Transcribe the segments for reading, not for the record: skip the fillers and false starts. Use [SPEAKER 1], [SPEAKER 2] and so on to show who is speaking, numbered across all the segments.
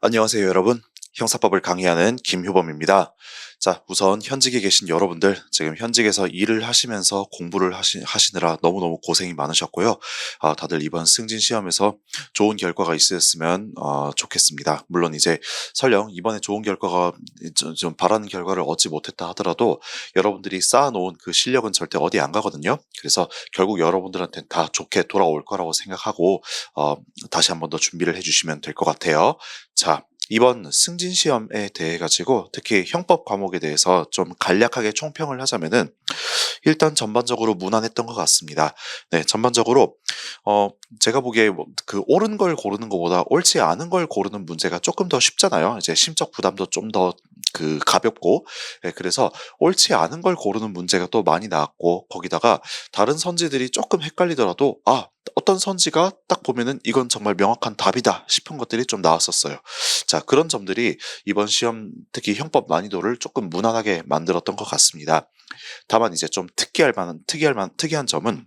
[SPEAKER 1] 안녕하세요, 여러분. 형사법을 강의하는 김효범입니다. 자, 우선 현직에 계신 여러분들, 지금 현직에서 일을 하시면서 공부를 하시느라 너무너무 고생이 많으셨고요. 다들 이번 승진 시험에서 좋은 결과가 있으셨으면 좋겠습니다. 물론 이제 설령 이번에 좋은 결과가 좀 바라는 결과를 얻지 못했다 하더라도 여러분들이 쌓아놓은 그 실력은 절대 어디 안 가거든요. 그래서 결국 여러분들한테 다 좋게 돌아올 거라고 생각하고 다시 한번 더 준비를 해주시면 될 것 같아요. 자, 이번 승진 시험에 대해 가지고 특히 형법 과목에 대해서 좀 간략하게 총평을 하자면은 일단 전반적으로 무난했던 것 같습니다. 네, 전반적으로 제가 보기에 그 옳은 걸 고르는 것보다 옳지 않은 걸 고르는 문제가 조금 더 쉽잖아요. 이제 심적 부담도 좀 더 그 가볍고, 네, 그래서 옳지 않은 걸 고르는 문제가 또 많이 나왔고, 거기다가 다른 선지들이 조금 헷갈리더라도 어떤 선지가 딱 보면은 이건 정말 명확한 답이다 싶은 것들이 좀 나왔었어요. 자, 그런 점들이 이번 시험 특히 형법 난이도를 조금 무난하게 만들었던 것 같습니다. 다만 이제 좀 특이한 점은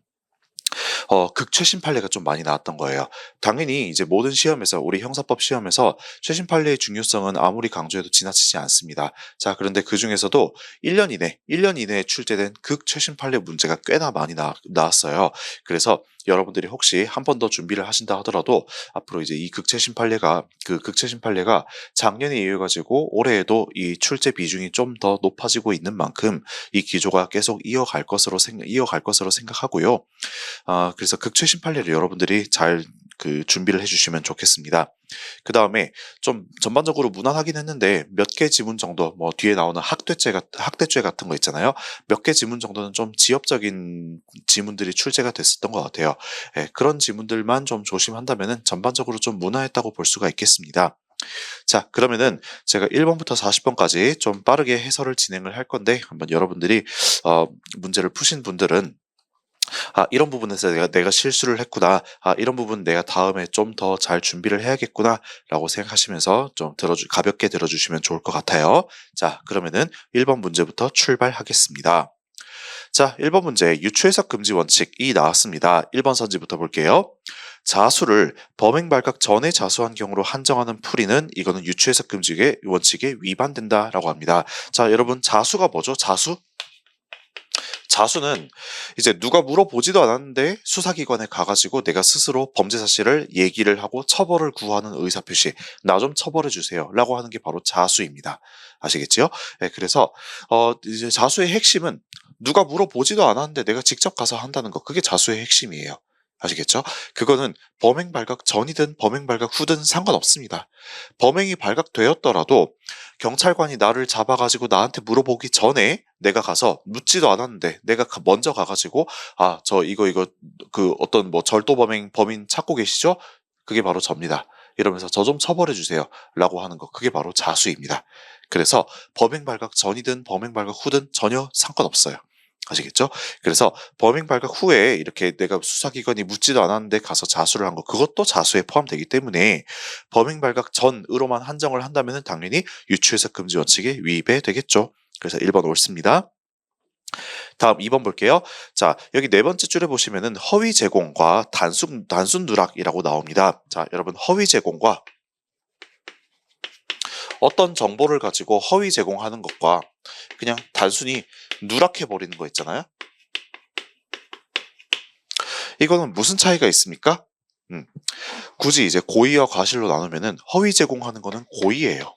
[SPEAKER 1] 극최신 판례가 좀 많이 나왔던 거예요. 당연히 이제 모든 시험에서 우리 형사법 시험에서 최신 판례의 중요성은 아무리 강조해도 지나치지 않습니다. 자, 그런데 그 중에서도 1년 이내에 출제된 극최신 판례 문제가 꽤나 많이 나왔어요. 그래서 여러분들이 혹시 한 번 더 준비를 하신다 하더라도 앞으로 이제 이 극최신 판례가 작년에 이어 가지고 올해에도 이 출제 비중이 좀 더 높아지고 있는 만큼 이 기조가 계속 이어갈 것으로 생각하고요. 그래서 극최신 판례를 여러분들이 잘 준비를 해주시면 좋겠습니다. 그 다음에 좀 전반적으로 무난하긴 했는데 몇 개 지문 정도, 뭐 뒤에 나오는 학대죄 같은 거 있잖아요. 몇 개 지문 정도는 좀 지엽적인 지문들이 출제가 됐었던 것 같아요. 예, 그런 지문들만 좀 조심한다면은 전반적으로 좀 무난했다고 볼 수가 있겠습니다. 자, 그러면은 제가 1번부터 40번까지 좀 빠르게 해설을 진행을 할 건데 한번 여러분들이 문제를 푸신 분들은 이런 부분에서 내가 실수를 했구나. 이런 부분 내가 다음에 좀 더 잘 준비를 해야겠구나. 라고 생각하시면서 좀 가볍게 들어주시면 좋을 것 같아요. 자, 그러면은 1번 문제부터 출발하겠습니다. 자, 1번 문제 유추해석 금지 원칙이 나왔습니다. 1번 선지부터 볼게요. 자수를 범행 발각 전에 자수한 경우로 한정하는 풀이는 이거는 유추해석 금지 원칙에 위반된다라고 합니다. 자, 여러분 자수가 뭐죠? 자수는 이제 누가 물어보지도 않았는데 수사기관에 가가지고 내가 스스로 범죄 사실을 얘기를 하고 처벌을 구하는 의사표시, 나 좀 처벌해 주세요 라고 하는 게 바로 자수입니다. 아시겠지요? 네, 그래서 이제 자수의 핵심은 누가 물어보지도 않았는데 내가 직접 가서 한다는 거, 그게 자수의 핵심이에요. 아시겠죠? 그거는 범행 발각 전이든 범행 발각 후든 상관없습니다. 범행이 발각되었더라도 경찰관이 나를 잡아가지고 나한테 물어보기 전에 내가 가서 묻지도 않았는데 내가 먼저 가가지고 저 이거 그 어떤 뭐 절도 범인 찾고 계시죠? 그게 바로 접니다. 이러면서 저 좀 처벌해 주세요 라고 하는 거, 그게 바로 자수입니다. 그래서 범행 발각 전이든 범행 발각 후든 전혀 상관없어요. 아시겠죠? 그래서 범행 발각 후에 이렇게 내가 수사기관이 묻지도 않았는데 가서 자수를 한 거, 그것도 자수에 포함되기 때문에 범행 발각 전으로만 한정을 한다면 당연히 유추해석 금지 원칙에 위배되겠죠. 그래서 1번 옳습니다. 다음 2번 볼게요. 자, 여기 네 번째 줄에 보시면은 허위 제공과 단순 누락이라고 나옵니다. 자, 여러분 허위 제공과 어떤 정보를 가지고 허위 제공하는 것과 그냥 단순히 누락해 버리는 거 있잖아요. 이거는 무슨 차이가 있습니까? 굳이 이제 고의와 과실로 나누면은 허위 제공하는 거는 고의예요.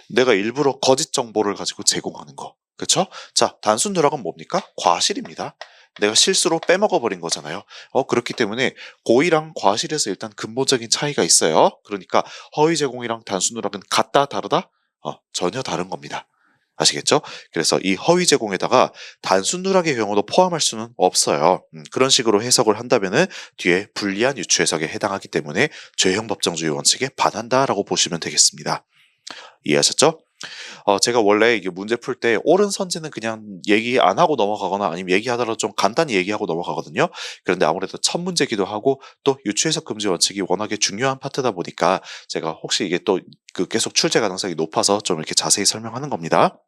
[SPEAKER 1] 내가 일부러 거짓 정보를 가지고 제공하는 거. 그쵸? 자, 단순 누락은 뭡니까? 과실입니다. 내가 실수로 빼먹어 버린 거잖아요. 그렇기 때문에 고의랑 과실에서 일단 근본적인 차이가 있어요. 그러니까 허위 제공이랑 단순 누락은 같다, 다르다? 전혀 다른 겁니다. 아시겠죠? 그래서 이 허위 제공에다가 단순 누락의 경우도 포함할 수는 없어요. 그런 식으로 해석을 한다면은 뒤에 불리한 유추 해석에 해당하기 때문에 죄형 법정주의 원칙에 반한다라고 보시면 되겠습니다. 이해하셨죠? 제가 원래 이게 문제 풀 때 옳은 선지는 그냥 얘기 안 하고 넘어가거나 아니면 얘기하더라도 좀 간단히 얘기하고 넘어가거든요. 그런데 아무래도 첫 문제기도 하고 또 유추해석 금지 원칙이 워낙에 중요한 파트다 보니까 제가 혹시 이게 또 계속 출제 가능성이 높아서 좀 이렇게 자세히 설명하는 겁니다.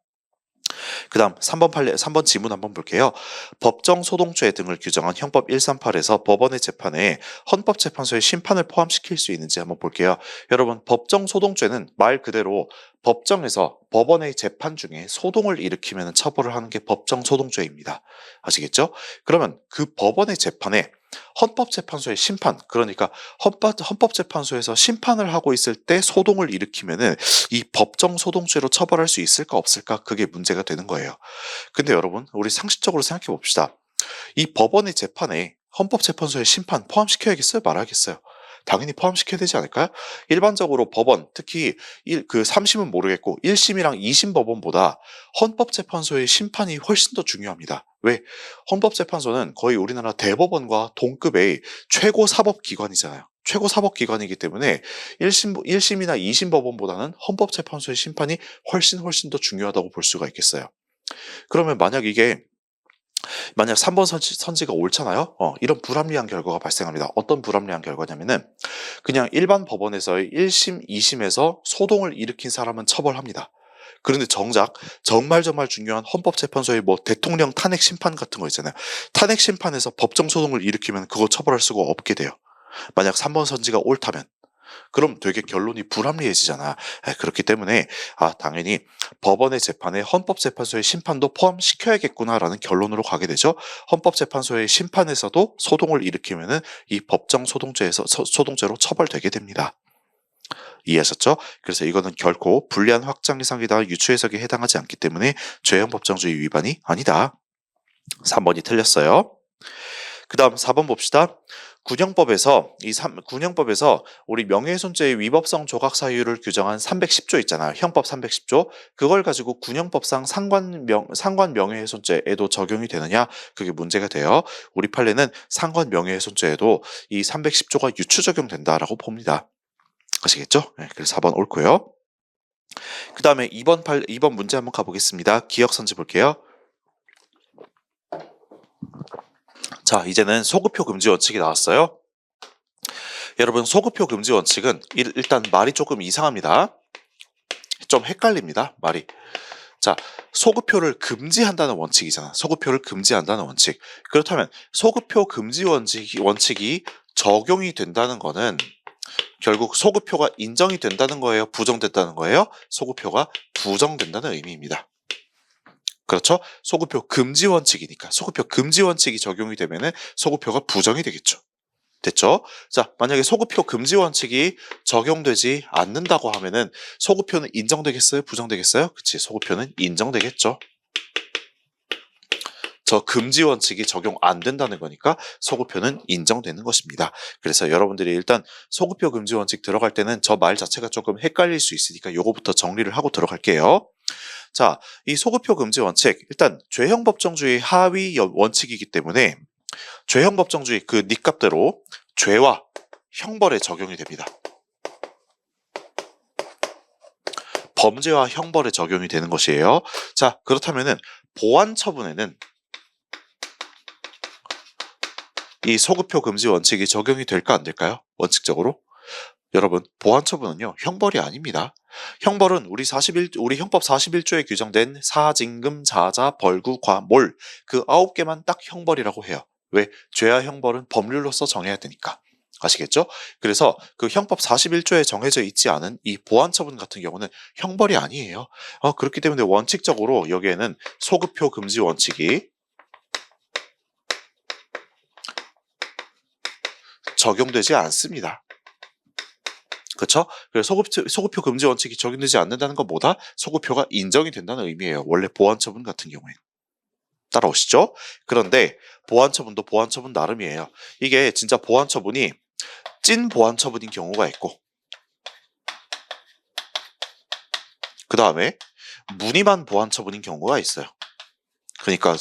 [SPEAKER 1] 그 다음 3번 지문 한번 볼게요. 법정소동죄 등을 규정한 형법 138에서 법원의 재판에 헌법재판소의 심판을 포함시킬 수 있는지 한번 볼게요. 여러분, 법정소동죄는 말 그대로 법정에서 법원의 재판 중에 소동을 일으키면 처벌을 하는 게 법정소동죄입니다. 아시겠죠? 그러면 그 법원의 재판에 헌법재판소의 심판, 그러니까 헌법재판소에서 심판을 하고 있을 때 소동을 일으키면은 이 법정소동죄로 처벌할 수 있을까 없을까? 그게 문제가 되는 거예요. 근데 여러분, 우리 상식적으로 생각해 봅시다. 이 법원의 재판에 헌법재판소의 심판 포함시켜야겠어요? 말아야겠어요? 당연히 포함시켜야 되지 않을까요? 일반적으로 법원, 특히 그 3심은 모르겠고 1심이랑 2심 법원보다 헌법재판소의 심판이 훨씬 더 중요합니다. 왜? 헌법재판소는 거의 우리나라 대법원과 동급의 최고 사법기관이잖아요. 최고 사법기관이기 때문에 1심이나 2심 법원보다는 헌법재판소의 심판이 훨씬 더 중요하다고 볼 수가 있겠어요. 그러면 만약 3번 선지가 옳잖아요. 이런 불합리한 결과가 발생합니다. 어떤 불합리한 결과냐면은 그냥 일반 법원에서의 1심, 2심에서 소동을 일으킨 사람은 처벌합니다. 그런데 정작 정말 중요한 헌법재판소의 뭐 대통령 탄핵 심판 같은 거 있잖아요. 탄핵 심판에서 법정 소동을 일으키면 그거 처벌할 수가 없게 돼요. 만약 3번 선지가 옳다면. 그럼 되게 결론이 불합리해지잖아. 그렇기 때문에 당연히 법원의 재판에 헌법재판소의 심판도 포함시켜야겠구나라는 결론으로 가게 되죠. 헌법재판소의 심판에서도 소동을 일으키면은 이 법정 소동죄로 처벌되게 됩니다. 이해하셨죠? 그래서 이거는 결코 불리한 확장 해석이다 유추 해석에 해당하지 않기 때문에 죄형 법정주의 위반이 아니다. 3번이 틀렸어요. 그 다음 4번 봅시다. 군형법에서 우리 명예훼손죄의 위법성 조각 사유를 규정한 310조 있잖아요. 형법 310조. 그걸 가지고 군형법상 상관 명예훼손죄에도 적용이 되느냐? 그게 문제가 돼요. 우리 판례는 상관 명예훼손죄에도 이 310조가 유추 적용된다라고 봅니다. 아시겠죠? 네, 그래서 4번 옳고요. 그 다음에 2번 문제 한번 가보겠습니다. 기억선지 볼게요. 자, 이제는 소급표 금지 원칙이 나왔어요. 여러분, 소급표 금지 원칙은 일단 말이 조금 이상합니다. 좀 헷갈립니다, 말이. 자, 소급표를 금지한다는 원칙이잖아. 소급표를 금지한다는 원칙. 그렇다면 소급표 금지 원칙이 적용이 된다는 거는 결국 소급표가 인정이 된다는 거예요? 부정된다는 거예요? 소급표가 부정된다는 의미입니다. 그렇죠? 소급표 금지 원칙이니까 소급표 금지 원칙이 적용이 되면은 소급표가 부정이 되겠죠. 됐죠? 자, 만약에 소급표 금지 원칙이 적용되지 않는다고 하면은 소급표는 인정되겠어요? 부정되겠어요? 그치, 소급표는 인정되겠죠. 저 금지 원칙이 적용 안 된다는 거니까 소급표는 인정되는 것입니다. 그래서 여러분들이 일단 소급표 금지 원칙 들어갈 때는 저 말 자체가 조금 헷갈릴 수 있으니까 요거부터 정리를 하고 들어갈게요. 자, 이 소급표 금지 원칙, 일단 죄형 법정주의 하위 원칙이기 때문에 죄형 법정주의 그 닉값대로 죄와 형벌에 적용이 됩니다. 범죄와 형벌에 적용이 되는 것이에요. 자, 그렇다면은 보완 처분에는 이 소급표 금지 원칙이 적용이 될까 안 될까요? 원칙적으로? 여러분, 보완 처분은요, 형벌이 아닙니다. 형벌은 우리 형법 41조에 규정된 사징금, 자자, 벌구, 과, 몰 그 9개만 딱 형벌이라고 해요. 왜? 죄와 형벌은 법률로서 정해야 되니까. 아시겠죠? 그래서 그 형법 41조에 정해져 있지 않은 이 보완 처분 같은 경우는 형벌이 아니에요. 그렇기 때문에 원칙적으로 여기에는 소급표 금지 원칙이 적용되지 않습니다. 그렇죠? 그래서 소급표 금지 원칙이 적용되지 않는다는 건 뭐다? 소급표가 인정이 된다는 의미예요. 원래 보완 처분 같은 경우에. 따라오시죠? 그런데 보완 처분도 보완 처분 나름이에요. 이게 진짜 보완 처분이 찐 보완 처분인 경우가 있고, 그 다음에 무늬만 보완 처분인 경우가 있어요. 그러니까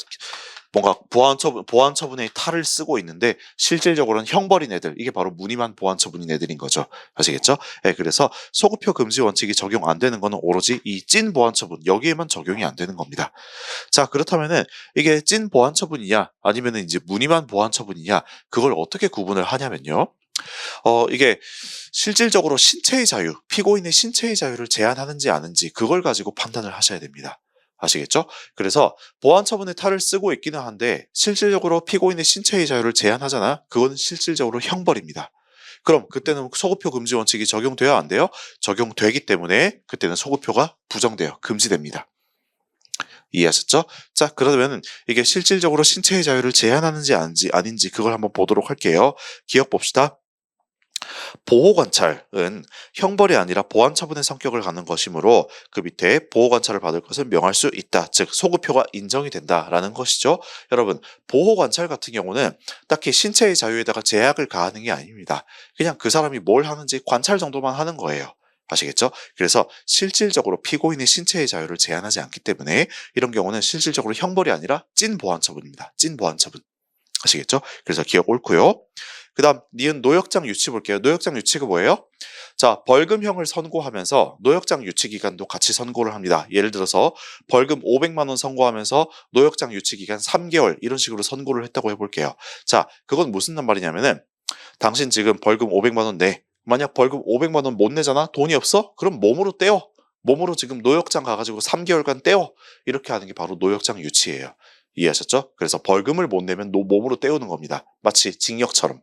[SPEAKER 1] 뭔가 보완 처분의 탈을 쓰고 있는데 실질적으로는 형벌인 애들, 이게 바로 무늬만 보완 처분인 애들인 거죠. 아시겠죠? 네, 그래서 소급표 금지 원칙이 적용 안 되는 거는 오로지 이 찐 보완 처분 여기에만 적용이 안 되는 겁니다. 자, 그렇다면은 이게 찐 보완 처분이냐 아니면은 이제 무늬만 보완 처분이냐, 그걸 어떻게 구분을 하냐면요. 이게 실질적으로 신체의 자유, 피고인의 신체의 자유를 제한하는지 아닌지 그걸 가지고 판단을 하셔야 됩니다. 아시겠죠? 그래서 보완 처분의 탈을 쓰고 있기는 한데 실질적으로 피고인의 신체의 자유를 제한하잖아. 그건 실질적으로 형벌입니다. 그럼 그때는 소급표 금지 원칙이 적용돼야 안 돼요? 적용되기 때문에 그때는 소급표가 부정돼요. 금지됩니다. 이해하셨죠? 자, 그러면 이게 실질적으로 신체의 자유를 제한하는지 아닌지 그걸 한번 보도록 할게요. 기억 봅시다. 보호관찰은 형벌이 아니라 보완 처분의 성격을 갖는 것이므로 그 밑에 보호관찰을 받을 것을 명할 수 있다. 즉 소급표가 인정이 된다라는 것이죠. 여러분, 보호관찰 같은 경우는 딱히 신체의 자유에다가 제약을 가하는 게 아닙니다. 그냥 그 사람이 뭘 하는지 관찰 정도만 하는 거예요. 아시겠죠? 그래서 실질적으로 피고인의 신체의 자유를 제한하지 않기 때문에 이런 경우는 실질적으로 형벌이 아니라 찐 보완 처분입니다. 찐 보완 처분. 아시겠죠? 그래서 기억 옳고요. 그 다음 니은 노역장 유치 볼게요. 노역장 유치가 뭐예요? 자, 벌금형을 선고하면서 노역장 유치 기간도 같이 선고를 합니다. 예를 들어서 벌금 500만 원 선고하면서 노역장 유치 기간 3개월 이런 식으로 선고를 했다고 해볼게요. 자, 그건 무슨 말이냐면은 당신 지금 벌금 500만 원 내. 만약 벌금 500만 원 못 내잖아? 돈이 없어? 그럼 몸으로 떼어. 몸으로 지금 노역장 가가지고 3개월간 떼어. 이렇게 하는 게 바로 노역장 유치예요. 이해하셨죠? 그래서 벌금을 못 내면 몸으로 떼우는 겁니다. 마치 징역처럼.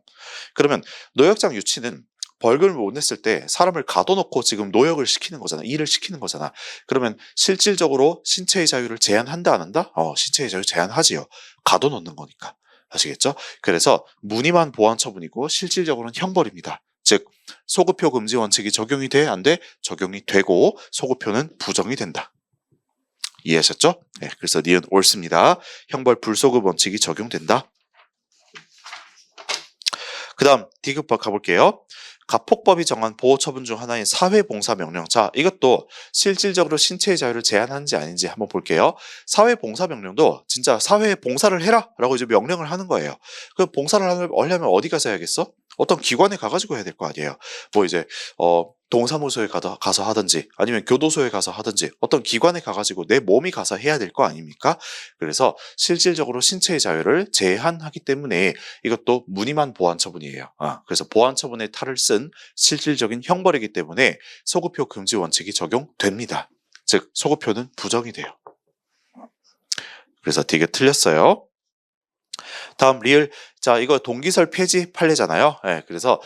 [SPEAKER 1] 그러면 노역장 유치는 벌금을 못 냈을 때 사람을 가둬놓고 지금 노역을 시키는 거잖아. 일을 시키는 거잖아. 그러면 실질적으로 신체의 자유를 제한한다 안 한다? 신체의 자유 제한하지요. 가둬놓는 거니까. 아시겠죠? 그래서 무늬만 보완 처분이고 실질적으로는 형벌입니다. 즉 소급표 금지 원칙이 적용이 돼? 안 돼? 적용이 되고 소급표는 부정이 된다. 이해하셨죠? 네, 그래서 니은 옳습니다. 형벌 불소급 원칙이 적용된다. 그 다음 D급 가볼게요. 가폭법이 정한 보호처분 중 하나인 사회봉사명령. 자, 이것도 실질적으로 신체의 자유를 제한하는지 아닌지 한번 볼게요. 사회봉사명령도 진짜 사회에 봉사를 해라 라고 이제 명령을 하는 거예요. 그 봉사를 하려면 어디 가서 해야겠어? 어떤 기관에 가가지고 해야 될 거 아니에요. 뭐 이제 동사무소에 가서 하든지 아니면 교도소에 가서 하든지 어떤 기관에 가가지고 내 몸이 가서 해야 될 거 아닙니까? 그래서 실질적으로 신체의 자유를 제한하기 때문에 이것도 무늬만 보완 처분이에요. 그래서 보완 처분의 탈을 쓴 실질적인 형벌이기 때문에 소급표 금지 원칙이 적용됩니다. 즉 소급표는 부정이 돼요. 그래서 되게 틀렸어요. 다음 리을. 자, 이거 동기설 폐지 판례잖아요. 네, 그래서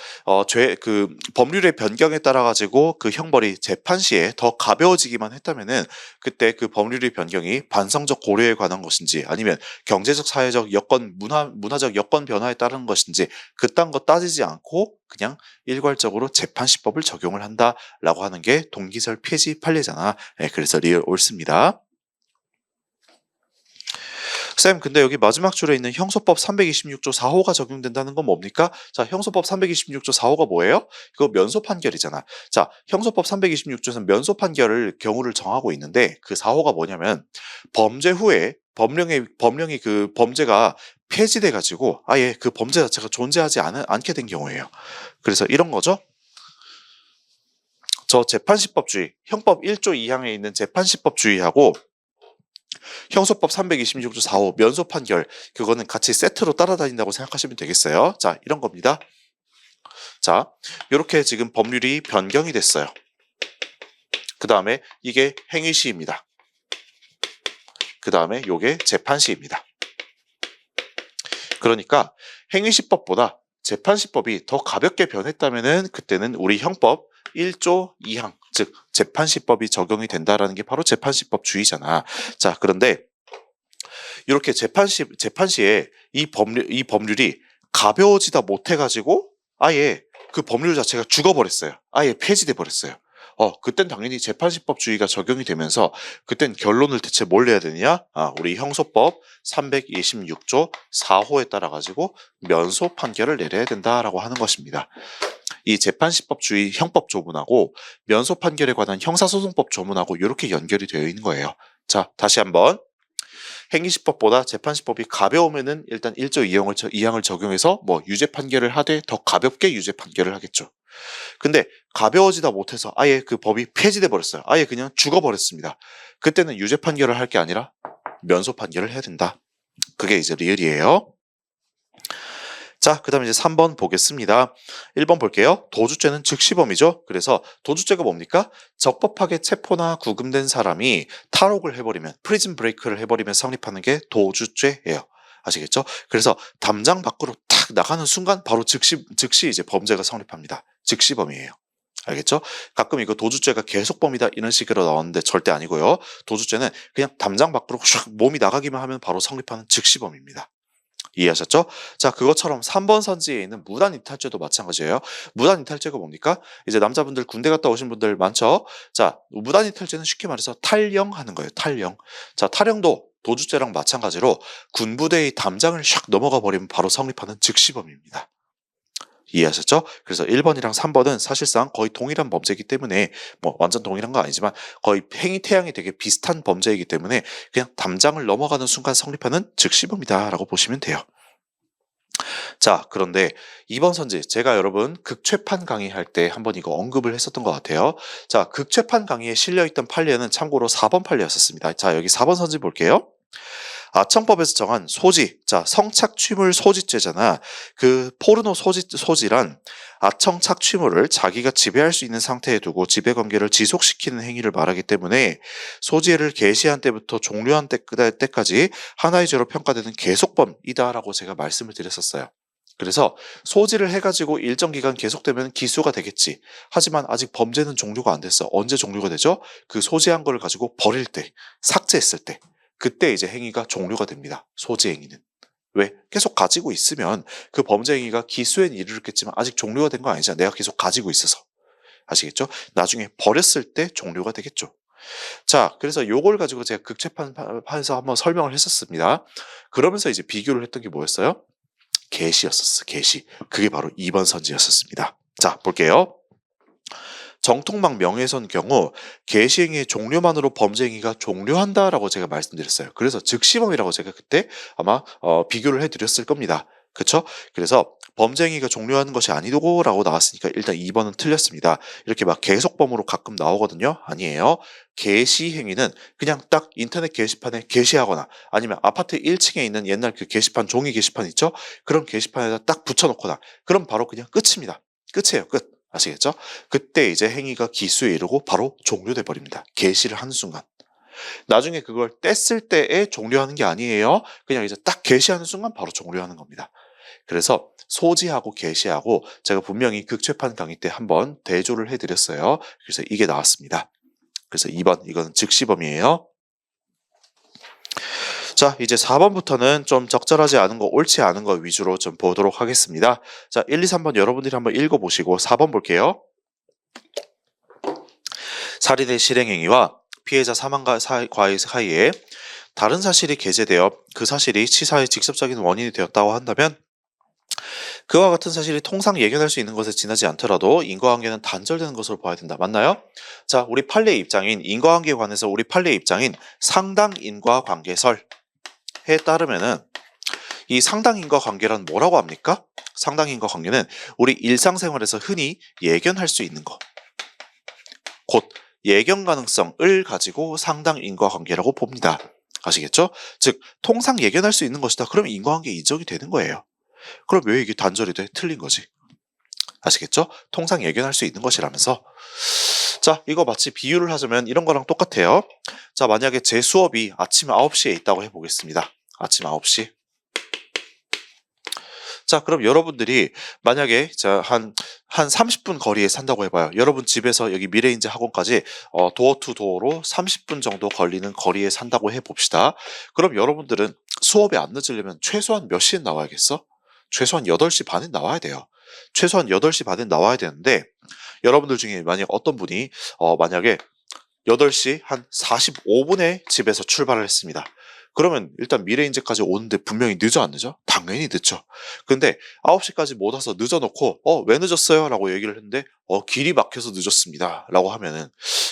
[SPEAKER 1] 법률의 변경에 따라 가지고 그 형벌이 재판 시에 더 가벼워지기만 했다면은 그때 그 법률의 변경이 반성적 고려에 관한 것인지 아니면 경제적 사회적 여건 문화적 여건 변화에 따른 것인지 그딴 거 따지지 않고 그냥 일괄적으로 재판시법을 적용을 한다라고 하는 게 동기설 폐지 판례잖아. 네, 그래서 리을 옳습니다. 쌤, 근데 여기 마지막 줄에 있는 형소법 326조 4호가 적용된다는 건 뭡니까? 자, 형소법 326조 4호가 뭐예요? 그거 면소 판결이잖아. 자, 형소법 326조에서는 면소 판결을 경우를 정하고 있는데 그 4호가 뭐냐면 범죄 후에 법령이 그 범죄가 폐지돼 가지고 아예 그 범죄 자체가 존재하지 않게 된 경우예요. 그래서 이런 거죠. 저 재판시법주의, 형법 1조 2항에 있는 재판시법주의하고 형소법 326조 4호 면소 판결 그거는 같이 세트로 따라다닌다고 생각하시면 되겠어요. 자, 이런 겁니다. 자, 이렇게 지금 법률이 변경이 됐어요. 그 다음에 이게 행위시입니다. 그 다음에 요게 재판시입니다. 그러니까 행위시법보다 재판시법이 더 가볍게 변했다면은 그때는 우리 형법 1조 2항 즉 재판시법이 적용이 된다라는 게 바로 재판시법주의잖아. 자, 그런데 이렇게 재판시에 이 법률이 가벼워지다 못해가지고 아예 그 법률 자체가 죽어버렸어요. 아예 폐지돼 버렸어요. 그땐 당연히 재판시법주의가 적용이 되면서 그땐 결론을 대체 뭘 내야 되느냐? 우리 형소법 326조 4호에 따라 가지고 면소 판결을 내려야 된다라고 하는 것입니다. 이 재판시법주의 형법 조문하고 면소 판결에 관한 형사소송법 조문하고 이렇게 연결이 되어 있는 거예요. 자, 다시 한번. 행위시법보다 재판시법이 가벼우면은 일단 1조 2항을 적용해서 뭐 유죄 판결을 하되 더 가볍게 유죄 판결을 하겠죠. 근데 가벼워지다 못해서 아예 그 법이 폐지돼 버렸어요. 아예 그냥 죽어버렸습니다. 그때는 유죄 판결을 할 게 아니라 면소 판결을 해야 된다. 그게 이제 리을이에요. 자, 그 다음에 이제 3번 보겠습니다. 1번 볼게요. 도주죄는 즉시범이죠. 그래서 도주죄가 뭡니까? 적법하게 체포나 구금된 사람이 탈옥을 해버리면, 프리즌 브레이크를 해버리면 성립하는 게 도주죄예요. 아시겠죠? 그래서 담장 밖으로 탁 나가는 순간 바로 즉시 이제 범죄가 성립합니다. 즉시범이에요. 알겠죠? 가끔 이거 도주죄가 계속범이다 이런 식으로 나오는데 절대 아니고요. 도주죄는 그냥 담장 밖으로 슉 몸이 나가기만 하면 바로 성립하는 즉시범입니다. 이해하셨죠? 자, 그것처럼 3번 선지에 있는 무단 이탈죄도 마찬가지예요. 무단 이탈죄가 뭡니까? 이제 남자분들 군대 갔다 오신 분들 많죠? 자, 무단 이탈죄는 쉽게 말해서 탈영하는 거예요. 탈영. 자, 탈영도 도주죄랑 마찬가지로 군부대의 담장을 샥 넘어가 버리면 바로 성립하는 즉시범입니다. 이해하셨죠? 그래서 1번이랑 3번은 사실상 거의 동일한 범죄이기 때문에 뭐 완전 동일한 건 아니지만 거의 행위 태양이 되게 비슷한 범죄이기 때문에 그냥 담장을 넘어가는 순간 성립하는 즉시범이다 라고 보시면 돼요. 자, 그런데 2번 선지 제가 여러분 극최판 강의할 때 한번 이거 언급을 했었던 것 같아요. 자, 극최판 강의에 실려있던 판례는 참고로 4번 판례였었습니다. 자, 여기 4번 선지 볼게요. 아청법에서 정한 소지, 자, 성착취물 소지죄잖아. 그 포르노 소지란 아청 착취물을 자기가 지배할 수 있는 상태에 두고 지배관계를 지속시키는 행위를 말하기 때문에 소지를 개시한 때부터 종료한 때까지 하나의 죄로 평가되는 계속범이다라고 제가 말씀을 드렸었어요. 그래서 소지를 해가지고 일정 기간 계속되면 기수가 되겠지. 하지만 아직 범죄는 종료가 안 됐어. 언제 종료가 되죠? 그 소지한 거를 가지고 버릴 때, 삭제했을 때. 그때 이제 행위가 종료가 됩니다. 소지 행위는. 왜? 계속 가지고 있으면 그 범죄 행위가 기수엔 이르렀겠지만 아직 종료가 된 거 아니잖아. 내가 계속 가지고 있어서. 아시겠죠? 나중에 버렸을 때 종료가 되겠죠. 자, 그래서 요걸 가지고 제가 극재판에서 한번 설명을 했었습니다. 그러면서 이제 비교를 했던 게 뭐였어요? 계시였었어. 계시. 그게 바로 2번 선지였었습니다. 자, 볼게요. 정통망 명예훼손 경우 개시행위의 종료만으로 범죄행위가 종료한다라고 제가 말씀드렸어요. 그래서 즉시범이라고 제가 그때 아마 비교를 해드렸을 겁니다. 그쵸? 그래서 범죄행위가 종료하는 것이 아니고라고 나왔으니까 일단 2번은 틀렸습니다. 이렇게 막 계속범으로 가끔 나오거든요. 아니에요. 게시행위는 그냥 딱 인터넷 게시판에 게시하거나 아니면 아파트 1층에 있는 옛날 그 게시판, 종이 게시판 있죠? 그런 게시판에다 딱 붙여놓거나 그럼 바로 그냥 끝입니다. 끝이에요. 끝. 아시겠죠? 그때 이제 행위가 기수에 이르고 바로 종료돼 버립니다. 게시를 하는 순간. 나중에 그걸 뗐을 때에 종료하는 게 아니에요. 그냥 이제 딱 게시하는 순간 바로 종료하는 겁니다. 그래서 소지하고 게시하고 제가 분명히 극최판 강의 때 한번 대조를 해드렸어요. 그래서 이게 나왔습니다. 그래서 2번 이건 즉시범이에요. 자, 이제 4번부터는 좀 적절하지 않은 거, 옳지 않은 거 위주로 좀 보도록 하겠습니다. 자, 1, 2, 3번 여러분들이 한번 읽어보시고 4번 볼게요. 살인의 실행행위와 피해자 사망과 과의 사이에 다른 사실이 게재되어 그 사실이 치사의 직접적인 원인이 되었다고 한다면 그와 같은 사실이 통상 예견할 수 있는 것에 지나지 않더라도 인과관계는 단절되는 것으로 봐야 된다. 맞나요? 자, 우리 판례 입장인 인과관계에 관해서 우리 판례 입장인 상당 인과관계설에 따르면은 이 상당 인과관계란 뭐라고 합니까? 상당 인과관계는 우리 일상생활에서 흔히 예견할 수 있는 것. 곧 예견 가능성을 가지고 상당 인과관계라고 봅니다. 아시겠죠? 즉 통상 예견할 수 있는 것이다. 그러면 인과관계 인정이 되는 거예요. 그럼 왜 이게 단절이 돼? 틀린 거지. 아시겠죠? 통상 예견할 수 있는 것이라면서. 자, 이거 마치 비유를 하자면 이런 거랑 똑같아요. 자, 만약에 제 수업이 아침 9시에 있다고 해보겠습니다. 아침 9시. 자, 그럼 여러분들이 만약에 한 30분 거리에 산다고 해봐요. 여러분 집에서 여기 미래인재 학원까지 도어 투 도어로 30분 정도 걸리는 거리에 산다고 해봅시다. 그럼 여러분들은 수업에 안 늦으려면 최소한 몇 시에 나와야겠어? 최소한 8시 반에 나와야 돼요. 최소한 8시 반에 나와야 되는데 여러분들 중에 만약 어떤 분이 만약에 8시 한 45분에 집에서 출발을 했습니다. 그러면 일단 미래인재까지 오는데 분명히 늦어 안 늦어? 당연히 늦죠. 근데 9시까지 못 와서 늦어놓고 왜 늦었어요? 라고 얘기를 했는데 길이 막혀서 늦었습니다. 라고 하면은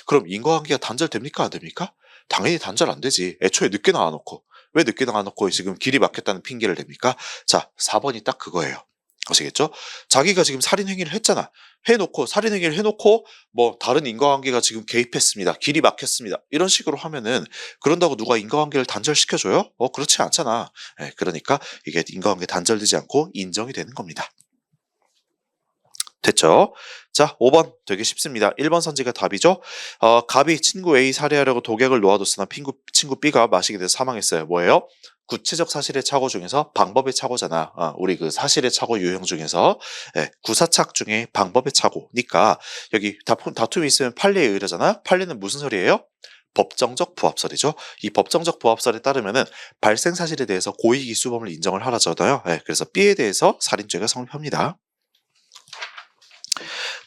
[SPEAKER 1] 그럼 인과관계가 단절됩니까? 안 됩니까? 당연히 단절 안 되지. 애초에 늦게 나와놓고 왜 늦게 나와놓고 지금 길이 막혔다는 핑계를 댑니까? 자, 4번이 딱 그거예요. 아시겠죠? 자기가 지금 살인 행위를 했잖아. 살인 행위를 해놓고 뭐 다른 인과관계가 지금 개입했습니다. 길이 막혔습니다. 이런 식으로 하면은 그런다고 누가 인과관계를 단절시켜줘요? 그렇지 않잖아. 그러니까 이게 인과관계 단절되지 않고 인정이 되는 겁니다. 됐죠? 자, 5번 되게 쉽습니다. 1번 선지가 답이죠. 갑이 친구 A 살해하려고 독약을 놓아뒀으나 친구 B가 마시게 돼서 사망했어요. 뭐예요? 구체적 사실의 착오 중에서 방법의 착오잖아. 우리 그 사실의 착오 유형 중에서 구사착 중에 방법의 착오니까 여기 다툼이 있으면 판례에 의뢰잖아. 판례는 무슨 소리예요? 법정적 부합설이죠. 이 법정적 부합설에 따르면은 발생 사실에 대해서 고의기수범을 인정을 하라잖아요. 그래서 B에 대해서 살인죄가 성립합니다.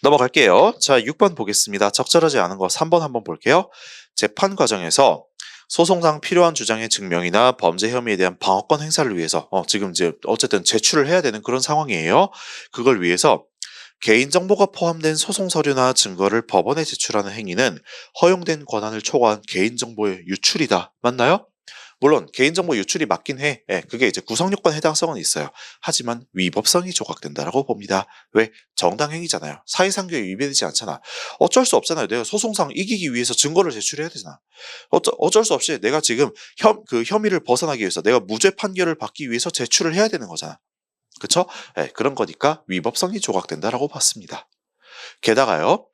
[SPEAKER 1] 넘어갈게요. 자, 6번 보겠습니다. 적절하지 않은 거 3번 한번 볼게요. 재판 과정에서 소송상 필요한 주장의 증명이나 범죄 혐의에 대한 방어권 행사를 위해서 지금 이제 어쨌든 제출을 해야 되는 그런 상황이에요. 그걸 위해서 개인정보가 포함된 소송 서류나 증거를 법원에 제출하는 행위는 허용된 권한을 초과한 개인정보의 유출이다. 맞나요? 물론 개인정보 유출이 맞긴 해. 그게 이제 구성요건 해당성은 있어요. 하지만 위법성이 조각된다라고 봅니다. 왜? 정당행위잖아요. 사회상규에 위배되지 않잖아. 어쩔 수 없잖아요. 내가 소송상 이기기 위해서 증거를 제출해야 되잖아. 어쩔 수 없이 내가 지금 그 혐의를 벗어나기 위해서 내가 무죄 판결을 받기 위해서 제출을 해야 되는 거잖아. 그쵸? 그런 거니까 위법성이 조각된다라고 봤습니다. 게다가요,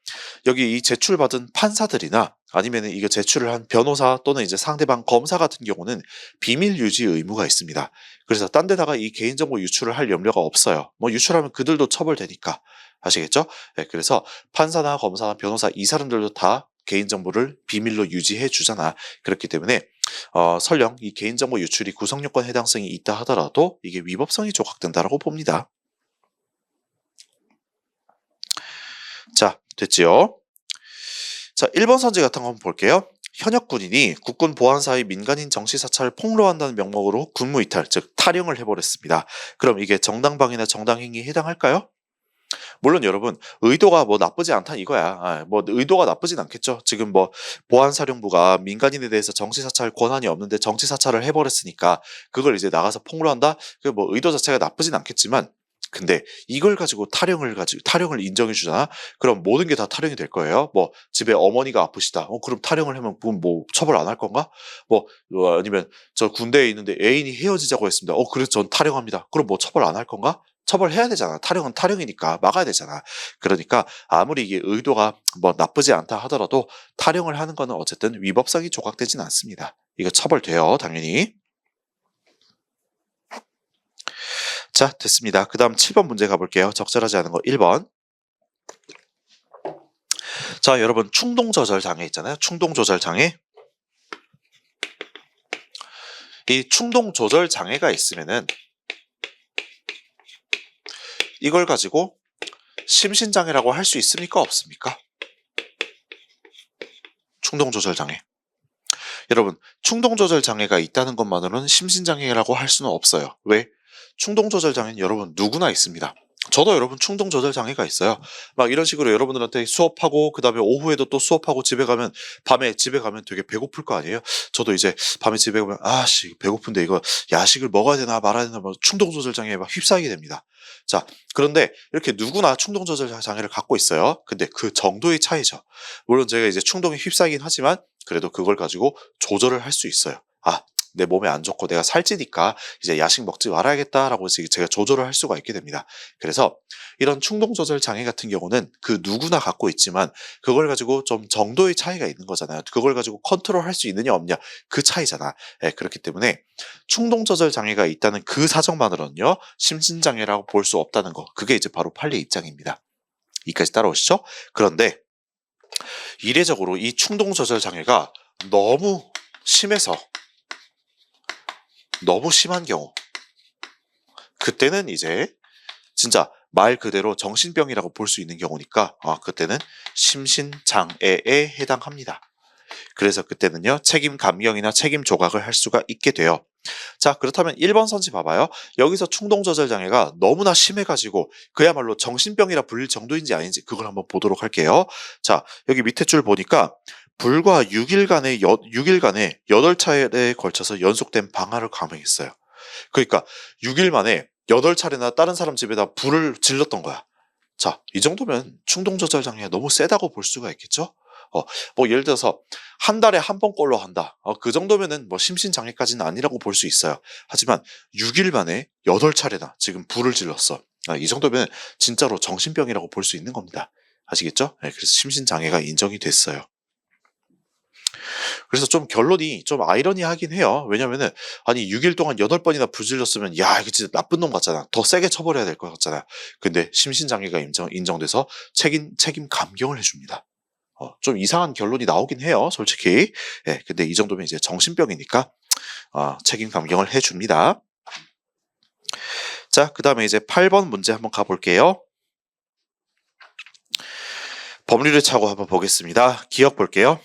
[SPEAKER 1] 여기 이 제출받은 판사들이나 아니면 이거 제출을 한 변호사 또는 이제 상대방 검사 같은 경우는 비밀 유지 의무가 있습니다. 그래서 딴 데다가 이 개인정보 유출을 할 염려가 없어요. 뭐 유출하면 그들도 처벌되니까. 아시겠죠? 그래서 판사나 검사나 변호사 이 사람들도 다 개인정보를 비밀로 유지해 주잖아. 그렇기 때문에 설령 이 개인정보 유출이 구성요건 해당성이 있다 하더라도 이게 위법성이 조각된다라고 봅니다. 자, 됐지요? 자, 1번 선지 같은 거 한번 볼게요. 현역 군인이 국군 보안사의 민간인 정치 사찰을 폭로한다는 명목으로 군무 이탈, 즉 탈영을 해버렸습니다. 그럼 이게 정당방위나 정당행위에 해당할까요? 물론 여러분 의도가 뭐 나쁘지 않다 이거야. 뭐 의도가 나쁘진 않겠죠. 지금 뭐 보안사령부가 민간인에 대해서 정치 사찰 권한이 없는데 정치 사찰을 해버렸으니까 그걸 이제 나가서 폭로한다. 그 뭐 의도 자체가 나쁘진 않겠지만. 근데 이걸 가지고 탈영을 인정해 주잖아. 그럼 모든 게 다 탈영이 될 거예요. 뭐 집에 어머니가 아프시다. 그럼 탈영을 하면 그건 뭐 처벌 안 할 건가? 아니면 저 군대에 있는데 애인이 헤어지자고 했습니다. 그래서 전 탈영합니다. 그럼 뭐 처벌 안 할 건가? 처벌해야 되잖아. 탈영은 탈영이니까 막아야 되잖아. 그러니까 아무리 이게 의도가 뭐 나쁘지 않다 하더라도 탈영을 하는 거는 어쨌든 위법성이 조각되진 않습니다. 이거 처벌돼요, 당연히. 자, 됐습니다. 그 다음 7번 문제 가볼게요. 적절하지 않은 거 1번. 자, 여러분 충동조절 장애 있잖아요. 충동조절 장애. 이 충동조절 장애가 있으면은 이걸 가지고 심신장애라고 할 수 있습니까? 없습니까? 충동조절 장애. 여러분 충동조절 장애가 있다는 것만으로는 심신장애라고 할 수는 없어요. 왜? 충동조절 장애는 여러분 누구나 있습니다. 저도 여러분 충동조절 장애가 있어요. 막 이런 식으로 여러분들한테 수업하고 그 다음에 오후에도 또 수업하고 밤에 집에 가면 되게 배고플 거 아니에요? 저도 이제 밤에 집에 가면 배고픈데 이거 야식을 먹어야 되나 말아야 되나 충동조절 장애에 막 휩싸이게 됩니다. 자, 그런데 이렇게 누구나 충동조절 장애를 갖고 있어요. 근데 그 정도의 차이죠. 물론 제가 이제 충동에 휩싸이긴 하지만 그래도 그걸 가지고 조절을 할 수 있어요. 내 몸에 안 좋고 내가 살찌니까 이제 야식 먹지 말아야겠다라고 제가 조절을 할 수가 있게 됩니다. 그래서 이런 충동 조절 장애 같은 경우는 그 누구나 갖고 있지만 그걸 가지고 좀 정도의 차이가 있는 거잖아요. 그걸 가지고 컨트롤할 수 있느냐 없냐 그 차이잖아. 그렇기 때문에 충동 조절 장애가 있다는 그 사정만으로는요 심신장애라고 볼 수 없다는 거. 그게 이제 바로 판례 입장입니다. 이까지 따라오시죠? 그런데 이례적으로 이 충동 조절 장애가 너무 심한 경우 그때는 이제 진짜 말 그대로 정신병이라고 볼 수 있는 경우니까 그때는 심신장애에 해당합니다. 그래서 그때는요 책임 감경이나 책임 조각을 할 수가 있게 돼요. 자, 그렇다면 1번 선지 봐봐요. 여기서 충동 조절 장애가 너무나 심해가지고 그야말로 정신병이라 불릴 정도인지 아닌지 그걸 한번 보도록 할게요. 자, 여기 밑에 줄 보니까 불과 6일간에 8차례에 걸쳐서 연속된 방화를 감행했어요. 그러니까 6일 만에 8차례나 다른 사람 집에다 불을 질렀던 거야. 자, 이 정도면 충동 조절 장애가 너무 세다고 볼 수가 있겠죠? 뭐 예를 들어서 한 달에 한 번꼴로 한다. 그 정도면은 뭐 심신장애까지는 아니라고 볼 수 있어요. 하지만 6일 만에 8차례나 지금 불을 질렀어. 이 정도면 진짜로 정신병이라고 볼 수 있는 겁니다. 아시겠죠? 네, 그래서 심신장애가 인정이 됐어요. 그래서 좀 결론이 좀 아이러니하긴 해요. 왜냐면은 아니 6일 동안 8번이나 불질렀으면 야 이거 진짜 나쁜 놈 같잖아. 더 세게 처벌해야 될 것 같잖아. 근데 심신장애가 인정돼서 책임 감경을 해줍니다. 좀 이상한 결론이 나오긴 해요, 솔직히. 예, 근데 이 정도면 이제 정신병이니까 책임 감경을 해줍니다. 자, 그 다음에 이제 8번 문제 한번 가볼게요. 법률을 차고 한번 보겠습니다. 기억 볼게요.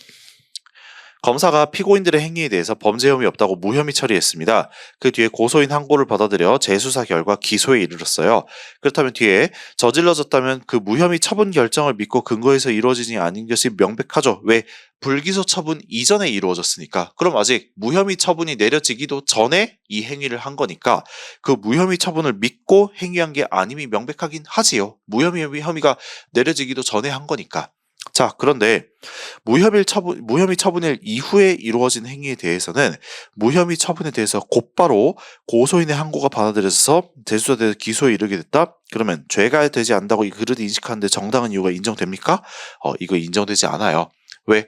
[SPEAKER 1] 검사가 피고인들의 행위에 대해서 범죄 혐의 없다고 무혐의 처리했습니다. 그 뒤에 고소인 항고를 받아들여 재수사 결과 기소에 이르렀어요. 그렇다면 뒤에 저질러졌다면 그 무혐의 처분 결정을 믿고 근거해서 이루어지지 않은 것이 명백하죠. 왜? 불기소 처분 이전에 이루어졌으니까. 그럼 아직 무혐의 처분이 내려지기도 전에 이 행위를 한 거니까 그 무혐의 처분을 믿고 행위한 게 아님이 명백하긴 하지요. 무혐의가 내려지기도 전에 한 거니까. 자, 그런데 무혐의 처분일 이후에 이루어진 행위에 대해서는 무혐의 처분에 대해서 곧바로 고소인의 항고가 받아들여서 재수사돼서 기소에 이르게 됐다? 그러면 죄가 되지 않는다고 그릇 인식하는데 정당한 이유가 인정됩니까? 이거 인정되지 않아요. 왜?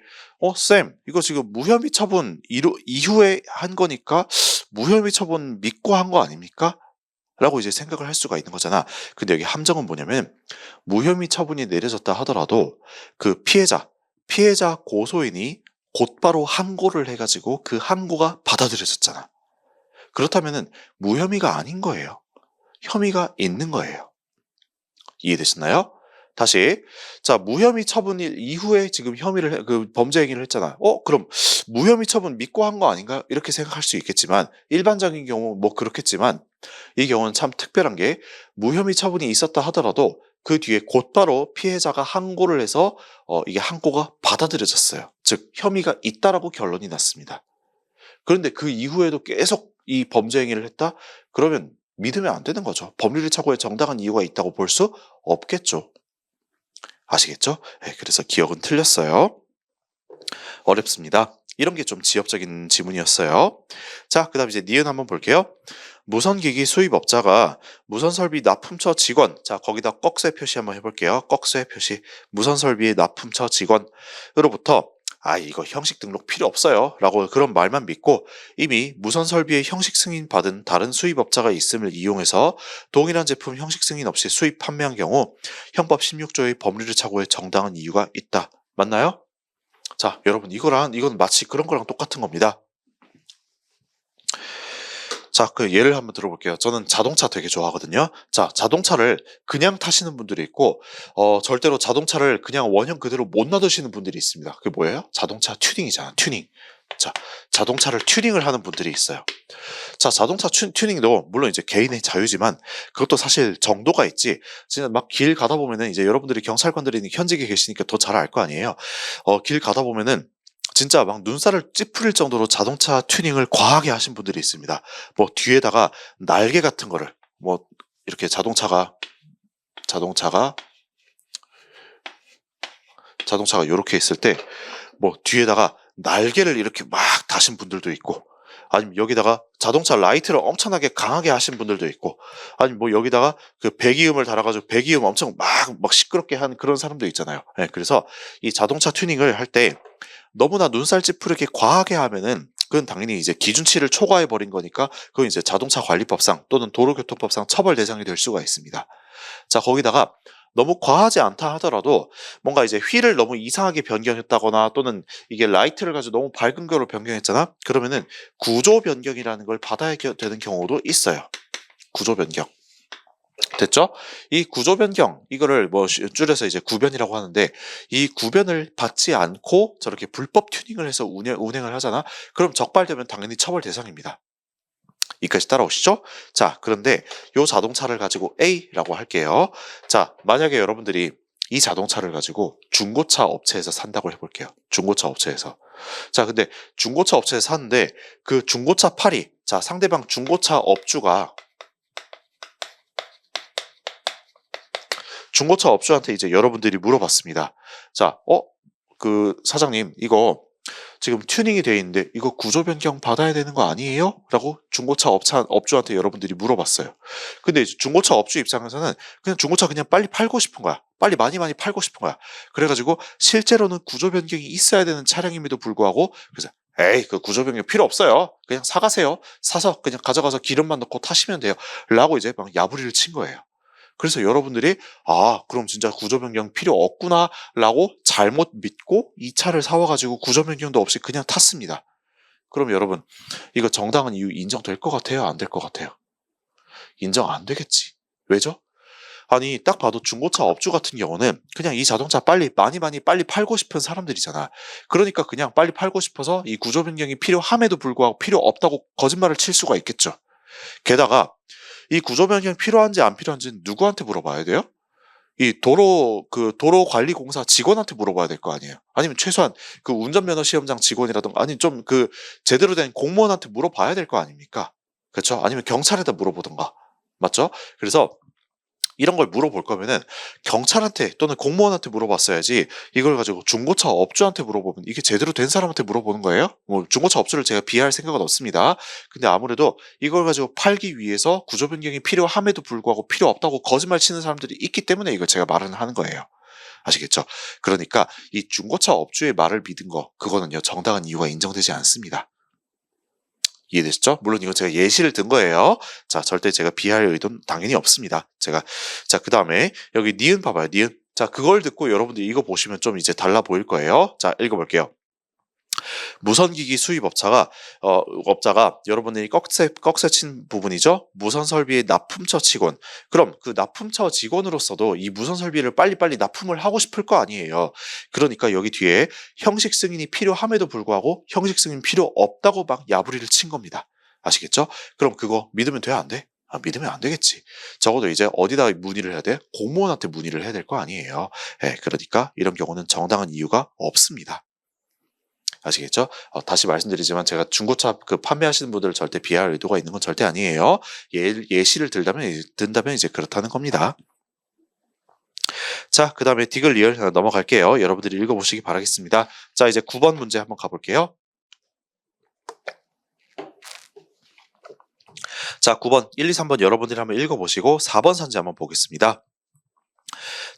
[SPEAKER 1] 쌤, 이거 지금 무혐의 처분 이후에 한 거니까 무혐의 처분 믿고 한 거 아닙니까? 라고 이제 생각을 할 수가 있는 거잖아. 근데 여기 함정은 뭐냐면 무혐의 처분이 내려졌다 하더라도 그 피해자 고소인이 곧바로 항고를 해가지고 그 항고가 받아들여졌잖아. 그렇다면은 무혐의가 아닌 거예요. 혐의가 있는 거예요. 이해되셨나요? 다시. 자, 무혐의 처분일 이후에 지금 범죄 행위를 했잖아. 그럼 무혐의 처분 믿고 한 거 아닌가? 이렇게 생각할 수 있겠지만, 일반적인 경우 뭐 그렇겠지만, 이 경우는 참 특별한 게, 무혐의 처분이 있었다 하더라도 그 뒤에 곧바로 피해자가 항고를 해서, 이게 항고가 받아들여졌어요. 즉, 혐의가 있다라고 결론이 났습니다. 그런데 그 이후에도 계속 이 범죄 행위를 했다? 그러면 믿으면 안 되는 거죠. 법률의 착오에 정당한 이유가 있다고 볼 수 없겠죠. 아시겠죠? 네, 그래서 기억은 틀렸어요. 어렵습니다. 이런 게 좀 지엽적인 지문이었어요. 자, 그 다음 이제 니은 한번 볼게요. 무선기기 수입업자가 무선설비 납품처 직원, 자, 거기다 꺽쇠 표시 한번 해볼게요. 꺽쇠 표시. 무선설비 납품처 직원으로부터 이거 형식 등록 필요 없어요 라고 그런 말만 믿고 이미 무선설비의 형식 승인 받은 다른 수입업자가 있음을 이용해서 동일한 제품 형식 승인 없이 수입 판매한 경우 형법 16조의 법률의 착오에 정당한 이유가 있다. 맞나요? 자, 여러분 이건 마치 그런 거랑 똑같은 겁니다. 자, 그 예를 한번 들어볼게요. 저는 자동차 되게 좋아하거든요. 자, 자동차를 그냥 타시는 분들이 있고, 절대로 자동차를 그냥 원형 그대로 못 놔두시는 분들이 있습니다. 그게 뭐예요? 자동차 튜닝이잖아, 튜닝. 자, 자동차를 튜닝을 하는 분들이 있어요. 자, 자동차 튜닝도 물론 이제 개인의 자유지만 그것도 사실 정도가 있지. 진짜 막 길 가다 보면은 이제 여러분들이 경찰관들이 현직에 계시니까 더 잘 알 거 아니에요. 길 가다 보면은 진짜 막 눈살을 찌푸릴 정도로 자동차 튜닝을 과하게 하신 분들이 있습니다. 뭐 뒤에다가 날개 같은 거를 뭐 이렇게 자동차가 이렇게 있을 때 뭐 뒤에다가 날개를 이렇게 막 다신 분들도 있고, 아니면 여기다가 자동차 라이트를 엄청나게 강하게 하신 분들도 있고, 아니면 뭐 여기다가 그 배기음을 달아가지고 배기음 엄청 막 시끄럽게 하는 그런 사람도 있잖아요. 네, 그래서 이 자동차 튜닝을 할 때 너무나 눈살 찌푸르게 과하게 하면은 그건 당연히 이제 기준치를 초과해 버린 거니까 그건 이제 자동차 관리법상 또는 도로교통법상 처벌 대상이 될 수가 있습니다. 자, 거기다가 너무 과하지 않다 하더라도 뭔가 이제 휠을 너무 이상하게 변경했다거나 또는 이게 라이트를 가지고 너무 밝은 거로 변경했잖아? 그러면은 구조 변경이라는 걸 받아야 되는 경우도 있어요. 구조 변경. 됐죠? 이 구조 변경, 이거를 뭐 줄여서 이제 구변이라고 하는데, 이 구변을 받지 않고 저렇게 불법 튜닝을 해서 운행을 하잖아? 그럼 적발되면 당연히 처벌 대상입니다. 이까지 따라오시죠? 자, 그런데 이 자동차를 가지고 A라고 할게요. 자, 만약에 여러분들이 이 자동차를 가지고 중고차 업체에서 산다고 해볼게요. 중고차 업체에서. 자, 근데 중고차 업체에서 샀는데 그 중고차 팔이, 자, 상대방 중고차 업주가 중고차 업주한테 이제 여러분들이 물어봤습니다. 자, 사장님, 이거 지금 튜닝이 돼 있는데 이거 구조 변경 받아야 되는 거 아니에요? 라고 중고차 업주한테 여러분들이 물어봤어요. 근데 이제 중고차 업주 입장에서는 그냥 중고차 그냥 빨리 팔고 싶은 거야. 빨리 많이 팔고 싶은 거야. 그래가지고 실제로는 구조 변경이 있어야 되는 차량임에도 불구하고 그래서 에이, 그 구조 변경 필요 없어요. 그냥 사가세요. 사서 그냥 가져가서 기름만 넣고 타시면 돼요. 라고 이제 막 야부리를 친 거예요. 그래서 여러분들이 그럼 진짜 구조 변경 필요 없구나 라고 잘못 믿고 이 차를 사와가지고 구조 변경도 없이 그냥 탔습니다. 그럼 여러분, 이거 정당한 이유 인정될 것 같아요? 안 될 것 같아요? 인정 안 되겠지. 왜죠? 아니, 딱 봐도 중고차 업주 같은 경우는 그냥 이 자동차 빨리 빨리 팔고 싶은 사람들이잖아. 그러니까 그냥 빨리 팔고 싶어서 이 구조 변경이 필요함에도 불구하고 필요 없다고 거짓말을 칠 수가 있겠죠. 게다가 이 구조 변경 필요한지 안 필요한지는 누구한테 물어봐야 돼요? 이 도로관리공사 직원한테 물어봐야 될 거 아니에요. 아니면 최소한 그 운전면허 시험장 직원이라든가 아니면 좀 그 제대로 된 공무원한테 물어봐야 될 거 아닙니까? 그렇죠? 아니면 경찰에다 물어보든가. 맞죠? 그래서 이런 걸 물어볼 거면은 경찰한테 또는 공무원한테 물어봤어야지 이걸 가지고 중고차 업주한테 물어보면 이게 제대로 된 사람한테 물어보는 거예요? 뭐 중고차 업주를 제가 비하할 생각은 없습니다. 근데 아무래도 이걸 가지고 팔기 위해서 구조 변경이 필요함에도 불구하고 필요 없다고 거짓말 치는 사람들이 있기 때문에 이걸 제가 말을 하는 거예요. 아시겠죠? 그러니까 이 중고차 업주의 말을 믿은 거 그거는요 정당한 이유가 인정되지 않습니다. 이해되셨죠? 물론 이건 제가 예시를 든 거예요. 자, 절대 제가 비할 의도는 당연히 없습니다. 자, 그 다음에 여기 니은 봐봐요, 니은. 자, 그걸 듣고 여러분들 이거 보시면 좀 이제 달라 보일 거예요. 자, 읽어볼게요. 무선기기 수입업자가 업자가 여러분들이 꺽쇠 친 부분이죠. 무선설비의 납품처 직원. 그럼 그 납품처 직원으로서도 이 무선설비를 빨리빨리 납품을 하고 싶을 거 아니에요. 그러니까 여기 뒤에 형식 승인이 필요함에도 불구하고 형식 승인 필요 없다고 막 야부리를 친 겁니다. 아시겠죠? 그럼 그거 믿으면 돼? 안 돼? 믿으면 안 되겠지. 적어도 이제 어디다 문의를 해야 돼? 공무원한테 문의를 해야 될 거 아니에요. 그러니까 이런 경우는 정당한 이유가 없습니다. 아시겠죠? 다시 말씀드리지만 제가 중고차 그 판매하시는 분들을 절대 비하할 의도가 있는 건 절대 아니에요. 예시를 든다면 이제 그렇다는 겁니다. 자, 그 다음에 디귿 리얼 넘어갈게요. 여러분들이 읽어보시기 바라겠습니다. 자, 이제 9번 문제 한번 가볼게요. 자, 9번, 1, 2, 3번 여러분들이 한번 읽어보시고 4번 산지 한번 보겠습니다.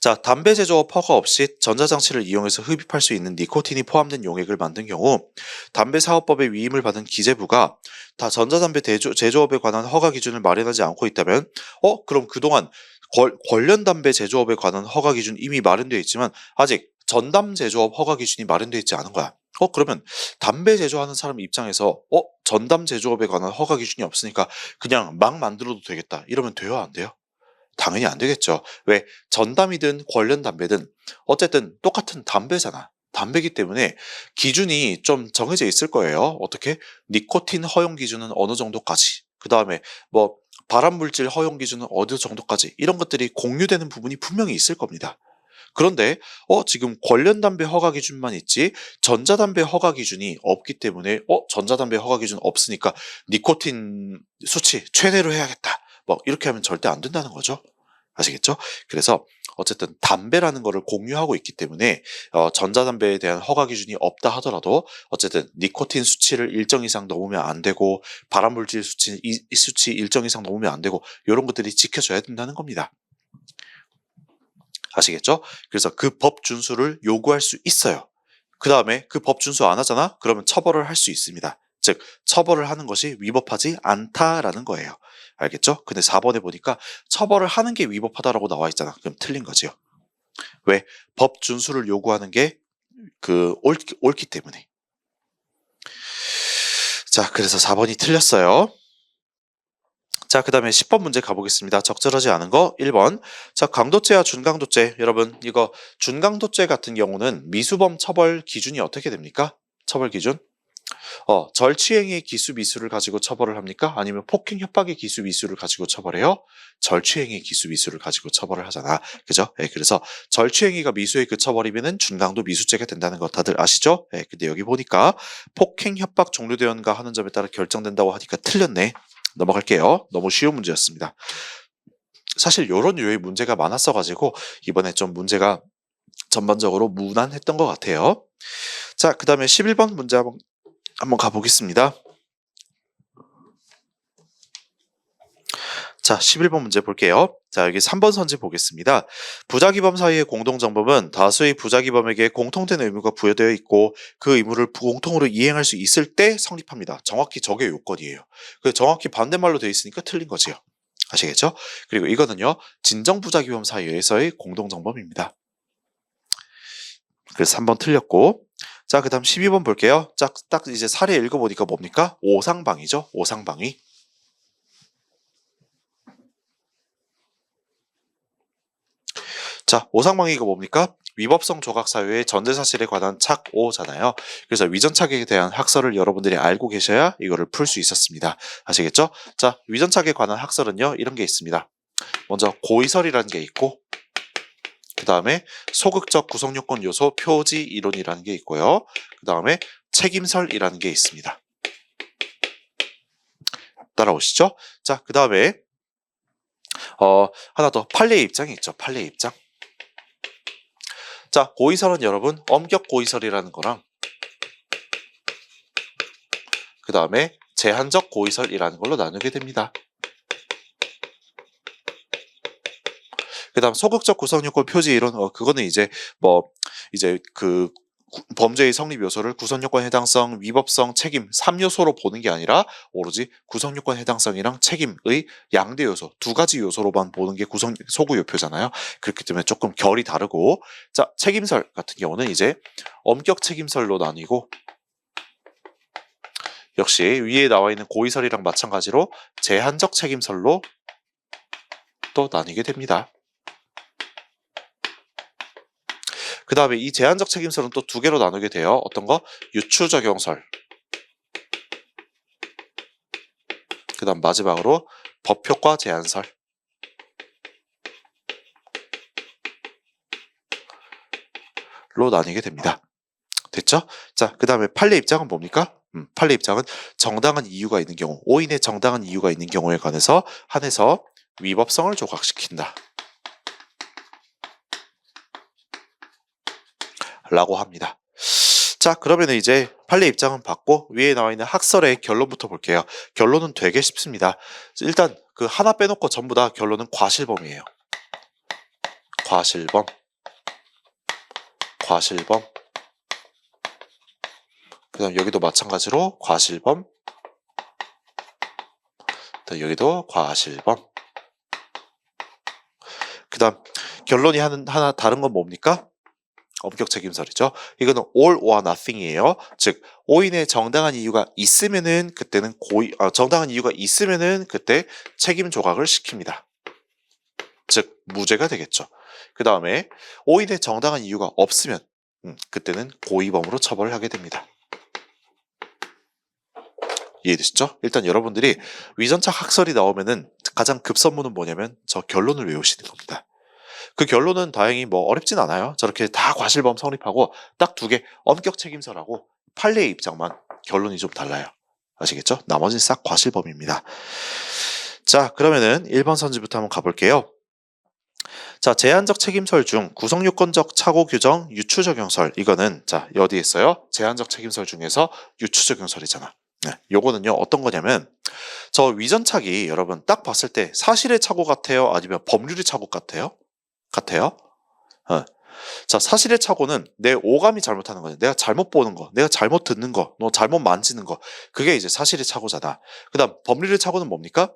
[SPEAKER 1] 자, 담배 제조업 허가 없이 전자장치를 이용해서 흡입할 수 있는 니코틴이 포함된 용액을 만든 경우 담배사업법에 위임을 받은 기재부가 다 전자담배 제조업에 관한 허가 기준을 마련하지 않고 있다면 그럼 그동안 관련 담배 제조업에 관한 허가 기준 이미 마련되어 있지만 아직 전담 제조업 허가 기준이 마련되어 있지 않은 거야. 그러면 담배 제조하는 사람 입장에서 전담 제조업에 관한 허가 기준이 없으니까 그냥 막 만들어도 되겠다. 이러면 돼요, 안 돼요? 당연히 안 되겠죠. 왜? 전담이든 관련 담배든 어쨌든 똑같은 담배잖아. 담배기 때문에 기준이 좀 정해져 있을 거예요. 어떻게? 니코틴 허용 기준은 어느 정도까지. 그 다음에 뭐 발암물질 허용 기준은 어느 정도까지. 이런 것들이 공유되는 부분이 분명히 있을 겁니다. 그런데 지금 관련 담배 허가 기준만 있지 전자담배 허가 기준이 없기 때문에 전자담배 허가 기준 없으니까 니코틴 수치 최대로 해야겠다. 뭐 이렇게 하면 절대 안 된다는 거죠. 아시겠죠? 그래서 어쨌든 담배라는 거를 공유하고 있기 때문에 전자담배에 대한 허가 기준이 없다 하더라도 어쨌든 니코틴 수치를 일정 이상 넘으면 안 되고 발암물질 수치 일정 이상 넘으면 안 되고 이런 것들이 지켜져야 된다는 겁니다. 아시겠죠? 그래서 그 법 준수를 요구할 수 있어요. 그 다음에 그 법 준수 안 하잖아? 그러면 처벌을 할 수 있습니다. 즉 처벌을 하는 것이 위법하지 않다라는 거예요. 알겠죠? 근데 4번에 보니까 처벌을 하는 게 위법하다라고 나와 있잖아. 그럼 틀린 거지요. 왜? 법 준수를 요구하는 게 옳기 때문에. 자, 그래서 4번이 틀렸어요. 자, 그 다음에 10번 문제 가보겠습니다. 적절하지 않은 거 1번. 자, 강도죄와 준강도죄. 여러분 이거 준강도죄 같은 경우는 미수범 처벌 기준이 어떻게 됩니까? 처벌 기준? 절취행위의 기수미수를 가지고 처벌을 합니까? 아니면 폭행 협박의 기수미수를 가지고 처벌해요? 절취행위의 기수미수를 가지고 처벌을 하잖아. 그죠? 그래서 절취행위가 미수의 그 처벌이면은 준강도 미수죄가 된다는 거 다들 아시죠? 근데 여기 보니까 폭행 협박 종료되었는가 하는 점에 따라 결정된다고 하니까 틀렸네. 넘어갈게요. 너무 쉬운 문제였습니다. 사실 요런 류의 문제가 많았어 가지고 이번에 좀 문제가 전반적으로 무난했던 것 같아요. 자, 그다음에 11번 문제 한번 가보겠습니다. 자, 11번 문제 볼게요. 자, 여기 3번 선지 보겠습니다. 부자기범 사이의 공동정범은 다수의 부자기범에게 공통된 의무가 부여되어 있고 그 의무를 공통으로 이행할 수 있을 때 성립합니다. 정확히 저게 요건이에요. 그 정확히 반대말로 되어 있으니까 틀린 거지요. 아시겠죠? 그리고 이거는요, 진정부자기범 사이에서의 공동정범입니다. 그래서 3번 틀렸고, 자, 그 다음 12번 볼게요. 딱 이제 사례 읽어보니까 뭡니까? 오상방이죠. 오상방위. 자, 오상방위가 뭡니까? 위법성 조각 사유의 전제 사실에 관한 착 5잖아요. 그래서 위전 착에 대한 학설을 여러분들이 알고 계셔야 이거를 풀 수 있었습니다. 아시겠죠? 자, 위전 착에 관한 학설은요, 이런 게 있습니다. 먼저 고의설이라는 게 있고, 그 다음에 소극적 구성요건 요소 표지 이론이라는 게 있고요. 그 다음에 책임설이라는 게 있습니다. 따라오시죠? 자, 그 다음에 하나 더 판례 입장이 있죠. 판례 입장. 자, 고의설은 여러분 엄격 고의설이라는 거랑 그 다음에 제한적 고의설이라는 걸로 나누게 됩니다. 그 다음 소극적 구성요건 표지 이론, 그거는 이제 이제 그 범죄의 성립 요소를 구성요건 해당성, 위법성, 책임 3요소로 보는 게 아니라 오로지 구성요건 해당성이랑 책임의 양대 요소, 두 가지 요소로만 보는 게 소구요표잖아요. 그렇기 때문에 조금 결이 다르고, 자, 책임설 같은 경우는 이제 엄격 책임설로 나뉘고, 역시 위에 나와 있는 고의설이랑 마찬가지로 제한적 책임설로 또 나뉘게 됩니다. 그 다음에 이 제한적 책임설은 또 두 개로 나누게 돼요. 어떤 거? 유추적용설. 그 다음 마지막으로 법효과 제한설. 로 나뉘게 됩니다. 됐죠? 자, 그 다음에 판례 입장은 뭡니까? 판례 입장은 정당한 이유가 있는 경우, 오인의 정당한 이유가 있는 경우에 관해서 한해서 위법성을 조각시킨다. 라고 합니다. 자, 그러면 이제 판례 입장은 받고 위에 나와 있는 학설의 결론부터 볼게요. 결론은 되게 쉽습니다. 일단 그 하나 빼놓고 전부 다 결론은 과실범이에요. 과실범. 그 다음 여기도 마찬가지로 과실범. 여기도 과실범. 그 다음 결론이 하나 다른 건 뭡니까? 엄격 책임설이죠. 이거는 all or nothing이에요. 즉 오인의 정당한 이유가 있으면은 그때는 정당한 이유가 있으면은 그때 책임 조각을 시킵니다. 즉 무죄가 되겠죠. 그 다음에 오인의 정당한 이유가 없으면 그때는 고의범으로 처벌을 하게 됩니다. 이해되시죠? 일단 여러분들이 위전착 학설이 나오면은 가장 급선무는 뭐냐면 저 결론을 외우시는 겁니다. 그 결론은 다행히 어렵진 않아요. 저렇게 다 과실범 성립하고 딱 두 개 엄격 책임설하고 판례의 입장만 결론이 좀 달라요. 아시겠죠? 나머지는 싹 과실범입니다. 자, 그러면은 1번 선지부터 한번 가볼게요. 자, 제한적 책임설 중 구성요건적 착오 규정 유추적용설, 이거는 자 어디에 있어요? 제한적 책임설 중에서 유추적용설이잖아. 네, 요거는요 어떤 거냐면 저 위전착이 여러분 딱 봤을 때 사실의 착오 같아요? 아니면 법률의 착오 같아요? 자, 사실의 착오는 내 오감이 잘못하는 거죠. 내가 잘못 보는 거, 내가 잘못 듣는 거, 너 잘못 만지는 거, 그게 이제 사실의 착오잖아. 그 다음 법률의 착오는 뭡니까?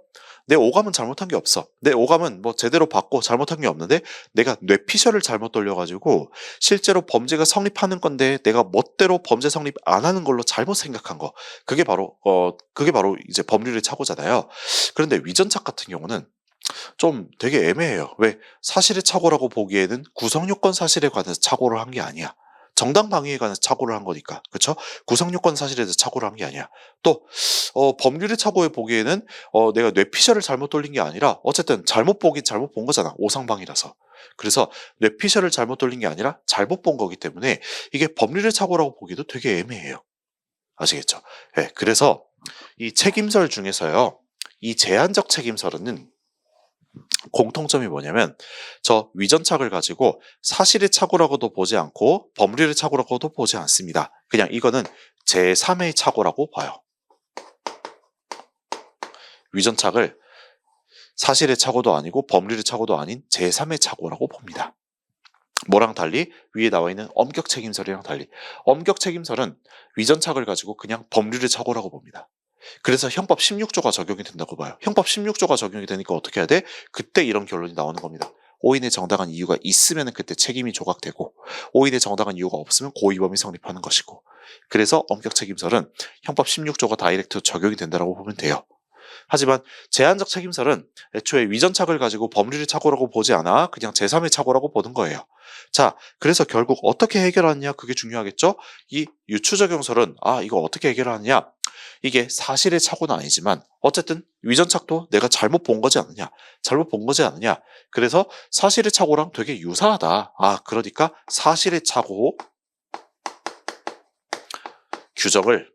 [SPEAKER 1] 내 오감은 잘못한 게 없어. 내 오감은 제대로 봤고 잘못한 게 없는데 내가 뇌피셜을 잘못 돌려가지고 실제로 범죄가 성립하는 건데 내가 멋대로 범죄 성립 안 하는 걸로 잘못 생각한 거. 그게 바로 이제 법률의 착오잖아요. 그런데 위전착 같은 경우는 좀 되게 애매해요. 왜? 사실의 착오라고 보기에는 구성요건 사실에 관해서 착오를 한 게 아니야. 정당방위에 관해서 착오를 한 거니까. 그쵸? 구성요건 사실에 대해서 착오를 한 게 아니야. 또 법률의 착오에 보기에는 내가 뇌피셜을 잘못 돌린 게 아니라 어쨌든 잘못 본 거잖아. 오상방이라서. 그래서 뇌피셜을 잘못 돌린 게 아니라 잘못 본 거기 때문에 이게 법률의 착오라고 보기도 되게 애매해요. 아시겠죠? 네, 그래서 이 책임설 중에서요. 이 제한적 책임설은 공통점이 뭐냐면 저 위전착을 가지고 사실의 착오라고도 보지 않고 법률의 착오라고도 보지 않습니다. 그냥 이거는 제3의 착오라고 봐요. 위전착을 사실의 착오도 아니고 법률의 착오도 아닌 제3의 착오라고 봅니다. 뭐랑 달리 위에 나와 있는 엄격 책임설이랑 달리 엄격 책임설은 위전착을 가지고 그냥 법률의 착오라고 봅니다. 그래서 형법 16조가 적용이 된다고 봐요. 형법 16조가 적용이 되니까 어떻게 해야 돼? 그때 이런 결론이 나오는 겁니다. 오인의 정당한 이유가 있으면 그때 책임이 조각되고 오인의 정당한 이유가 없으면 고의범이 성립하는 것이고 그래서 엄격 책임설은 형법 16조가 다이렉트 적용이 된다고 보면 돼요. 하지만 제한적 책임설은 애초에 위전착을 가지고 법률의 착오라고 보지 않아 그냥 제3의 착오라고 보는 거예요. 자, 그래서 결국 어떻게 해결하느냐 그게 중요하겠죠? 이 유추적용설은 이거 어떻게 해결하느냐? 이게 사실의 착오는 아니지만 어쨌든 위전착도 내가 잘못 본 거지 않느냐? 잘못 본 거지 않느냐? 그래서 사실의 착오랑 되게 유사하다. 그러니까 사실의 착오 규정을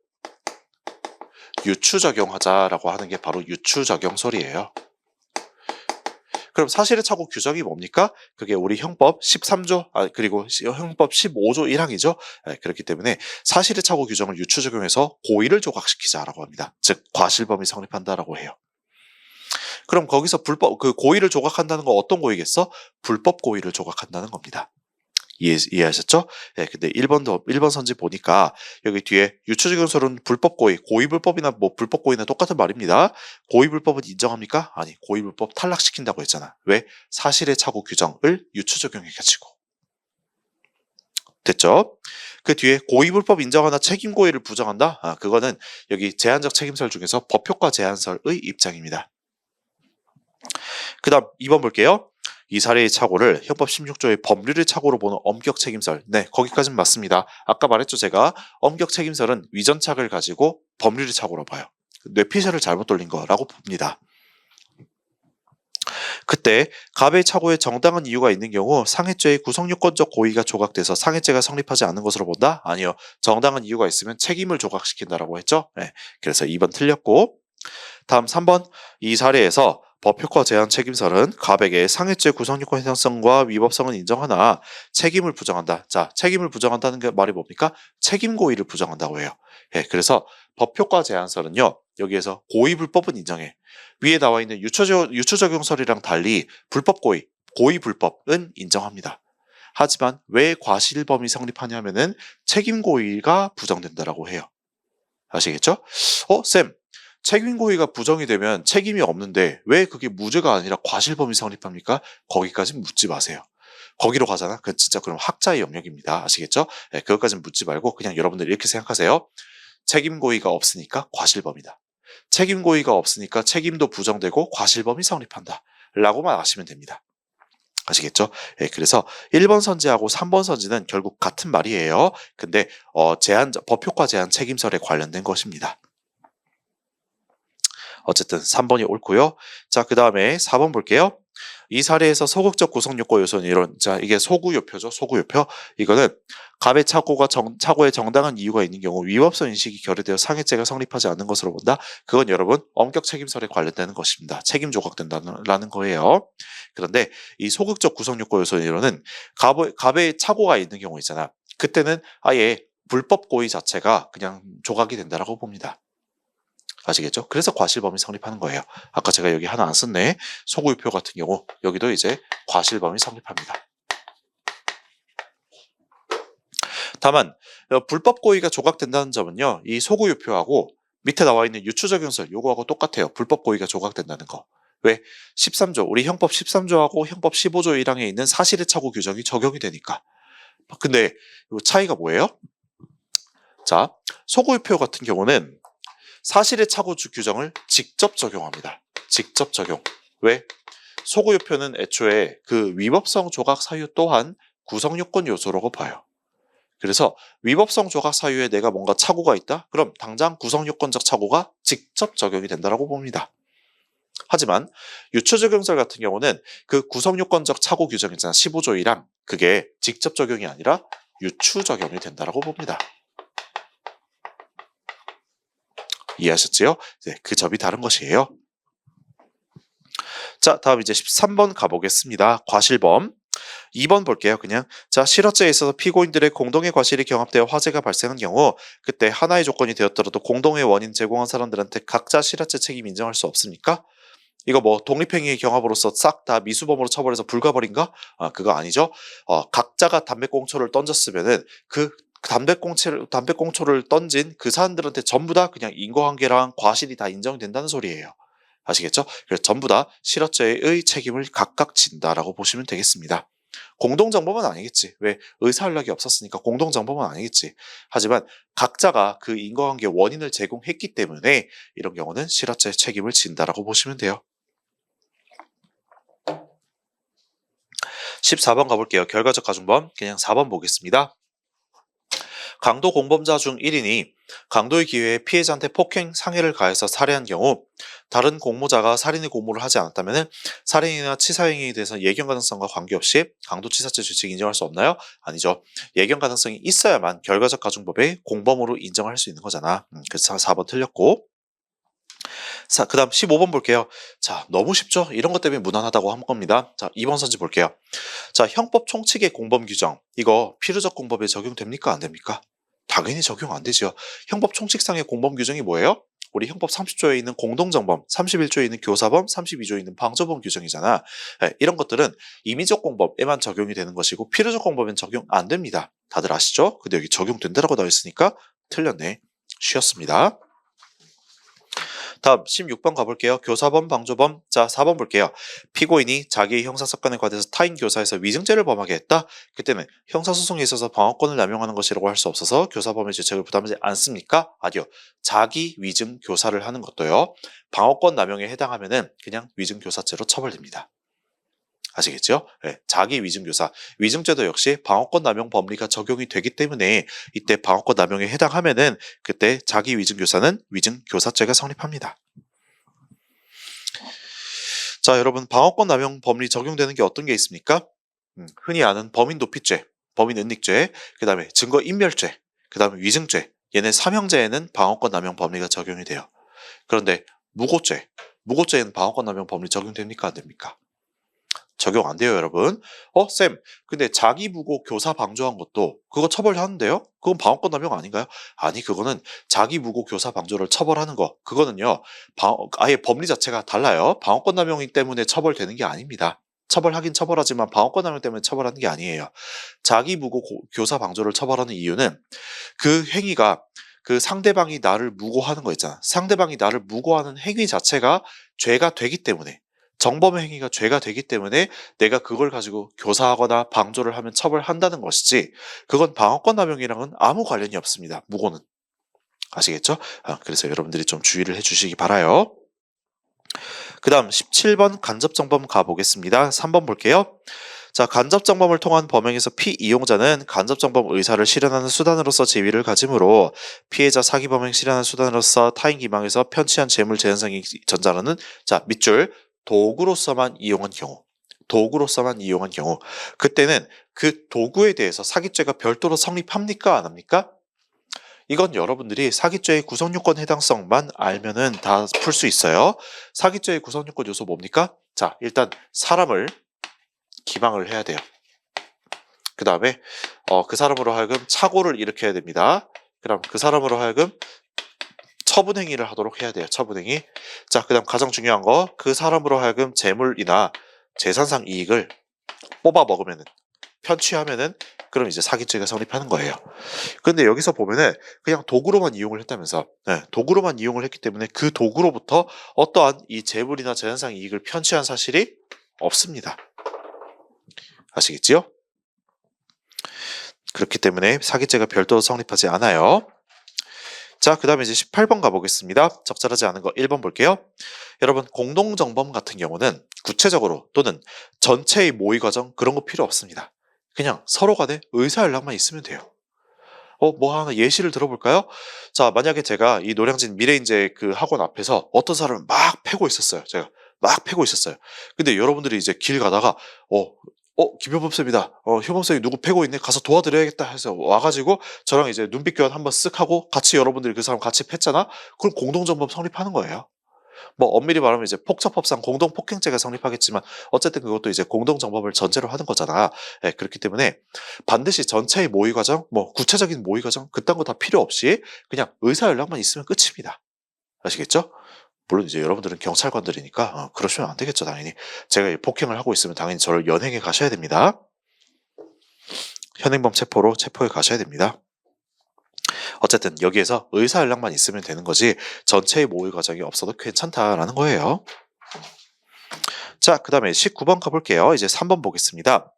[SPEAKER 1] 유추적용하자라고 하는 게 바로 유추적용설이에요. 그럼 사실의 착오 규정이 뭡니까? 그게 우리 형법 13조 그리고 형법 15조 1항이죠. 그렇기 때문에 사실의 착오 규정을 유추적용해서 고의를 조각시키자라고 합니다. 즉 과실범이 성립한다라고 해요. 그럼 거기서 고의를 조각한다는 거 어떤 고의겠어? 불법 고의를 조각한다는 겁니다. 이해하셨죠? 네, 근데 1번 선지 보니까 여기 뒤에 유추적용설은 불법 고의, 고의불법이나 불법 고의나 똑같은 말입니다. 고의불법은 인정합니까? 아니, 고의불법 탈락시킨다고 했잖아. 왜? 사실의 착오 규정을 유추적용해가지고. 됐죠? 그 뒤에 고의불법 인정하나 책임고의를 부정한다? 그거는 여기 제한적 책임설 중에서 법효과 제한설의 입장입니다. 그 다음 2번 볼게요. 이 사례의 착오를 형법 16조의 법률의 착오로 보는 엄격 책임설. 네, 거기까지는 맞습니다. 아까 말했죠, 제가. 엄격 책임설은 위전착을 가지고 법률의 착오로 봐요. 뇌피셜을 잘못 돌린 거라고 봅니다. 그때 갑의 착오에 정당한 이유가 있는 경우 상해죄의 구성요건적 고의가 조각돼서 상해죄가 성립하지 않는 것으로 본다? 아니요. 정당한 이유가 있으면 책임을 조각시킨다라고 했죠. 네, 그래서 2번 틀렸고 다음 3번 이 사례에서 법효과 제한 책임설은 갑에게 상해죄 구성요건 해당성과 위법성은 인정하나 책임을 부정한다. 자, 책임을 부정한다는 게 말이 뭡니까? 책임 고의를 부정한다고 해요. 그래서 법효과 제한설은요. 여기에서 고의불법은 인정해. 위에 나와 있는 유추적용설이랑 달리 불법 고의, 고의불법은 인정합니다. 하지만 왜 과실범이 성립하냐면은 책임 고의가 부정된다라고 해요. 아시겠죠? 쌤. 책임 고의가 부정이 되면 책임이 없는데 왜 그게 무죄가 아니라 과실범이 성립합니까? 거기까지는 묻지 마세요. 거기로 가잖아? 그건 진짜 그럼 학자의 영역입니다. 아시겠죠? 네, 그것까지는 묻지 말고 그냥 여러분들 이렇게 생각하세요. 책임 고의가 없으니까 과실범이다. 책임 고의가 없으니까 책임도 부정되고 과실범이 성립한다. 라고만 아시면 됩니다. 아시겠죠? 네, 그래서 1번 선지하고 3번 선지는 결국 같은 말이에요. 근데 법효과 제한 책임설에 관련된 것입니다. 어쨌든 3번이 옳고요. 자, 그 다음에 4번 볼게요. 이 사례에서 소극적 구성요건 요소는 이런, 자, 이게 소구요표죠. 소구요표. 이거는 갑의 착오에 정당한 이유가 있는 경우 위법성 인식이 결여되어 상해죄가 성립하지 않는 것으로 본다. 그건 여러분 엄격 책임설에 관련되는 것입니다. 책임 조각된다는 거예요. 그런데 이 소극적 구성요건 요소는 이론은 갑의 착오가 있는 경우 있잖아. 그때는 아예 불법 고의 자체가 그냥 조각이 된다라고 봅니다. 아시겠죠? 그래서 과실범이 성립하는 거예요. 아까 제가 여기 하나 안 썼네. 소구유표 같은 경우 여기도 이제 과실범이 성립합니다. 다만 불법 고의가 조각된다는 점은요. 이 소구유표하고 밑에 나와 있는 유추적용설 요거하고 똑같아요. 불법 고의가 조각된다는 거. 왜? 13조 우리 형법 13조하고 형법 15조 1항에 있는 사실의 착오 규정이 적용이 되니까. 근데 이 차이가 뭐예요? 자, 소구유표 같은 경우는 사실의 착오 규정을 직접 적용합니다. 직접 적용. 왜? 소구요표는 애초에 그 위법성 조각 사유 또한 구성요건 요소라고 봐요. 그래서 위법성 조각 사유에 내가 뭔가 착오가 있다? 그럼 당장 구성요건적 착오가 직접 적용이 된다고 봅니다. 하지만 유추적용설 같은 경우는 그 구성요건적 착오 규정 있잖아. 15조 1항. 그게 직접 적용이 아니라 유추적용이 된다고 봅니다. 이해하셨지요? 네, 그 점이 다른 것이에요. 자, 다음 이제 13번 가보겠습니다. 과실범. 2번 볼게요. 그냥 자, 실화죄에 있어서 피고인들의 공동의 과실이 경합되어 화재가 발생한 경우 그때 하나의 조건이 되었더라도 공동의 원인 제공한 사람들한테 각자 실화죄 책임 인정할 수 없습니까? 이거 뭐 독립행위의 경합으로서 싹 다 미수범으로 처벌해서 불가버린가? 그거 아니죠. 각자가 담배꽁초를 던졌으면은 그 담배꽁초를 던진 그 사람들한테 전부 다 그냥 인과관계랑 과실이 다 인정된다는 소리예요. 아시겠죠? 그래서 전부 다 실화죄의 책임을 각각 진다라고 보시면 되겠습니다. 공동정범은 아니겠지. 왜? 의사연락이 없었으니까 공동정범은 아니겠지. 하지만 각자가 그 인과관계 원인을 제공했기 때문에 이런 경우는 실화죄 책임을 진다라고 보시면 돼요. 14번 가볼게요. 결과적 가중범. 그냥 4번 보겠습니다. 강도 공범자 중 1인이 강도의 기회에 피해자한테 폭행, 상해를 가해서 살해한 경우 다른 공모자가 살인의 공모를 하지 않았다면 살인이나 치사행위에 대해서 예견 가능성과 관계없이 강도치사죄 죄칙 인정할 수 없나요? 아니죠. 예견 가능성이 있어야만 결과적 가중법의 공범으로 인정할 수 있는 거잖아. 그래서 4번 틀렸고. 자, 그 다음 15번 볼게요. 자, 너무 쉽죠? 이런 것 때문에 무난하다고 한 겁니다. 자, 2번 선지 볼게요. 자, 형법 총칙의 공범 규정. 이거 필요적 공범에 적용됩니까? 안 됩니까? 당연히 적용 안 되죠. 형법 총칙상의 공범 규정이 뭐예요? 우리 형법 30조에 있는 공동정범, 31조에 있는 교사범, 32조에 있는 방조범 규정이잖아. 이런 것들은 임의적 공범에만 적용이 되는 것이고 필요적 공범엔 적용 안 됩니다. 다들 아시죠? 근데 여기 적용된다라고 나와 있으니까 틀렸네. 쉬었습니다. 다음 16번 가볼게요. 교사범, 방조범. 자, 4번 볼게요. 피고인이 자기의 형사사건에 관해서 타인 교사에서 위증죄를 범하게 했다. 그때는 형사소송에 있어서 방어권을 남용하는 것이라고 할 수 없어서 교사범의 죄책을 부담하지 않습니까? 아니요. 자기 위증 교사를 하는 것도요. 방어권 남용에 해당하면은 그냥 위증교사죄로 처벌됩니다. 아시겠죠? 네, 자기 위증교사. 위증죄도 역시 방어권 남용 법리가 적용이 되기 때문에 이때 방어권 남용에 해당하면은 그때 자기 위증교사는 위증교사죄가 성립합니다. 자, 여러분 방어권 남용 법리 적용되는 게 어떤 게 있습니까? 흔히 아는 범인도피죄, 범인은닉죄, 그 다음에 증거인멸죄, 그 다음에 위증죄. 얘네 3형제에는 방어권 남용 법리가 적용이 돼요. 그런데 무고죄에는 방어권 남용 법리 적용됩니까? 안 됩니까? 적용 안 돼요, 여러분. 쌤, 근데 자기 무고 교사 방조한 것도 그거 처벌하는데요? 그건 방어권 남용 아닌가요? 아니, 그거는 자기 무고 교사 방조를 처벌하는 거. 그거는요, 아예 법리 자체가 달라요. 방어권 남용이기 때문에 처벌되는 게 아닙니다. 처벌하긴 처벌하지만 방어권 남용 때문에 처벌하는 게 아니에요. 자기 무고 교사 방조를 처벌하는 이유는 그 행위가 그 상대방이 나를 무고하는 거 있잖아. 상대방이 나를 무고하는 행위 자체가 죄가 되기 때문에 정범의 행위가 죄가 되기 때문에 내가 그걸 가지고 교사하거나 방조를 하면 처벌한다는 것이지 그건 방어권 남용이랑은 아무 관련이 없습니다. 무고는. 아시겠죠? 그래서 여러분들이 좀 주의를 해주시기 바라요. 그 다음 17번 간접정범 가보겠습니다. 3번 볼게요. 자, 간접정범을 통한 범행에서 피이용자는 간접정범 의사를 실현하는 수단으로서 지위를 가지므로 피해자 사기범행 실현하는 수단으로서 타인 기망에서 편취한 재물 재현상이 전자라는 자, 밑줄 도구로서만 이용한 경우 그때는 그 도구에 대해서 사기죄가 별도로 성립합니까? 안 합니까? 이건 여러분들이 사기죄의 구성요건 해당성만 알면은 다 풀 수 있어요. 사기죄의 구성요건 요소 뭡니까? 자, 일단 사람을 기망을 해야 돼요. 그 다음에 그 사람으로 하여금 착오를 일으켜야 됩니다. 그럼 그 사람으로 하여금 처분행위를 하도록 해야 돼요. 처분행위. 자, 그 다음 가장 중요한 거 그 사람으로 하여금 재물이나 재산상 이익을 뽑아 먹으면은 편취하면은 그럼 이제 사기죄가 성립하는 거예요. 근데 여기서 보면은 그냥 도구로만 이용을 했다면서 도구로만 이용을 했기 때문에 그 도구로부터 어떠한 이 재물이나 재산상 이익을 편취한 사실이 없습니다. 아시겠지요? 그렇기 때문에 사기죄가 별도로 성립하지 않아요. 자, 그 다음에 이제 18번 가보겠습니다. 적절하지 않은 거 1번 볼게요. 여러분, 공동정범 같은 경우는 구체적으로 또는 전체의 모의 과정 그런 거 필요 없습니다. 그냥 서로 간에 의사연락만 있으면 돼요. 뭐 하나 예시를 들어볼까요? 자, 만약에 제가 이 노량진 미래인재 그 학원 앞에서 어떤 사람을 막 패고 있었어요. 제가 막 패고 있었어요. 근데 여러분들이 이제 길 가다가 김효범 쌤이다. 효범 쌤이 누구 패고 있네. 가서 도와드려야겠다 해서 와가지고 저랑 이제 눈빛 교환 한번 쓱 하고 같이 여러분들이 그 사람 같이 팼잖아. 그럼 공동정범 성립하는 거예요. 뭐 엄밀히 말하면 이제 폭처법상 공동폭행죄가 성립하겠지만 어쨌든 그것도 이제 공동정범을 전제로 하는 거잖아. 예, 그렇기 때문에 반드시 전체의 모의 과정, 뭐 구체적인 모의 과정 그딴 거 다 필요 없이 그냥 의사 연락만 있으면 끝입니다. 아시겠죠? 물론 이제 여러분들은 경찰관들이니까 그러시면 안 되겠죠, 당연히. 제가 이 폭행을 하고 있으면 당연히 저를 연행해 가셔야 됩니다. 현행범 체포로 체포해 가셔야 됩니다. 어쨌든 여기에서 의사 연락만 있으면 되는 거지 전체의 모의 과정이 없어도 괜찮다라는 거예요. 자, 그 다음에 19번 가볼게요. 이제 3번 보겠습니다.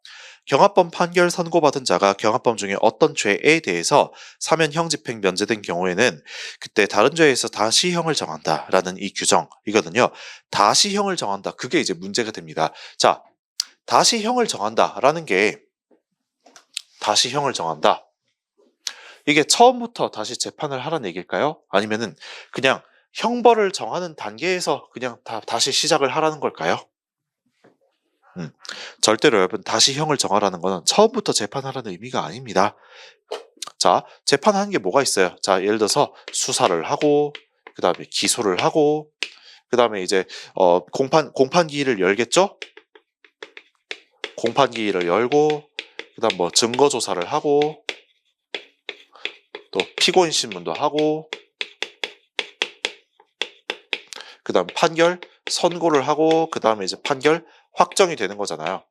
[SPEAKER 1] 경합범 판결 선고받은 자가 경합범 중에 어떤 죄에 대해서 사면형 집행 면제된 경우에는 그때 다른 죄에서 다시 형을 정한다라는 이 규정이거든요. 다시 형을 정한다. 그게 이제 문제가 됩니다. 자, 다시 형을 정한다라는 게 다시 형을 정한다. 이게 처음부터 다시 재판을 하라는 얘기일까요? 아니면은 그냥 형벌을 정하는 단계에서 그냥 다시 시작을 하라는 걸까요? 절대로 여러분 다시 형을 정하라는 거는 처음부터 재판하라는 의미가 아닙니다. 자, 재판하는 게 뭐가 있어요? 자, 예를 들어서 수사를 하고 그 다음에 기소를 하고 그 다음에 이제 공판기일을 열겠죠? 공판기일을 열고 그 다음 뭐 증거조사를 하고 또 피고인 신문도 하고 그 다음 판결 선고를 하고 그 다음에 이제 판결 확정이 되는 거잖아요.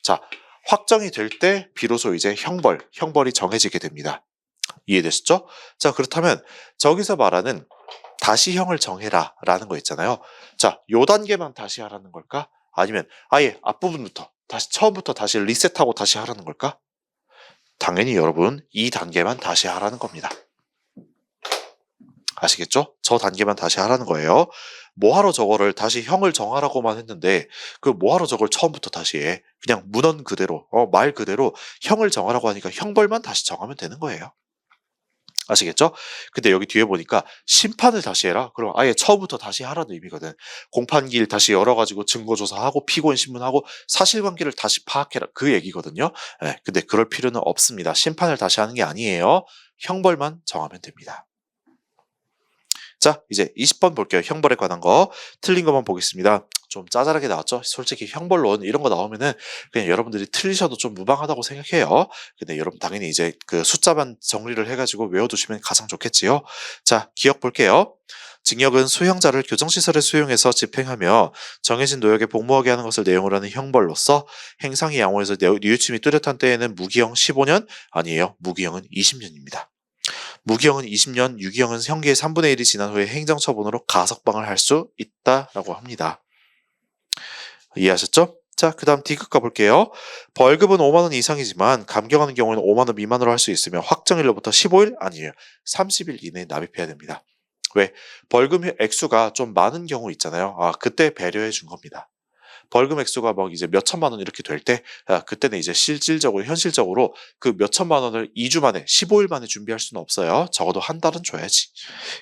[SPEAKER 1] 자, 확정이 될 때 비로소 이제 형벌이 정해지게 됩니다. 이해되셨죠? 자, 그렇다면 저기서 말하는 다시 형을 정해라 라는 거 있잖아요. 자, 요 단계만 다시 하라는 걸까? 아니면 아예 앞부분부터 다시 처음부터 다시 리셋하고 다시 하라는 걸까? 당연히 여러분 이 단계만 다시 하라는 겁니다. 아시겠죠? 저 단계만 다시 하라는 거예요. 뭐하러 저거를 다시 형을 정하라고만 했는데 그 뭐하러 저걸 처음부터 다시 해. 그냥 문헌 그대로 말 그대로 형을 정하라고 하니까 형벌만 다시 정하면 되는 거예요. 아시겠죠? 근데 여기 뒤에 보니까 심판을 다시 해라. 그럼 아예 처음부터 다시 하라는 의미거든. 공판기일 다시 열어가지고 증거조사하고 피고인 신문하고 사실관계를 다시 파악해라. 그 얘기거든요. 네, 근데 그럴 필요는 없습니다. 심판을 다시 하는 게 아니에요. 형벌만 정하면 됩니다. 자, 이제 20번 볼게요. 형벌에 관한 거. 틀린 것만 보겠습니다. 좀 짜잘하게 나왔죠? 솔직히 형벌론 이런 거 나오면은 그냥 여러분들이 틀리셔도 좀 무방하다고 생각해요. 근데 여러분 당연히 이제 그 숫자만 정리를 해가지고 외워두시면 가장 좋겠지요. 자, 기억 볼게요. 징역은 수형자를 교정시설에 수용해서 집행하며 정해진 노역에 복무하게 하는 것을 내용으로 하는 형벌로서 행상이 양호해서 뉘우침이 뚜렷한 때에는 무기형 15년 아니에요. 무기형은 20년입니다. 무기형은 20년, 유기형은 형기의 3분의 1이 지난 후에 행정처분으로 가석방을 할 수 있다라고 합니다. 이해하셨죠? 자, 그 다음 D급 가볼게요. 벌금은 5만 원 이상이지만 감경하는 경우에는 5만 원 미만으로 할 수 있으며 확정일로부터 15일 아니에요. 30일 이내에 납입해야 됩니다. 왜? 벌금 액수가 좀 많은 경우 있잖아요. 그때 배려해 준 겁니다. 벌금 액수가 막 이제 몇 천만 원 이렇게 될 때, 그때는 이제 실질적으로, 현실적으로 그 몇 천만 원을 2주 만에, 15일 만에 준비할 수는 없어요. 적어도 한 달은 줘야지.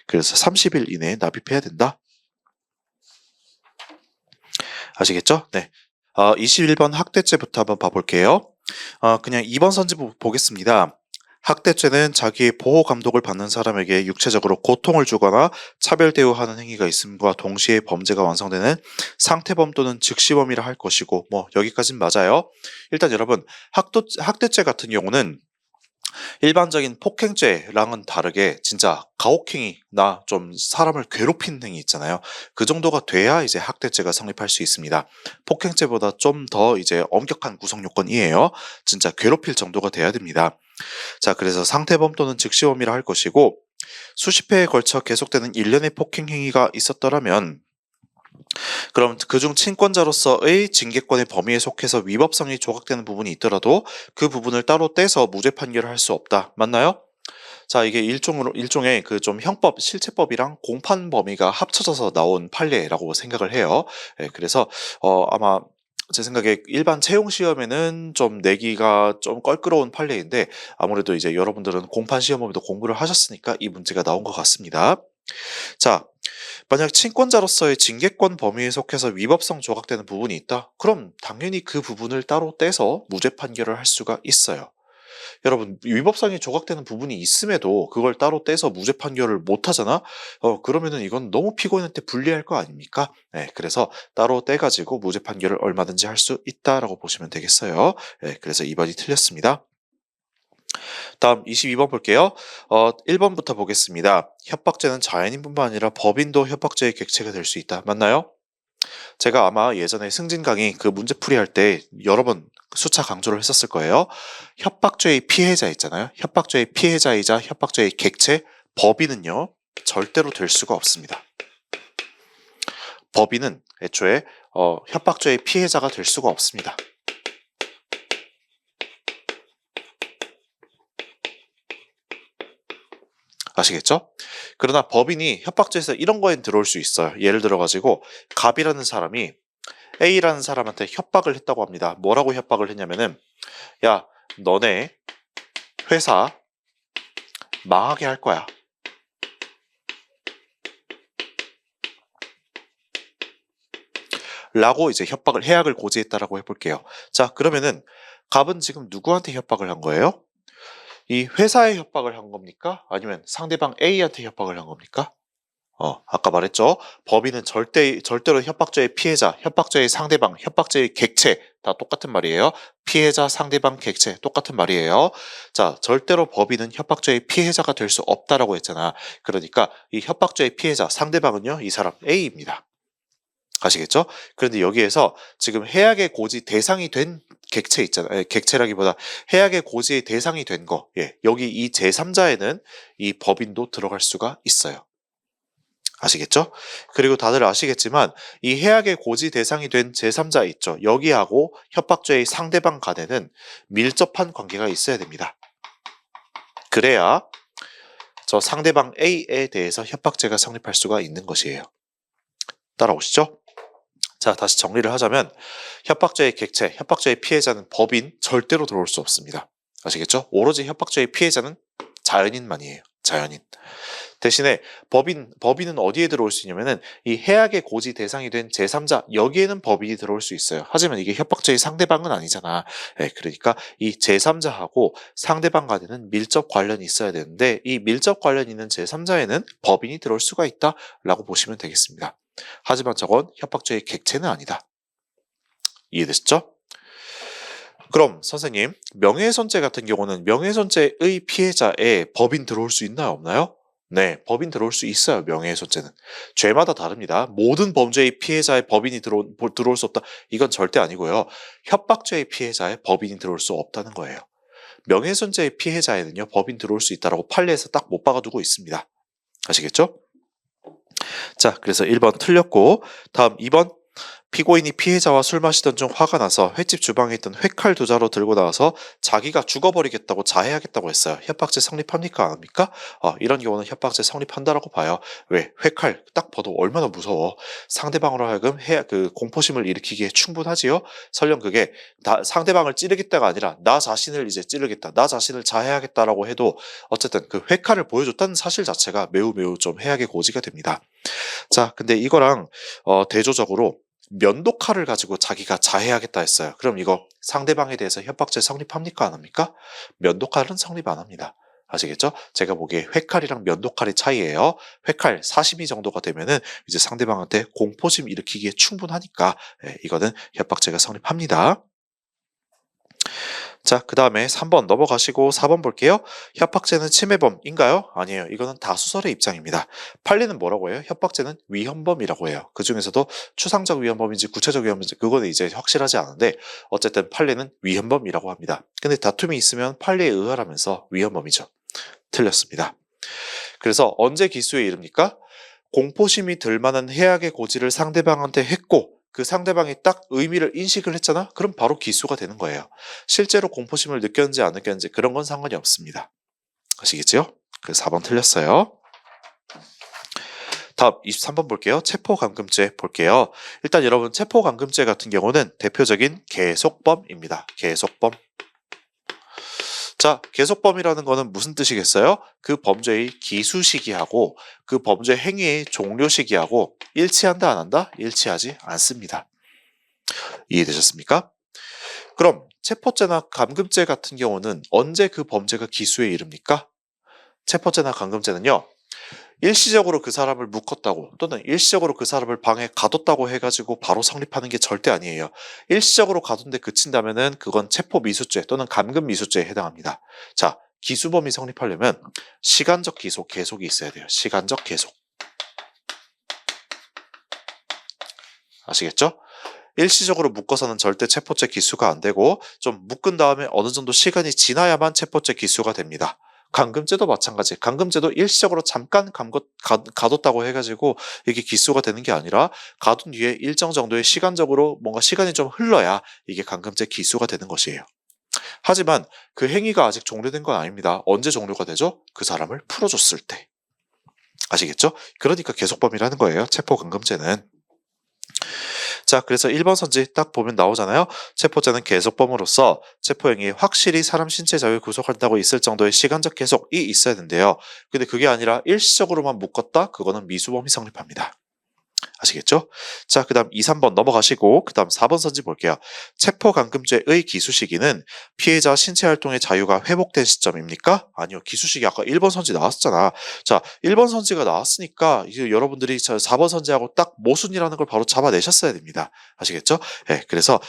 [SPEAKER 1] 그래서 30일 이내에 납입해야 된다. 아시겠죠? 네. 21번 학대죄부터 한번 봐볼게요. 그냥 2번 선지 보겠습니다. 학대죄는 자기의 보호 감독을 받는 사람에게 육체적으로 고통을 주거나 차별 대우하는 행위가 있음과 동시에 범죄가 완성되는 상태범 또는 즉시범이라 할 것이고 뭐 여기까진 맞아요. 일단 여러분 학대죄 같은 경우는 일반적인 폭행죄랑은 다르게 진짜 가혹행위나 좀 사람을 괴롭히는 행위 있잖아요. 그 정도가 돼야 이제 학대죄가 성립할 수 있습니다. 폭행죄보다 좀 더 이제 엄격한 구성 요건이에요. 진짜 괴롭힐 정도가 돼야 됩니다. 자, 그래서 상태범 또는 즉시범이라 할 것이고 수십 회에 걸쳐 계속되는 일련의 폭행 행위가 있었더라면 그럼 그중 친권자로서의 징계권의 범위에 속해서 위법성이 조각되는 부분이 있더라도 그 부분을 따로 떼서 무죄 판결을 할 수 없다. 맞나요? 자, 이게 일종의 그 좀 형법, 실체법이랑 공판 범위가 합쳐져서 나온 판례라고 생각을 해요. 그래서 아마 제 생각에 일반 채용 시험에는 좀 내기가 좀 껄끄러운 판례인데 아무래도 이제 여러분들은 공판 시험에도 공부를 하셨으니까 이 문제가 나온 것 같습니다. 자, 만약 친권자로서의 징계권 범위에 속해서 위법성 조각되는 부분이 있다? 그럼 당연히 그 부분을 따로 떼서 무죄 판결을 할 수가 있어요. 여러분 위법상이 조각되는 부분이 있음에도 그걸 따로 떼서 무죄 판결을 못 하잖아. 그러면은 이건 너무 피고인한테 불리할 거 아닙니까? 네, 그래서 따로 떼가지고 무죄 판결을 얼마든지 할 수 있다라고 보시면 되겠어요. 네, 그래서 2번이 틀렸습니다. 다음 22번 볼게요. 1번부터 보겠습니다. 협박죄는 자연인뿐만 아니라 법인도 협박죄의 객체가 될 수 있다. 맞나요? 제가 아마 예전에 승진 강의 그 문제풀이 할 때 여러 번 수차 강조를 했었을 거예요. 협박죄의 피해자 있잖아요. 협박죄의 피해자이자 협박죄의 객체, 법인은요, 절대로 될 수가 없습니다. 법인은 애초에 협박죄의 피해자가 될 수가 없습니다. 아시겠죠? 그러나 법인이 협박죄에서 이런 거엔 들어올 수 있어요. 예를 들어가지고 갑이라는 사람이 A라는 사람한테 협박을 했다고 합니다. 뭐라고 협박을 했냐면은 야, 너네 회사 망하게 할 거야. 라고 이제 협박을, 해약을 고지했다라고 해볼게요. 자, 그러면은 갑은 지금 누구한테 협박을 한 거예요? 이 회사에 협박을 한 겁니까? 아니면 상대방 A한테 협박을 한 겁니까? 아까 말했죠. 법인은 절대로 협박죄의 피해자, 협박죄의 상대방, 협박죄의 객체 다 똑같은 말이에요. 피해자, 상대방, 객체 똑같은 말이에요. 자, 절대로 법인은 협박죄의 피해자가 될 수 없다라고 했잖아. 그러니까 이 협박죄의 피해자, 상대방은요, 이 사람 A입니다. 아시겠죠? 그런데 여기에서 지금 해약의 고지 대상이 된 객체 있잖아요. 객체라기보다 해약의 고지의 대상이 된 거. 예, 여기 이 제3자에는 이 법인도 들어갈 수가 있어요. 아시겠죠? 그리고 다들 아시겠지만 이 해약의 고지 대상이 된 제3자 있죠. 여기하고 협박죄의 상대방 간에는 밀접한 관계가 있어야 됩니다. 그래야 저 상대방 A에 대해서 협박죄가 성립할 수가 있는 것이에요. 따라오시죠? 자, 다시 정리를 하자면 협박죄의 객체, 협박죄의 피해자는 법인 절대로 들어올 수 없습니다. 아시겠죠? 오로지 협박죄의 피해자는 자연인만이에요. 자연인. 대신에 법인은 어디에 들어올 수 있냐면은 이 해약의 고지 대상이 된 제3자 여기에는 법인이 들어올 수 있어요. 하지만 이게 협박죄의 상대방은 아니잖아. 그러니까 이 제3자하고 상대방 간에는 밀접 관련이 있어야 되는데 이 밀접 관련이 있는 제3자에는 법인이 들어올 수가 있다라고 보시면 되겠습니다. 하지만 저건 협박죄의 객체는 아니다. 이해되셨죠? 그럼 선생님, 명예훼손죄 같은 경우는 명예훼손죄의 피해자에 법인 들어올 수 있나요? 없나요? 네, 법인 들어올 수 있어요. 명예훼손죄는. 죄마다 다릅니다. 모든 범죄의 피해자의 법인이 들어올 수 없다. 이건 절대 아니고요. 협박죄의 피해자의 법인이 들어올 수 없다는 거예요. 명예훼손죄의 피해자에는요. 법인 들어올 수 있다라고 판례에서 딱 못 박아두고 있습니다. 아시겠죠? 자, 그래서 1번 틀렸고 다음 2번. 피고인이 피해자와 술 마시던 중 화가 나서 횟집 주방에 있던 회칼 2자루 들고 나와서 자기가 죽어버리겠다고 자해하겠다고 했어요. 협박죄 성립합니까? 안 합니까? 이런 경우는 협박죄 성립한다라고 봐요. 왜? 회칼 딱 봐도 얼마나 무서워. 상대방으로 하여금 공포심을 일으키기에 충분하지요. 설령 그게 상대방을 찌르겠다가 아니라 나 자신을 이제 찌르겠다, 나 자신을 자해하겠다라고 해도 어쨌든 그 회칼을 보여줬다는 사실 자체가 매우 좀 해악의 고지가 됩니다. 자, 근데 이거랑 대조적으로 면도칼을 가지고 자기가 자해하겠다 했어요. 그럼 이거 상대방에 대해서 협박죄 성립합니까? 안 합니까? 면도칼은 성립 안 합니다. 아시겠죠? 제가 보기에 회칼이랑 면도칼의 차이예요. 회칼 40미 정도가 되면은 이제 상대방한테 공포심 일으키기에 충분하니까 이거는 협박죄가 성립합니다. 자, 그 다음에 3번 넘어가시고 4번 볼게요. 협박죄는 침해범인가요? 아니에요. 이거는 다수설의 입장입니다. 판례는 뭐라고 해요? 협박죄는 위헌범이라고 해요. 그 중에서도 추상적 위헌범인지 구체적 위헌범인지 그거는 이제 확실하지 않은데 어쨌든 판례는 위헌범이라고 합니다. 근데 다툼이 있으면 판례에 의하라면서 위헌범이죠. 틀렸습니다. 그래서 언제 기수에 이릅니까? 공포심이 들 만한 해악의 고지를 상대방한테 했고 그 상대방이 딱 의미를 인식을 했잖아? 그럼 바로 기수가 되는 거예요. 실제로 공포심을 느꼈는지 안 느꼈는지 그런 건 상관이 없습니다. 아시겠죠? 그래서 4번 틀렸어요. 다음 23번 볼게요. 체포감금죄 볼게요. 일단 여러분 체포감금죄 같은 경우는 대표적인 계속범입니다. 계속범. 자, 계속범이라는 거는 무슨 뜻이겠어요? 그 범죄의 기수 시기하고 그 범죄 행위의 종료 시기하고 일치한다 안 한다? 일치하지 않습니다. 이해되셨습니까? 그럼 체포죄나 감금죄 같은 경우는 언제 그 범죄가 기수에 이릅니까? 체포죄나 감금죄는요, 일시적으로 그 사람을 묶었다고 또는 일시적으로 그 사람을 방에 가뒀다고 해가지고 바로 성립하는 게 절대 아니에요. 일시적으로 가둔 데 그친다면은 그건 체포 미수죄 또는 감금 미수죄에 해당합니다. 자, 기수범이 성립하려면 시간적 기소, 계속이 있어야 돼요. 시간적 계속. 아시겠죠? 일시적으로 묶어서는 절대 체포죄 기수가 안 되고 좀 묶은 다음에 어느 정도 시간이 지나야만 체포죄 기수가 됩니다. 감금죄도 마찬가지. 감금죄도 일시적으로 잠깐 가뒀다고 해가지고 이게 기수가 되는 게 아니라 가둔 뒤에 일정 정도의 시간적으로 뭔가 시간이 좀 흘러야 이게 감금죄 기수가 되는 것이에요. 하지만 그 행위가 아직 종료된 건 아닙니다. 언제 종료가 되죠? 그 사람을 풀어줬을 때. 아시겠죠? 그러니까 계속범이라는 거예요. 체포감금죄는. 자, 그래서 1번 선지 딱 보면 나오잖아요. 체포죄는 계속범으로서 체포행위에 확실히 사람 신체 자유를 구속한다고 있을 정도의 시간적 계속이 있어야 된대요. 근데 그게 아니라 일시적으로만 묶었다? 그거는 미수범이 성립합니다. 아시겠죠? 자, 그 다음 2, 3번 넘어가시고 그 다음 4번 선지 볼게요. 체포감금죄의 기수 시기는 피해자 신체활동의 자유가 회복된 시점입니까? 아니요. 기수 시기 아까 1번 선지 나왔었잖아. 자, 1번 선지가 나왔으니까 이제 여러분들이 4번 선지하고 딱 모순이라는 걸 바로 잡아내셨어야 됩니다. 아시겠죠? 네, 그래서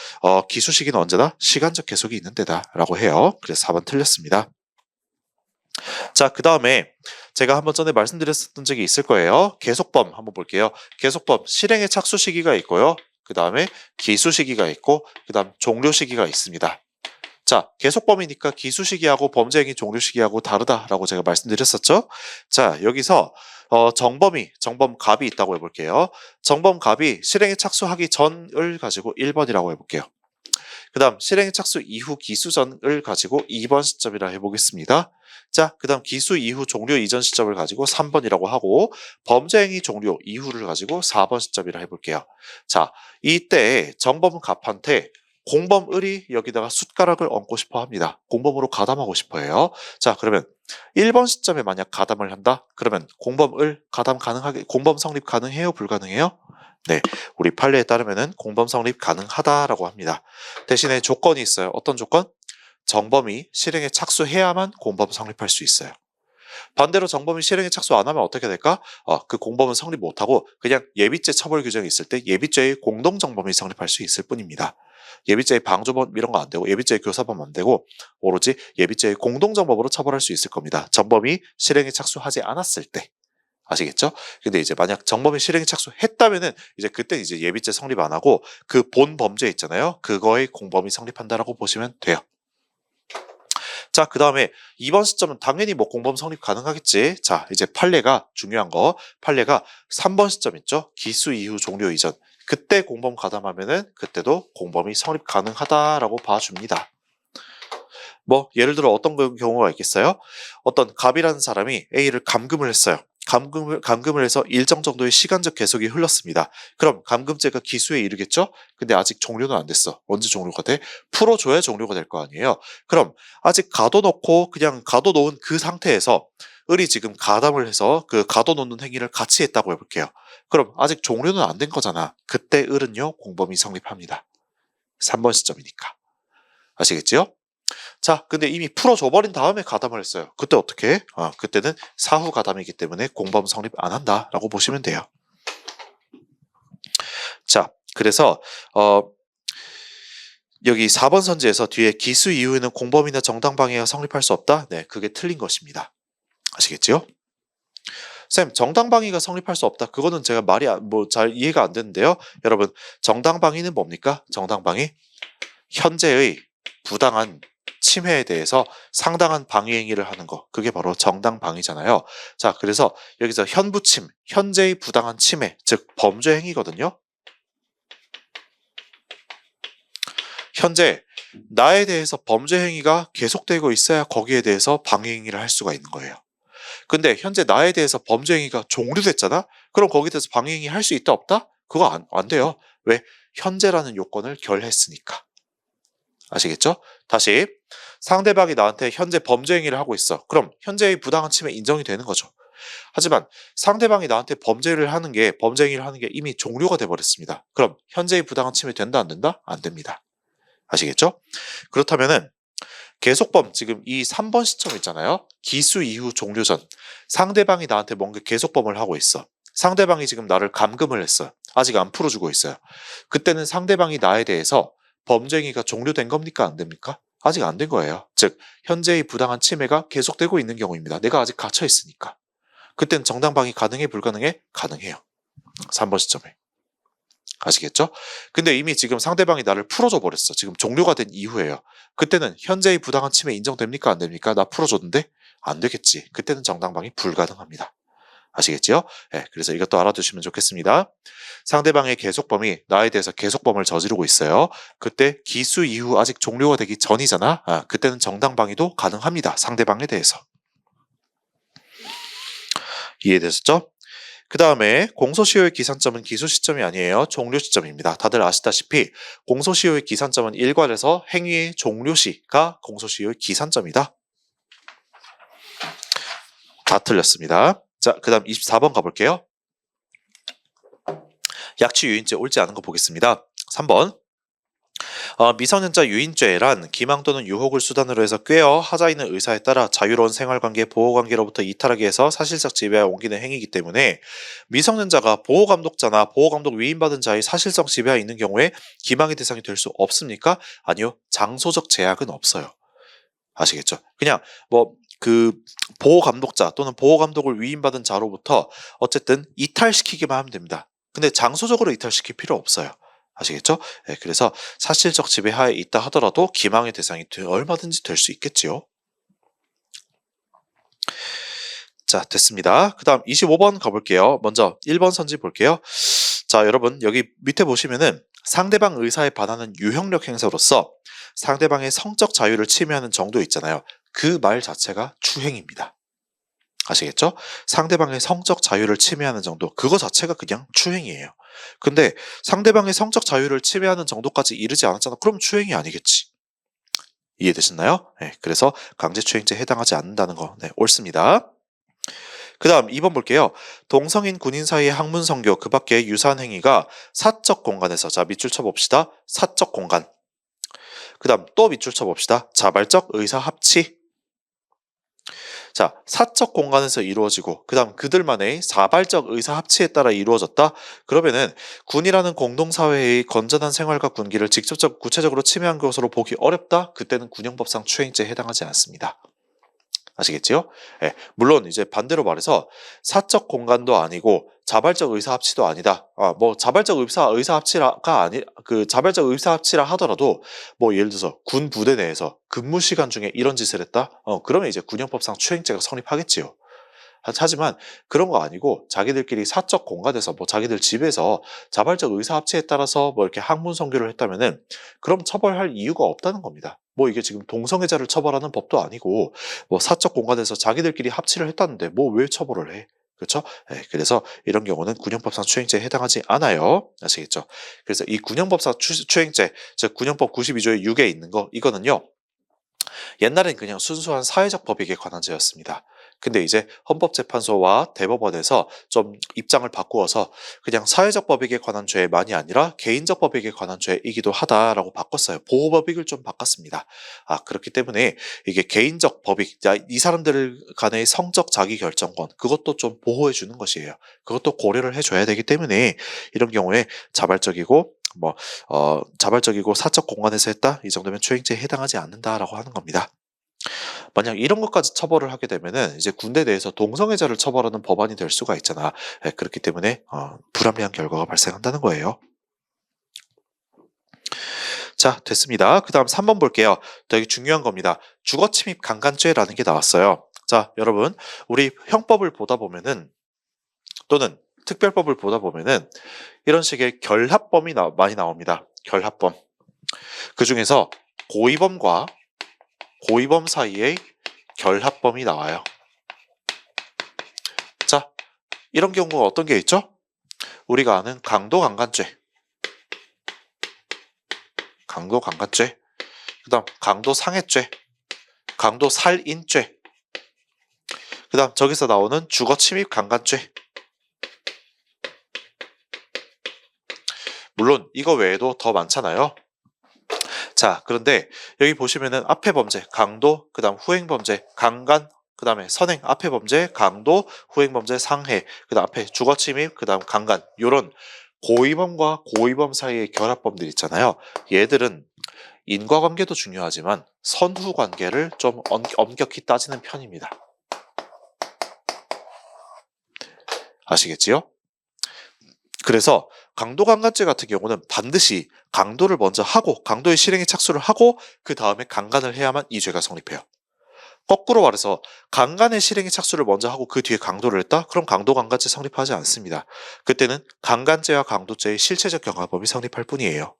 [SPEAKER 1] 기수 시기는 언제나 시간적 계속이 있는 데다라고 해요. 그래서 4번 틀렸습니다. 자, 그 다음에 제가 한번 전에 말씀드렸던 적이 있을 거예요. 계속범 한번 볼게요. 계속범 실행의 착수 시기가 있고요. 그 다음에 기수 시기가 있고 그 다음 종료 시기가 있습니다. 자, 계속범이니까 기수 시기하고 범죄행위 종료 시기하고 다르다라고 제가 말씀드렸었죠. 자, 여기서 정범갑이 있다고 해볼게요. 정범갑이 실행에 착수하기 전을 가지고 1번이라고 해볼게요. 그 다음 실행에 착수 이후 기수 전을 가지고 2번 시점이라 해보겠습니다. 자, 그 다음 기수 이후 종료 이전 시점을 가지고 3번이라고 하고 범죄행위 종료 이후를 가지고 4번 시점이라 해볼게요. 자, 이때 정범갑한테 공범을이 여기다가 숟가락을 얹고 싶어 합니다. 공범으로 가담하고 싶어 해요. 자, 그러면 1번 시점에 만약 가담을 한다? 그러면 공범을 가담 가능하게, 공범 성립 가능해요? 불가능해요? 네, 우리 판례에 따르면은 공범 성립 가능하다라고 합니다. 대신에 조건이 있어요. 어떤 조건? 정범이 실행에 착수해야만 공범 성립할 수 있어요. 반대로 정범이 실행에 착수 안 하면 어떻게 될까? 그 공범은 성립 못하고 그냥 예비죄 처벌 규정이 있을 때 예비죄의 공동정범이 성립할 수 있을 뿐입니다. 예비죄의 방조범 이런 거 안 되고 예비죄의 교사범 안 되고 오로지 예비죄의 공동정범으로 처벌할 수 있을 겁니다. 정범이 실행에 착수하지 않았을 때. 아시겠죠? 근데 이제 만약 정범이 실행에 착수했다면은 이제 그때 이제 예비죄 성립 안 하고 그 본 범죄 있잖아요. 그거의 공범이 성립한다라고 보시면 돼요. 자, 그 다음에 2번 시점은 당연히 뭐 공범 성립 가능하겠지. 자, 이제 판례가 중요한 거. 판례가 3번 시점 있죠. 기수 이후 종료 이전. 그때 공범 가담하면은 그때도 공범이 성립 가능하다라고 봐줍니다. 뭐 예를 들어 어떤 경우가 있겠어요? 어떤 갑이라는 사람이 A를 감금을 했어요. 감금을 해서 일정 정도의 시간적 계속이 흘렀습니다. 그럼 감금죄가 기수에 이르겠죠? 근데 아직 종료는 안 됐어. 언제 종료가 돼? 풀어줘야 종료가 될 거 아니에요? 그럼 아직 가둬놓고 그냥 가둬놓은 그 상태에서 을이 지금 가담을 해서 그 가둬놓는 행위를 같이 했다고 해볼게요. 그럼 아직 종료는 안 된 거잖아. 그때 을은요, 공범이 성립합니다. 3번 시점이니까. 아시겠지요? 자, 근데 이미 풀어줘버린 다음에 가담을 했어요. 그때 어떻게 해? 그때는 사후 가담이기 때문에 공범 성립 안 한다라고 보시면 돼요. 자, 그래서 여기 4번 선지에서 뒤에 기수 이후에는 공범이나 정당방해가 성립할 수 없다? 네, 그게 틀린 것입니다. 아시겠지요? 쌤, 정당방위가 성립할 수 없다. 그거는 제가 말이 잘 이해가 안 되는데요. 여러분, 정당방위는 뭡니까? 정당방위? 현재의 부당한 침해에 대해서 상당한 방위 행위를 하는 거. 그게 바로 정당방위잖아요. 자, 그래서 여기서 현부침, 현재의 부당한 침해, 즉 범죄 행위거든요. 현재 나에 대해서 범죄 행위가 계속되고 있어야 거기에 대해서 방위 행위를 할 수가 있는 거예요. 근데 현재 나에 대해서 범죄 행위가 종료됐잖아? 그럼 거기에 대해서 방위 행위 할 수 있다 없다? 그거 안 돼요. 왜? 현재라는 요건을 결했으니까. 아시겠죠? 다시 상대방이 나한테 현재 범죄 행위를 하고 있어. 그럼 현재의 부당한 침해 인정이 되는 거죠. 하지만 상대방이 나한테 범죄 행위를 하는 게 이미 종료가 돼버렸습니다. 그럼 현재의 부당한 침해 된다 안 된다? 안 됩니다. 아시겠죠? 그렇다면은 계속범, 지금 이 3번 시점 있잖아요. 기수 이후 종료 전. 상대방이 나한테 뭔가 계속범을 하고 있어. 상대방이 지금 나를 감금을 했어요. 아직 안 풀어주고 있어요. 그때는 상대방이 나에 대해서 범죄 행위가 종료된 겁니까? 안 됩니까? 아직 안 된 거예요. 즉, 현재의 부당한 침해가 계속되고 있는 경우입니다. 내가 아직 갇혀 있으니까. 그땐 정당방위 가능해, 불가능해? 가능해요. 3번 시점에. 아시겠죠? 근데 이미 지금 상대방이 나를 풀어줘 버렸어. 지금 종료가 된 이후에요. 그때는 현재의 부당한 침해 인정됩니까? 안 됩니까? 나 풀어줬는데? 안 되겠지. 그때는 정당방위 불가능합니다. 아시겠죠? 네, 그래서 이것도 알아두시면 좋겠습니다. 상대방의 계속범이 나에 대해서 계속범을 저지르고 있어요. 그때 기수 이후 아직 종료가 되기 전이잖아. 그때는 정당방위도 가능합니다. 상대방에 대해서. 이해되셨죠? 그 다음에 공소시효의 기산점은 기소 시점이 아니에요. 종료 시점입니다. 다들 아시다시피 공소시효의 기산점은 일괄해서 행위의 종료시가 공소시효의 기산점이다. 다 틀렸습니다. 자, 그 다음 24번 가볼게요. 약취 유인죄 옳지 않은 거 보겠습니다. 3번. 미성년자 유인죄란 기망 또는 유혹을 수단으로 해서 꾀어 하자 있는 의사에 따라 자유로운 생활관계, 보호관계로부터 이탈하기 위해서 사실적 지배에 옮기는 행위이기 때문에 미성년자가 보호감독자나 보호감독 위임받은 자의 사실적 지배가 있는 경우에 기망의 대상이 될 수 없습니까? 아니요. 장소적 제약은 없어요. 아시겠죠? 그냥 그 보호감독자 또는 보호감독을 위임받은 자로부터 어쨌든 이탈시키기만 하면 됩니다. 근데 장소적으로 이탈시킬 필요 없어요. 아시겠죠? 네, 그래서 사실적 지배하에 있다 하더라도 기망의 대상이 얼마든지 될 수 있겠지요. 자, 됐습니다. 그 다음 25번 가볼게요. 먼저 1번 선지 볼게요. 자, 여러분 여기 밑에 보시면은 상대방 의사에 반하는 유형력 행사로서 상대방의 성적 자유를 침해하는 정도 있잖아요. 그 말 자체가 추행입니다. 아시겠죠? 상대방의 성적 자유를 침해하는 정도, 그거 자체가 그냥 추행이에요. 근데 상대방의 성적 자유를 침해하는 정도까지 이르지 않았잖아. 그럼 추행이 아니겠지. 이해되셨나요? 네, 그래서 강제추행죄에 해당하지 않는다는 거, 네, 옳습니다. 그 다음 2번 볼게요. 동성인 군인 사이의 학문성교 그 밖의 유사한 행위가 사적 공간에서, 자 밑줄 쳐봅시다. 사적 공간. 그 다음 또 밑줄 쳐봅시다. 자발적 의사 합치. 자, 사적 공간에서 이루어지고 그 다음 그들만의 자발적 의사 합치에 따라 이루어졌다. 그러면은 군이라는 공동사회의 건전한 생활과 군기를 직접적 구체적으로 침해한 것으로 보기 어렵다. 그때는 군형법상 추행죄에 해당하지 않습니다. 아시겠지요? 예, 물론 이제 반대로 말해서 사적 공간도 아니고 자발적 의사 합치도 아니다. 자발적 의사 합치라가 아니 그 자발적 의사 합치라 하더라도 예를 들어서 군 부대 내에서 근무 시간 중에 이런 짓을 했다. 그러면 이제 군형법상 추행죄가 성립하겠지요. 하지만 그런 거 아니고 자기들끼리 사적 공간에서 자기들 집에서 자발적 의사 합치에 따라서 이렇게 학문 성교를 했다면은 그럼 처벌할 이유가 없다는 겁니다. 이게 지금 동성애자를 처벌하는 법도 아니고 사적 공간에서 자기들끼리 합치를 했다는데 왜 처벌을 해? 그렇죠? 네, 그래서 이런 경우는 군형법상 추행죄에 해당하지 않아요. 아시겠죠? 그래서 이 군형법상 추행죄, 즉 군형법 92조의 6에 있는 거 이거는요. 옛날엔 그냥 순수한 사회적 법익에 관한 죄였습니다. 근데 이제 헌법재판소와 대법원에서 좀 입장을 바꾸어서 그냥 사회적 법익에 관한 죄만이 아니라 개인적 법익에 관한 죄이기도 하다라고 바꿨어요. 보호법익을 좀 바꿨습니다. 그렇기 때문에 이게 개인적 법익, 이 사람들 간의 성적 자기결정권, 그것도 좀 보호해 주는 것이에요. 그것도 고려를 해줘야 되기 때문에 이런 경우에 자발적이고 자발적이고 사적 공간에서 했다? 이 정도면 추행죄에 해당하지 않는다라고 하는 겁니다. 만약 이런 것까지 처벌을 하게 되면은 이제 군대 내에서 동성애자를 처벌하는 법안이 될 수가 있잖아. 그렇기 때문에 불합리한 결과가 발생한다는 거예요. 자, 됐습니다. 그 다음 3번 볼게요. 되게 중요한 겁니다. 주거침입 강간죄라는 게 나왔어요. 자, 여러분, 우리 형법을 보다 보면은 또는 특별법을 보다 보면은 이런 식의 결합범이 많이 나옵니다. 결합범. 그 중에서 고의범과 고의범 사이의 결합범이 나와요. 자, 이런 경우가 어떤 게 있죠? 우리가 아는 강도강간죄, 강도강간죄, 그 다음 강도상해죄, 강도살인죄, 그 다음 저기서 나오는 주거침입 강간죄. 물론 이거 외에도 더 많잖아요. 자, 그런데 여기 보시면은 앞에 범죄, 강도, 그 다음 후행 범죄, 강간, 그 다음에 선행, 앞에 범죄, 강도, 후행 범죄, 상해, 그 다음 앞에 주거 침입, 그 다음 강간, 요런 고의범과 고의범 사이의 결합범들 있잖아요. 얘들은 인과관계도 중요하지만 선후관계를 좀 엄격히 따지는 편입니다. 아시겠지요? 그래서 강도강간죄 같은 경우는 반드시 강도를 먼저 하고 강도의 실행에 착수를 하고 그 다음에 강간을 해야만 이 죄가 성립해요. 거꾸로 말해서 강간의 실행에 착수를 먼저 하고 그 뒤에 강도를 했다? 그럼 강도강간죄 성립하지 않습니다. 그때는 강간죄와 강도죄의 실체적 경합범이 성립할 뿐이에요.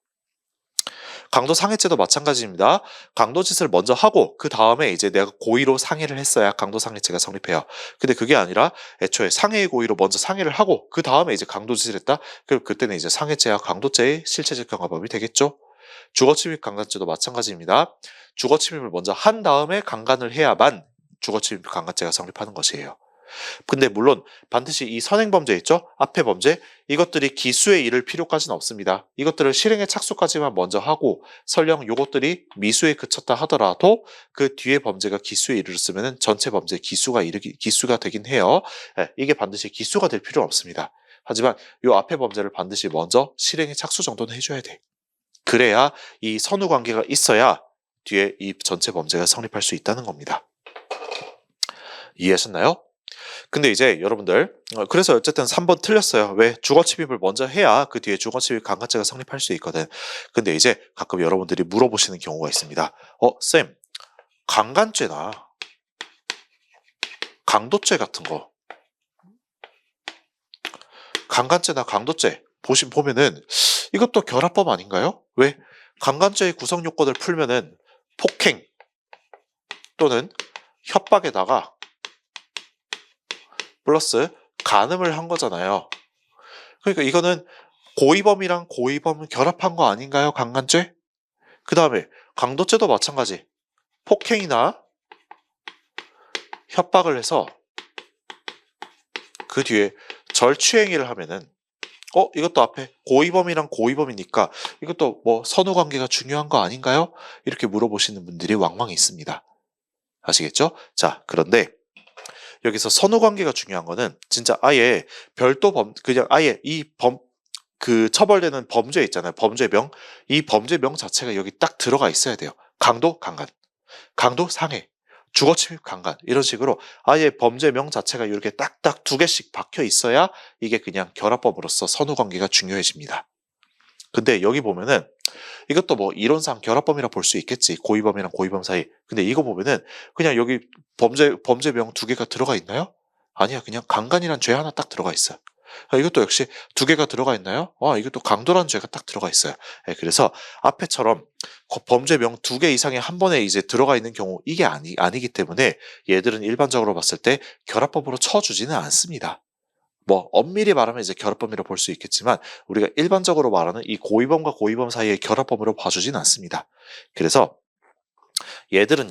[SPEAKER 1] 강도상해죄도 마찬가지입니다. 강도짓을 먼저 하고 그 다음에 이제 내가 고의로 상해를 했어야 강도상해죄가 성립해요. 근데 그게 아니라 애초에 상해의 고의로 먼저 상해를 하고 그 다음에 이제 강도짓을 했다? 그럼 그때는 이제 상해죄와 강도죄의 실체적 경합범이 되겠죠? 주거침입 강간죄도 마찬가지입니다. 주거침입을 먼저 한 다음에 강간을 해야만 주거침입 강간죄가 성립하는 것이에요. 근데 물론 반드시 이 선행범죄 있죠? 앞에 범죄 이것들이 기수에 이를 필요까지는 없습니다. 이것들을 실행에 착수까지만 먼저 하고 설령 이것들이 미수에 그쳤다 하더라도 그 뒤에 범죄가 기수에 이르렀으면 전체 범죄 기수가 되긴 해요. 이게 반드시 기수가 될 필요는 없습니다. 하지만 이 앞에 범죄를 반드시 먼저 실행에 착수 정도는 해줘야 돼. 그래야 이 선후관계가 있어야 뒤에 이 전체 범죄가 성립할 수 있다는 겁니다. 이해하셨나요? 근데 이제 여러분들 그래서 어쨌든 3번 틀렸어요. 왜? 주거침입을 먼저 해야 그 뒤에 주거침입 강간죄가 성립할 수 있거든. 근데 이제 가끔 여러분들이 물어보시는 경우가 있습니다. 쌤, 강간죄나 강도죄 같은 거 강간죄나 강도죄 보면은 이것도 결합범 아닌가요? 왜? 강간죄의 구성 요건을 풀면은 폭행 또는 협박에다가 플러스 간음을 한 거잖아요. 그러니까 이거는 고의범이랑 고의범을 결합한 거 아닌가요? 강간죄? 그 다음에 강도죄도 마찬가지. 폭행이나 협박을 해서 그 뒤에 절취행위를 하면은 이것도 앞에 고의범이랑 고의범이니까 이것도 뭐 선후관계가 중요한 거 아닌가요? 이렇게 물어보시는 분들이 왕왕 있습니다. 아시겠죠? 자, 그런데 여기서 선후관계가 중요한 거는 진짜 아예 별도 그냥 아예 그 처벌되는 범죄 있잖아요. 범죄명. 이 범죄명 자체가 여기 딱 들어가 있어야 돼요. 강도, 강간. 강도, 상해. 주거침입, 강간. 이런 식으로 아예 범죄명 자체가 이렇게 딱딱 2개씩 박혀 있어야 이게 그냥 결합범으로서 선후관계가 중요해집니다. 근데 여기 보면은 이것도 뭐 이론상 결합범이라 볼 수 있겠지. 고의범이랑 고의범 사이. 근데 이거 보면은 그냥 여기 범죄명 2개가 들어가 있나요? 아니야. 그냥 강간이란 죄 하나 딱 들어가 있어요. 이것도 역시 2개가 들어가 있나요? 이것도 강도라는 죄가 딱 들어가 있어요. 그래서 앞에처럼 범죄명 2개 이상의 한 번에 이제 들어가 있는 경우 이게 아니기 때문에 얘들은 일반적으로 봤을 때 결합범으로 쳐주지는 않습니다. 뭐 엄밀히 말하면 이제 결합범이라고 볼 수 있겠지만 우리가 일반적으로 말하는 이 고의범과 고의범 사이의 결합범으로 봐주진 않습니다. 그래서 얘들은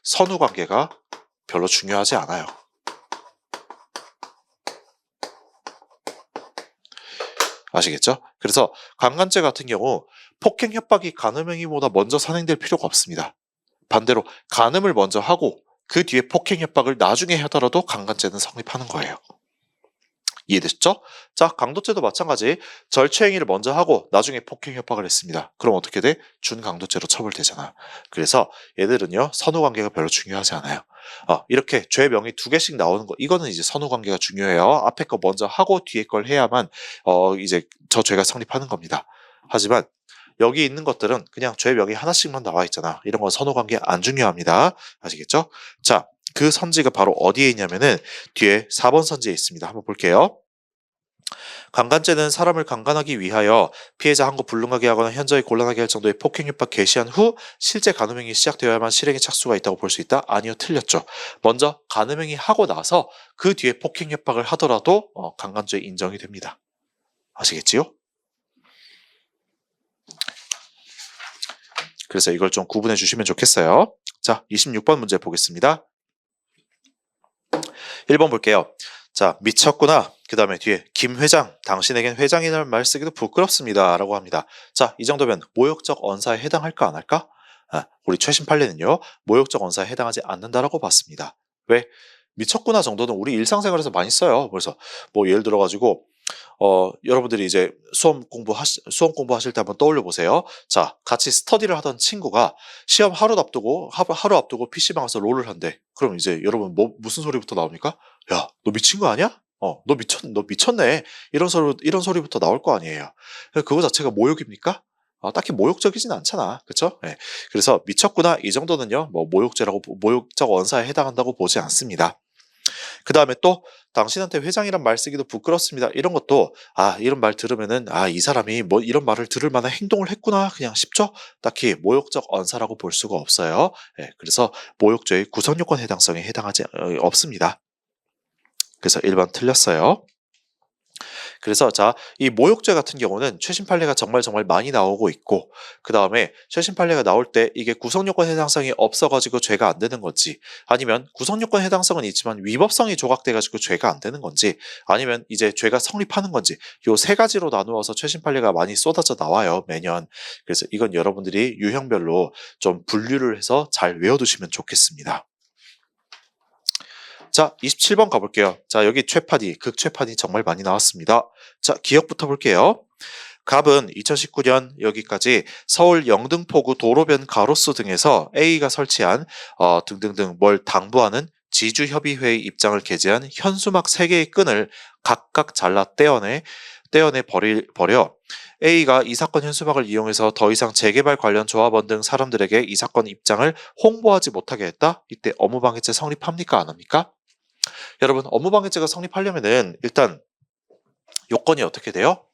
[SPEAKER 1] 선후관계가 별로 중요하지 않아요. 아시겠죠? 그래서 강간죄 같은 경우 폭행, 협박이 간음 행위보다 먼저 선행될 필요가 없습니다. 반대로 간음을 먼저 하고 그 뒤에 폭행, 협박을 나중에 하더라도 강간죄는 성립하는 거예요. 이해되셨죠? 자, 강도죄도 마찬가지. 절취행위를 먼저 하고 나중에 폭행, 협박을 했습니다. 그럼 어떻게 돼? 준강도죄로 처벌되잖아. 그래서 얘들은요 선후관계가 별로 중요하지 않아요. 이렇게 죄명이 2개씩 나오는 거 이거는 이제 선후관계가 중요해요. 앞에 거 먼저 하고 뒤에 걸 해야만 이제 저 죄가 성립하는 겁니다. 하지만 여기 있는 것들은 그냥 죄명이 하나씩만 나와 있잖아. 이런 건 선후관계 안 중요합니다. 아시겠죠? 자, 그 선지가 바로 어디에 있냐면은 뒤에 4번 선지에 있습니다. 한번 볼게요. 강간죄는 사람을 강간하기 위하여 피해자 한 곳 불능하게 하거나 현저히 곤란하게 할 정도의 폭행, 협박 개시한 후 실제 간음행위 시작되어야만 실행에 착수가 있다고 볼 수 있다? 아니요, 틀렸죠. 먼저 간음행위 하고 나서 그 뒤에 폭행, 협박을 하더라도 강간죄 인정이 됩니다. 아시겠지요? 그래서 이걸 좀 구분해 주시면 좋겠어요. 자, 26번 문제 보겠습니다. 1번 볼게요. 자, 미쳤구나. 그 다음에 뒤에 김 회장, 당신에겐 회장이라는 말 쓰기도 부끄럽습니다 라고 합니다. 자, 이 정도면 모욕적 언사에 해당할까 안 할까? 우리 최신 판례는요, 모욕적 언사에 해당하지 않는다라고 봤습니다. 왜? 미쳤구나 정도는 우리 일상생활에서 많이 써요. 그래서 뭐 예를 들어가지고 여러분들이 이제 수험 공부하실 때 한번 떠올려 보세요. 자, 같이 스터디를 하던 친구가 시험 하루 앞두고 PC방 가서 롤을 한대. 그럼 이제 여러분 무슨 소리부터 나옵니까? 야, 너 미친 거 아니야? 너 미쳤네. 이런 소리부터 나올 거 아니에요. 그거 자체가 모욕입니까? 딱히 모욕적이진 않잖아. 그쵸? 네. 그래서 미쳤구나. 이 정도는요, 뭐 모욕적 언사에 해당한다고 보지 않습니다. 그 다음에 또 당신한테 회장이란 말 쓰기도 부끄럽습니다. 이런 것도 이런 말 들으면은 이 사람이 뭐 이런 말을 들을 만한 행동을 했구나 그냥 싶죠? 딱히 모욕적 언사라고 볼 수가 없어요. 그래서 모욕죄의 구성요건 해당성에 해당하지 없습니다. 그래서 1번 틀렸어요. 그래서 자, 이 모욕죄 같은 경우는 최신 판례가 정말 많이 나오고 있고, 그 다음에 최신 판례가 나올 때 이게 구성요건 해당성이 없어가지고 죄가 안 되는 건지, 아니면 구성요건 해당성은 있지만 위법성이 조각돼가지고 죄가 안 되는 건지, 아니면 이제 죄가 성립하는 건지, 요 세 가지로 나누어서 최신 판례가 많이 쏟아져 나와요, 매년. 그래서 이건 여러분들이 유형별로 좀 분류를 해서 잘 외워두시면 좋겠습니다. 자, 27번 가볼게요. 자, 여기 극최판이 정말 많이 나왔습니다. 자, 기억부터 볼게요. 갑은 2019년 여기까지 서울 영등포구 도로변 가로수 등에서 A가 설치한 등등등 뭘 당부하는 지주협의회의 입장을 게재한 현수막 3개의 끈을 각각 잘라 떼어내 버려 A가 이 사건 현수막을 이용해서 더 이상 재개발 관련 조합원 등 사람들에게 이 사건 입장을 홍보하지 못하게 했다? 이때 업무방해죄 성립합니까? 안 합니까? 여러분, 업무방해죄가 성립하려면은 일단 요건이 어떻게 돼요?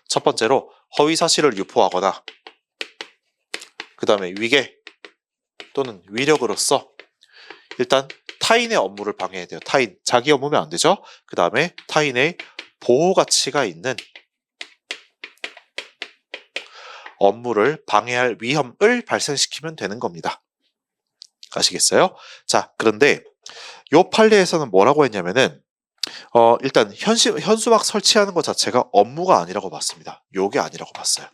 [SPEAKER 1] 첫 번째로 허위사실을 유포하거나, 그 다음에 위계 또는 위력으로서 일단 타인의 업무를 방해해야 돼요. 자기 업무면 안 되죠. 그 다음에 타인의 보호가치가 있는 업무를 방해할 위험을 발생시키면 되는 겁니다. 아시겠어요? 자, 그런데 요 판례에서는 뭐라고 했냐면은 일단 현수막 설치하는 것 자체가 업무가 아니라고 봤습니다. 요게 아니라고 봤어요.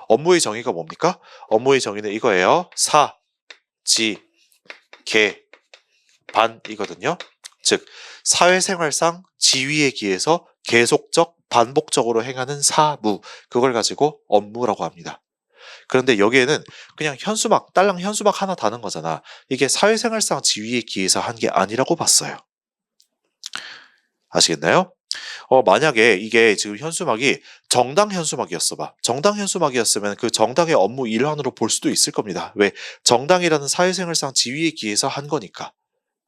[SPEAKER 1] 업무의 정의가 뭡니까? 업무의 정의는 이거예요. 사, 지, 개, 반 이거든요. 즉 사회생활상 지위에 기해서 계속적 반복적으로 행하는 사무, 그걸 가지고 업무라고 합니다. 그런데 여기에는 그냥 딸랑 현수막 하나 다는 거잖아. 이게 사회생활상 지위에 기해서 한 게 아니라고 봤어요. 아시겠나요? 만약에 이게 지금 현수막이 정당 현수막이었어 봐. 정당 현수막이었으면 그 정당의 업무 일환으로 볼 수도 있을 겁니다. 왜? 정당이라는 사회생활상 지위에 기해서 한 거니까.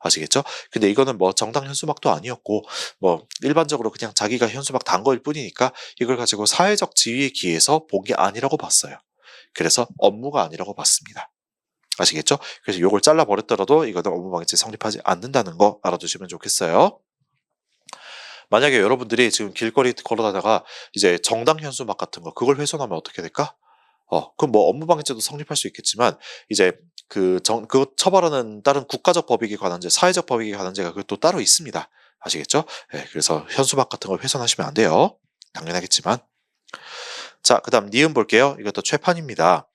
[SPEAKER 1] 아시겠죠? 근데 이거는 뭐 정당 현수막도 아니었고, 뭐 일반적으로 그냥 자기가 현수막 단 거일 뿐이니까 이걸 가지고 사회적 지위에 기해서 본 게 아니라고 봤어요. 그래서 업무가 아니라고 봤습니다. 아시겠죠? 그래서 이걸 잘라버렸더라도 이거는 업무방해죄 성립하지 않는다는 거 알아두시면 좋겠어요. 만약에 여러분들이 지금 길거리 걸어다가 이제 정당 현수막 같은 거 그걸 훼손하면 어떻게 될까? 그럼 뭐 업무방해죄도 성립할 수 있겠지만 이제 그거 처벌하는 다른 국가적 법익에 관한 죄, 사회적 법익에 관한 죄가 그것도 따로 있습니다. 아시겠죠? 네, 그래서 현수막 같은 걸 훼손하시면 안 돼요. 당연하겠지만. 자, 그 다음 니은 볼게요. 이것도 최판입니다.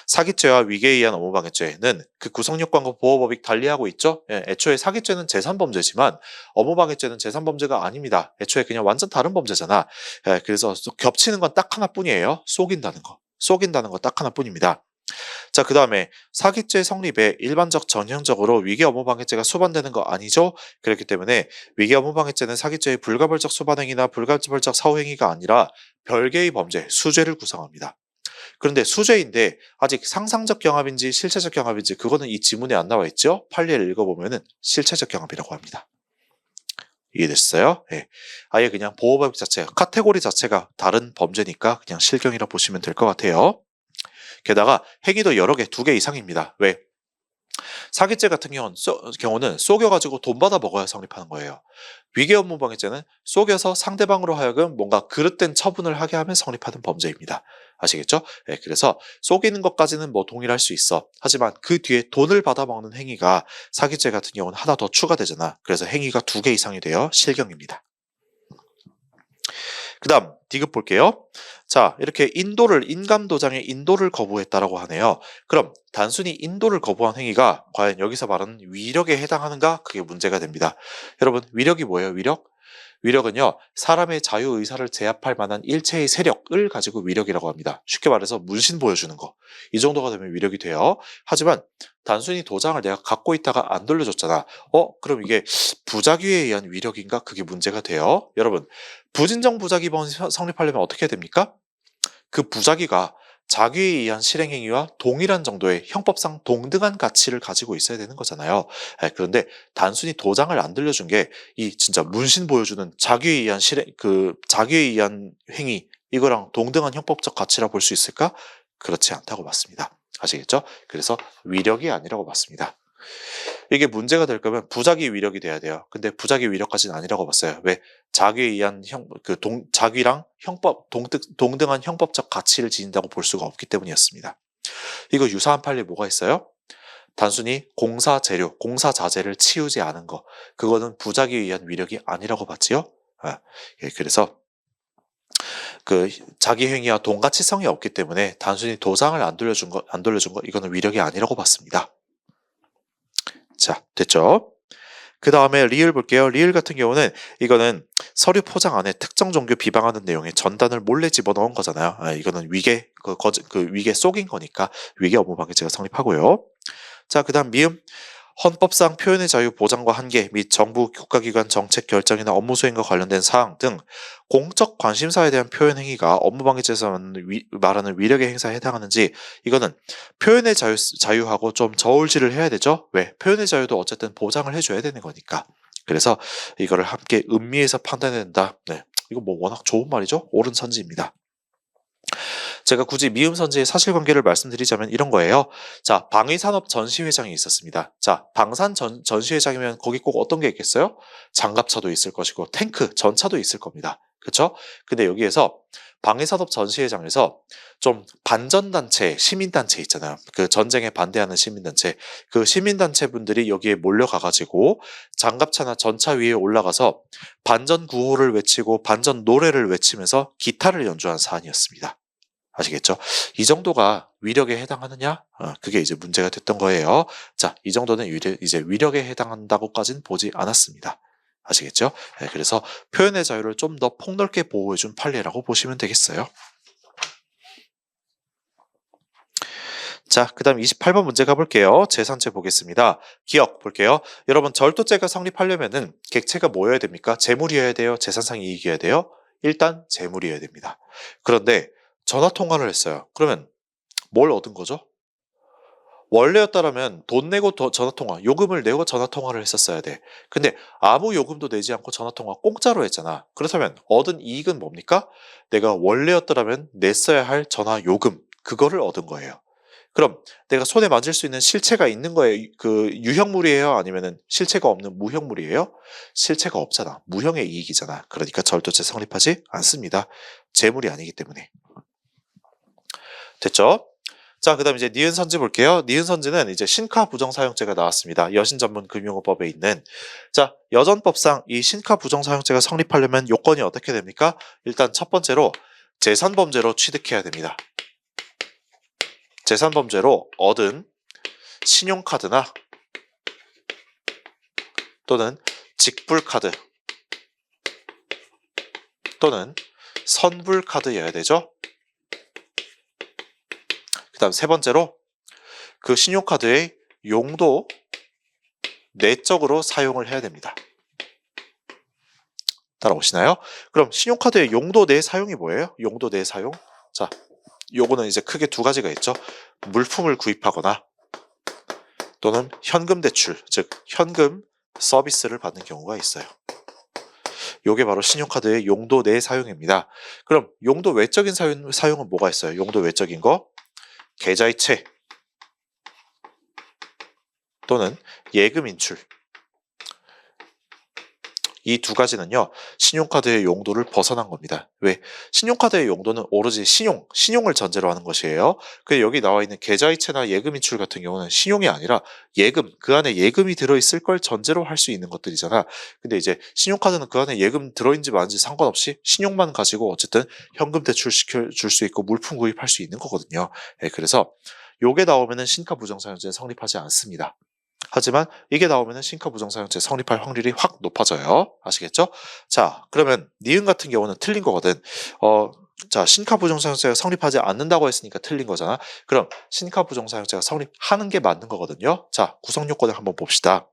[SPEAKER 1] 사기죄와 위계에 의한 업무방해죄는 그 구성요건과 보호법이 달리하고 있죠. 애초에 사기죄는 제3범죄지만 업무방해죄는 제3범죄가 아닙니다. 애초에 그냥 완전 다른 범죄잖아. 그래서 겹치는 건 딱 하나뿐이에요. 속인다는 거 딱 하나뿐입니다. 자, 그 다음에 사기죄 성립에 일반적 전형적으로 위계 업무방해죄가 수반되는 거 아니죠? 그렇기 때문에 위계 업무방해죄는 사기죄의 불가벌적 수반행위나 불가벌적 사후행위가 아니라 별개의 범죄, 수죄를 구성합니다. 그런데 수죄인데 아직 상상적 경합인지 실체적 경합인지 그거는 이 지문에 안 나와 있죠? 판례를 읽어보면은 실체적 경합이라고 합니다. 이해됐어요? 네. 아예 그냥 보호법 자체가, 카테고리 자체가 다른 범죄니까 그냥 실경이라 보시면 될 것 같아요. 게다가 행위도 여러 개, 2개 이상입니다. 왜? 사기죄 같은 경우는 속여가지고 돈 받아 먹어야 성립하는 거예요. 위계 업무방해죄는 속여서 상대방으로 하여금 뭔가 그릇된 처분을 하게 하면 성립하는 범죄입니다. 아시겠죠? 네, 그래서 속이는 것까지는 뭐 동일할 수 있어. 하지만 그 뒤에 돈을 받아먹는 행위가 사기죄 같은 경우는 하나 더 추가되잖아. 그래서 행위가 2개 이상이 되어 실경입니다. 그 다음 디귿 볼게요. 자, 이렇게 인감 도장의 인도를 거부했다라고 하네요. 그럼 단순히 인도를 거부한 행위가 과연 여기서 말하는 위력에 해당하는가? 그게 문제가 됩니다. 여러분, 위력이 뭐예요? 위력은요, 사람의 자유의사를 제압할 만한 일체의 세력을 가지고 위력이라고 합니다. 쉽게 말해서 문신 보여주는 거. 이 정도가 되면 위력이 돼요. 하지만 단순히 도장을 내가 갖고 있다가 안 돌려줬잖아. 그럼 이게 부작위에 의한 위력인가? 그게 문제가 돼요. 여러분, 부진정 부작위범이 성립하려면 어떻게 해야 됩니까? 그 부작위가 자기에 의한 실행행위와 동일한 정도의 형법상 동등한 가치를 가지고 있어야 되는 거잖아요. 그런데 단순히 도장을 안 들려준 게 이 진짜 문신 보여주는 자기에 의한 자기에 의한 행위 이거랑 동등한 형법적 가치라 볼 수 있을까? 그렇지 않다고 봤습니다. 아시겠죠? 그래서 위력이 아니라고 봤습니다. 이게 문제가 될 거면 부작위 위력이 돼야 돼요. 근데 부작위 위력까지는 아니라고 봤어요. 왜? 자기에 의한 자기랑 동등한 형법적 가치를 지닌다고 볼 수가 없기 때문이었습니다. 이거 유사한 판례 뭐가 있어요? 단순히 공사 자재를 치우지 않은 거. 그거는 부작위에 의한 위력이 아니라고 봤지요? 그래서 자기 행위와 동가치성이 없기 때문에 단순히 도장을 안 돌려준 거, 이거는 위력이 아니라고 봤습니다. 자, 됐죠? 그 다음에 리을 볼게요. 리을 같은 경우는 이거는 서류 포장 안에 특정 종교 비방하는 내용의 전단을 몰래 집어넣은 거잖아요. 이거는 위계, 위계 속인 거니까 위계 업무방해죄가 성립하고요. 자, 그 다음 미음. 헌법상 표현의 자유 보장과 한계 및 정부 국가기관 정책 결정이나 업무 수행과 관련된 사항 등 공적 관심사에 대한 표현 행위가 업무방해죄에서 말하는 위력의 행사에 해당하는지 이거는 표현의 자유하고 좀 저울질을 해야 되죠. 왜? 표현의 자유도 어쨌든 보장을 해줘야 되는 거니까. 그래서 이거를 함께 음미해서 판단해야 된다. 네, 이거 뭐 워낙 좋은 말이죠. 옳은 선지입니다. 제가 굳이 미음 선지의 사실관계를 말씀드리자면 이런 거예요. 자, 방위산업 전시회장이 있었습니다. 자, 방산 전시회장이면 거기 꼭 어떤 게 있겠어요? 장갑차도 있을 것이고 탱크, 전차도 있을 겁니다. 그렇죠? 근데 여기에서 방위산업 전시회장에서 좀 반전단체, 시민단체 있잖아요. 그 전쟁에 반대하는 시민단체. 그 시민단체 분들이 여기에 몰려가가지고 장갑차나 전차 위에 올라가서 반전 구호를 외치고 반전 노래를 외치면서 기타를 연주한 사안이었습니다. 아시겠죠? 이 정도가 위력에 해당하느냐? 그게 이제 문제가 됐던 거예요. 자, 이 정도는 이제 위력에 해당한다고까지는 보지 않았습니다. 아시겠죠? 네, 그래서 표현의 자유를 좀 더 폭넓게 보호해준 판례라고 보시면 되겠어요. 자, 그 다음 28번 문제 가볼게요. 재산죄 보겠습니다. 기억 볼게요. 여러분, 절도죄가 성립하려면은 객체가 뭐여야 됩니까? 재물이어야 돼요? 재산상 이익이어야 돼요? 일단 재물이어야 됩니다. 그런데 전화통화를 했어요. 그러면 뭘 얻은 거죠? 원래였다라면 돈 내고 전화통화, 요금을 내고 전화통화를 했었어야 돼. 근데 아무 요금도 내지 않고 전화통화 공짜로 했잖아. 그렇다면 얻은 이익은 뭡니까? 내가 원래였다라면 냈어야 할 전화 요금, 그거를 얻은 거예요. 그럼 내가 손에 만질 수 있는 실체가 있는 거예요? 그 유형물이에요? 아니면은 실체가 없는 무형물이에요? 실체가 없잖아. 무형의 이익이잖아. 그러니까 절도죄 성립하지 않습니다. 재물이 아니기 때문에. 됐죠? 자, 그 다음 이제 니은선지 볼게요. 니은선지는 이제 신카 부정사용죄가 나왔습니다. 여신전문금융업법에 있는. 자, 여전법상 이 신카 부정사용죄가 성립하려면 요건이 어떻게 됩니까? 일단 첫 번째로 재산범죄로 취득해야 됩니다. 재산범죄로 얻은 신용카드나 또는 직불카드 또는 선불카드여야 되죠. 그 다음 세 번째로 그 신용카드의 용도 내적으로 사용을 해야 됩니다. 따라오시나요? 그럼 신용카드의 용도 내 사용이 뭐예요? 용도 내 사용? 자, 요거는 이제 크게 두 가지가 있죠. 물품을 구입하거나 또는 현금 대출, 즉 현금 서비스를 받는 경우가 있어요. 요게 바로 신용카드의 용도 내 사용입니다. 그럼 용도 외적인 사용은 뭐가 있어요? 용도 외적인 거, 계좌이체,
[SPEAKER 2] 또는 예금 인출. 이 두 가지는요, 신용카드의 용도를 벗어난 겁니다. 왜? 신용카드의 용도는 오로지 신용을 전제로 하는 것이에요. 근데 여기 나와 있는 계좌이체나 예금 인출 같은 경우는 신용이 아니라 예금, 그 안에 예금이 들어있을 걸 전제로 할 수 있는 것들이잖아. 근데 이제 신용카드는 그 안에 예금 들어있는지 마는지 상관없이 신용만 가지고 어쨌든 현금 대출시켜 줄 수 있고 물품 구입할 수 있는 거거든요. 네, 그래서 요게 나오면은 신카 부정사용죄는 성립하지 않습니다. 하지만 이게 나오면 신카 부정사용죄 성립할 확률이 확 높아져요. 아시겠죠? 자, 그러면 니은 같은 경우는 틀린 거거든. 자, 신카 부정사용죄가 성립하지 않는다고 했으니까 틀린 거잖아. 그럼 신카 부정사용죄가 성립하는 게 맞는 거거든요. 자, 구성 요건을 한번 봅시다.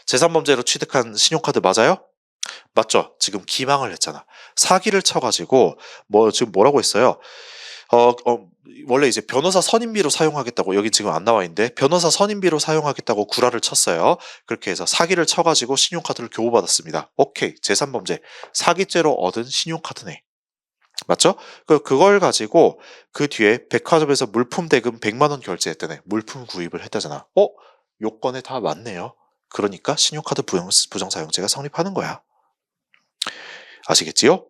[SPEAKER 2] 제3범죄로 취득한 신용카드 맞아요? 맞죠? 지금 기망을 했잖아. 사기를 쳐가지고 지금 뭐라고 했어요? 원래 이제 변호사 선임비로 사용하겠다고, 여기 지금 안 나와 있는데 변호사 선임비로 사용하겠다고 구라를 쳤어요. 그렇게 해서 사기를 쳐가지고 신용카드를 교부받았습니다. 오케이, 제3범죄 사기죄로 얻은 신용카드네. 맞죠? 그걸 가지고 그 뒤에 백화점에서 물품 대금 100만 원 결제했다네. 물품 구입을 했다잖아. 요건에 다 맞네요. 그러니까 신용카드 부정사용죄가 성립하는 거야. 아시겠지요?